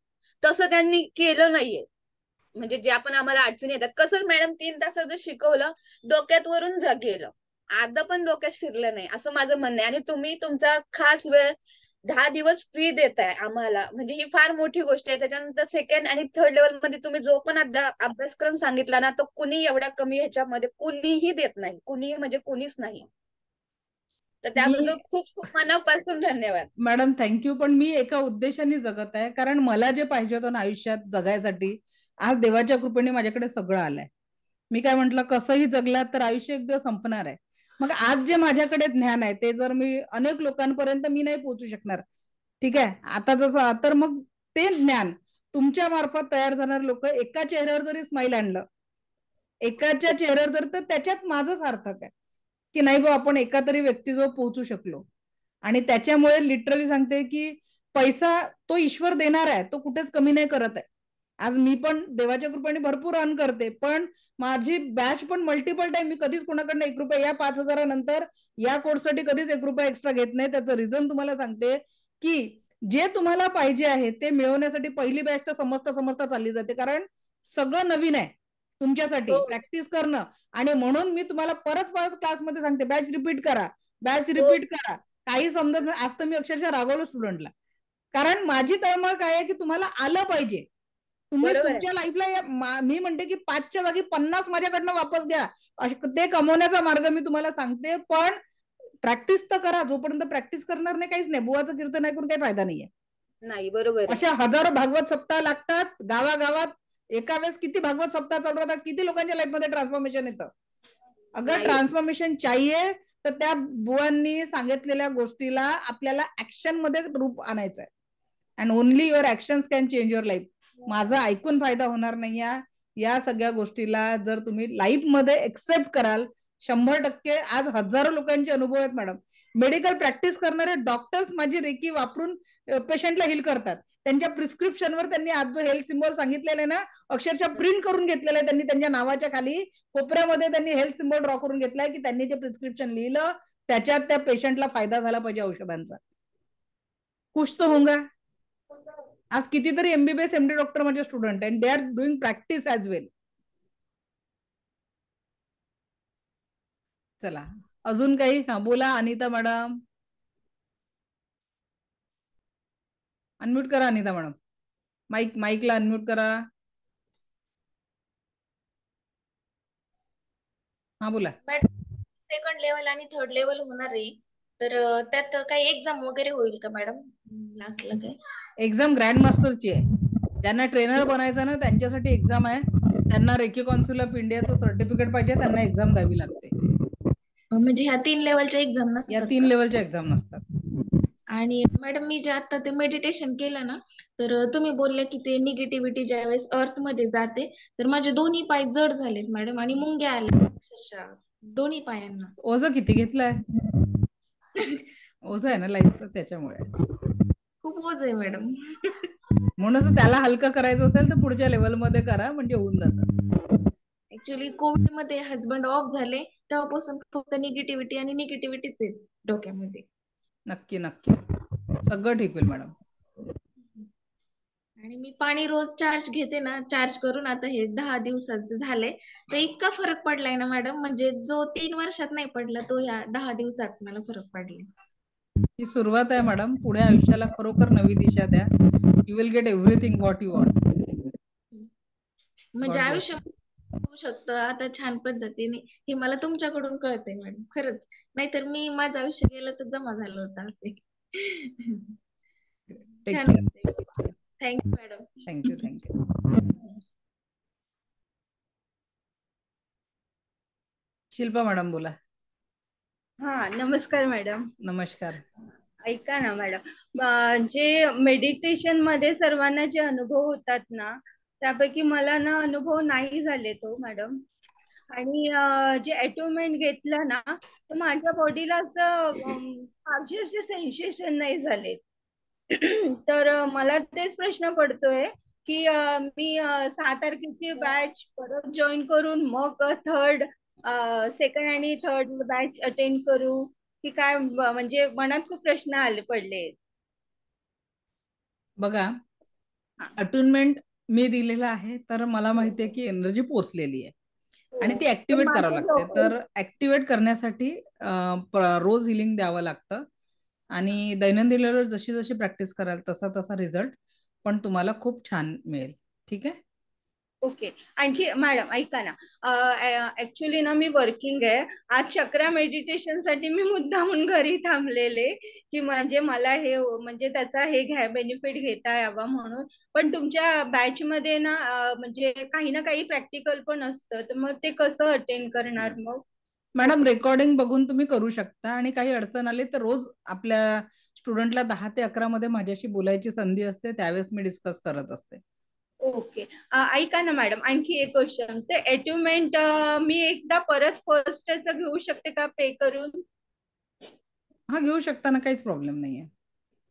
तसं त्यांनी केलं नाहीये. म्हणजे जे आपण आम्हाला अडचणी येतात, कसं मॅडम 3 तास जर शिकवलं डोक्यात वरून गेलं, अर्ध पण डोक्यात शिरलं नाही असं माझं म्हणणं आहे. आणि तुम्ही तुमचा खास वेळ 10 दिवस फ्री देताय आम्हाला, म्हणजे ही फार मोठी गोष्ट आहे. त्याच्यानंतर सेकंड आणि थर्ड लेवल मध्ये तुम्ही जो पण अभ्यासक्रम सांगितला ना, तो कुणी एवढ्या कमी ह्याच्यामध्ये कुणीही देत नाही, कुणी म्हणजे कुणीच नाही. तर त्याबद्दल खूप खूप मनापासून धन्यवाद मॅडम. थँक्यू. पण मी एका उद्देशाने जगत आहे, कारण मला जे पाहिजे होतं ना आयुष्यात जगायसाठी, आज देवाच्या कृपेने माझ्याकडे सगळं आलंय. मी काय म्हंटल, कसंही जगलात तर आयुष्य एकदा संपणार आहे. मग आज जे माझ्याकडे ज्ञान आहे ते जर मी अनेक लोकांपर्यंत मी नाही पोहोचू शकणार, ठीक आहे, आता जसं, तर मग ते ज्ञान तुमच्या मार्फत तयार जाणारे लोक एका चेहऱ्यावर जरी स्माईल आणलं, एकाच्या चेहऱ्यावर जर, तर त्याच्यात माझं सार्थक आहे की नाही बा, आपण एका तरी व्यक्तीजवळ पोहोचू शकलो. आणि त्याच्यामुळे लिटरली सांगते की पैसा तो ईश्वर देणार आहे, तो कुठेच कमी नाही करत आहे. आज मी पण देवाच्या कृपेने भरपूर अर्न करते, पण माझी बॅच पण मल्टिपल टाइम, मी कधीच कोणाकडनं 1 रुपया या 5,000 नंतर या कोर्ससाठी कधीच 1 रुपया एक्स्ट्रा घेत नाही. त्याचं रिझन तुम्हाला सांगते की जे तुम्हाला पाहिजे आहे ते मिळवण्यासाठी पहिली बॅच तर समजता चालली जाते, कारण सगळं नवीन आहे तुमच्यासाठी, प्रॅक्टिस करणं. आणि म्हणून मी तुम्हाला परत क्लासमध्ये सांगते, बॅच रिपीट करा, बॅच रिपीट करा. काही समजत नाही, आज तर मी अक्षरशः रागवलं स्टुडंटला, कारण माझी तळमळ काय आहे की तुम्हाला आलं पाहिजे. तुम्ही तुमच्या लाईफला, मी म्हणते की 5च्या जागी 50 माझ्याकडनं वापस घ्या, ते कमवण्याचा मार्ग मी तुम्हाला सांगते. पण प्रॅक्टिस तर करा, जोपर्यंत प्रॅक्टिस करणार नाही काहीच नाही. बुवाचं कीर्तन ऐकून काही फायदा नाहीये. नाही, बरोबर. अशा हजारो भागवत सप्ताह लागतात गावागावात. एका वेळेस किती भागवत सप्ताह चालू राहतात, किती लोकांच्या लाईफ मध्ये ट्रान्सफॉर्मेशन येतं. अगर ट्रान्सफॉर्मेशन चाहिए तर त्या बुवांनी सांगितलेल्या गोष्टीला आपल्याला ऍक्शन मध्ये रूप आणायचं आहे. And only your actions can change your life. माझा ऐकून फायदा होणार नाही. या सगळ्या गोष्टीला जर तुम्ही लाईफ मध्ये एक्सेप्ट कराल, 100%. आज हजारो लोकांचे अनुभव आहेत मॅडम. मेडिकल प्रॅक्टिस करणारे डॉक्टर्स माझी रेकी वापरून पेशंटला हील करतात. त्यांच्या प्रिस्क्रिप्शनवर त्यांनी आज जो हेल्थ सिम्बॉल सांगितलेला आहे ना, अक्षरशः प्रिंट करून घेतलेला आहे त्यांनी. त्यांच्या नावाच्या खाली कोपऱ्यामध्ये त्यांनी हेल्थ सिम्बॉल ड्रॉ करून घेतलाय की त्यांनी जे प्रिस्क्रिप्शन लिहिलं त्याच्यात त्या पेशंटला फायदा झाला पाहिजे औषधांचा. कुछ तो होगा. आज कितीतरी MBBS MD डॉक्टर माझे student and they are doing practice as well. चला अजून काही? हा बोला अनिता मॅडम. अनम्यूट करा अनिता मॅडम. माईकला अनम्यूट करा. हा बोला. सेकंड लेवल आणि थर्ड लेवल होणार आहे, तर त्यात काही एक्झाम वगैरे होईल का मॅडम लास्टला? काय एक्झाम ग्रँड मास्टरची आहे. ज्यांना ट्रेनर बनायचं ना त्यांच्यासाठी एक्झाम आहे. त्यांना रेकी कौन्सिल ऑफ इंडियाचं सर्टिफिकेट पाहिजे, त्यांना एक्झाम द्यावी लागते. म्हणजे ह्या 3 लेवलच्या एक्झाम नसतात? या 3 लेवलच्या एक्झाम नसतात. आणि मॅडम मी जे आता ते मेडिटेशन केलं ना, तर तुम्ही बोलले की ते निगेटिव्हिटी ज्यावेळेस अर्थ मध्ये जाते तर माझे दोन्ही पाय जड झालेत मॅडम आणि मुंग्या आल्या अक्षरशः दोन्ही पायांना. ओझं किती घेतलंय? ओझं आहे ना लाईफचं, त्याच्यामुळे खूप ओझं आहे मॅडम. म्हणून त्याला हलकं करायचं असेल तर पुढच्या लेवल मध्ये करा, म्हणजे होऊन जातं. ऍक्च्युली कोविड मध्ये हजबंड ऑफ झाले तेव्हापासून फक्त निगेटिव्हिटी आणि निगेटिव्हिटीच आहे डोक्यामध्ये. नक्की नक्की सगळं ठीक होईल मॅडम. आणि मी पाणी रोज चार्ज घेते ना, चार्ज करून आता हे 10 दिवसात झालंय, तर इतका फरक पडलाय ना मॅडम, म्हणजे जो 3 वर्षात नाही पडला तो या 10 दिवसात मला फरक पडलाय. ही सुरुवात आहे मॅडम. पुढे आयुष्याला खरोखर नवी दिशा द्या. You will get everything what you want. म्हणजे आयुष्य होऊ शकतं आता छान पद्धतीने, हे मला तुमच्याकडून कळतंय मॅडम, खरंच. नाहीतर मी माझं आयुष्य गेलं तर जमा झालं होतं असे. छान वाटतंय. Thank you madam. Thank you thank you. Shilpa madam बोला. हा नमस्कार मॅडम. नमस्कार. ऐका ना मॅडम, जे मेडिटेशन मध्ये सर्वांना जे अनुभव होतात ना, त्यापैकी मला ना अनुभव नाही झाले तो मॅडम. आणि जे अटोमेंट घेतलं ना, तर माझ्या बॉडीला असं फारसे असे सेन्सेशन नाही झाले. तर मला तेच प्रश्न पडतोय की मी 6 तारखेची बॅच परत जॉईन करून मग सेकंड आणि थर्ड बॅच अटेंड करू की काय, म्हणजे मनात खूप प्रश्न पडले. बघा, अटुनमेंट मी दिलेला आहे, तर मला माहिती आहे की एनर्जी पोचलेली आहे आणि ती ऍक्टिव्हेट करावं लागते. तर ऍक्टिव्हेट करण्यासाठी रोज हिलिंग द्यावं लागतं आणि दैनंदिन लेवलवर जशी जशी प्रॅक्टिस कराल तसा तसा रिझल्ट पण तुम्हाला खूप छान मिळेल. ठीक आहे. ओके. आणखी मॅडम ऐका ना, ऍक्च्युली ना मी वर्किंग आहे. आज चक्रा मेडिटेशन साठी मी मुद्दामून घरी थांबलेले की म्हणजे मला हे म्हणजे त्याचा हे बेनिफिट घेता यावा म्हणून. पण तुमच्या बॅच मध्ये ना म्हणजे काही ना काही प्रॅक्टिकल पण असतं, तर मग ते कसं अटेंड करणार मग? मॅडम, रेकॉर्डिंग बघून तुम्ही करू शकता आणि काही अडचण आली तर रोज आपल्या स्टुडंटला 10 ते 11 मध्ये माझ्याशी बोलायची संधी असते, त्यावेळेस मी डिस्कस करत असते. ओके. ऐका ना मॅडम, आणखी एक क्वेश्चन. ते अटोमेंट मी एकदा परत फर्स्टच घेऊ शकते का पे करून? हा, घेऊ शकता ना, काहीच प्रॉब्लेम नाहीये.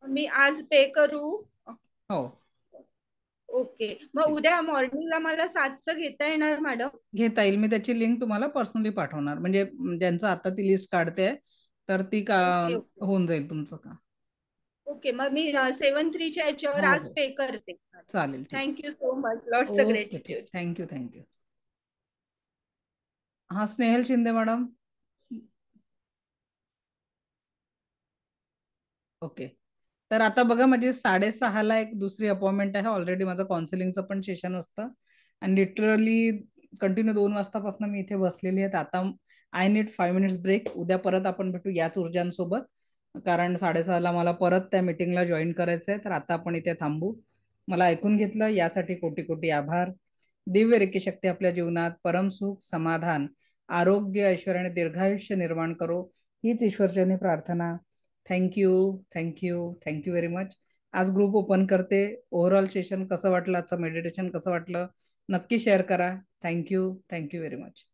मी आज पे करू? हो. ओके. मग उद्या मॉर्निंगला मला 7चं घेता येणार मॅडम? घेता येईल. मी त्याची लिंक तुम्हाला पर्सनली पाठवणार, म्हणजे ज्यांचं आता ती लिस्ट काढते तर ती होऊन जाईल तुमचं का. ओके. मग मी 7-3च्या याच्यावर हो, आज हो. पे करते. चालेल. Thank you so much. Lots of gratitude. Thank you thank you. हा, स्नेहल शिंदे मॅडम. ओके. तर आता बघा, माझी 6:30ला एक दुसरी अपॉइंटमेंट आहे. ऑलरेडी माझं काउन्सिलिंगचं पण सेशन असतं आणि लिटरली कंटिन्यू 2 वाजतापासून मी इथे बसलेली आहे. आता आय नीड 5 मिनिट्स ब्रेक. उद्या परत आपण भेटू याच ऊर्जांसोबत, कारण 6:30ला मला परत त्या मीटिंगला जॉईन करायचं आहे. तर आता आपण इथे थांबू. मला ऐकून घेतलं यासाठी कोटी कोटी आभार. दिव्य रेकी शक्ती आपल्या जीवनात परमसुख, समाधान, आरोग्य, ऐश्वर्य आणि दीर्घायुष्य निर्माण करो, हीच ईश्वरचरणी प्रार्थना. Thank you thank you thank you very much. आज ग्रुप ओपन करते. ओव्हरऑल सेशन कसं वाटलं, आजचं मेडिटेशन कसं वाटलं नक्की शेअर करा. Thank you very much.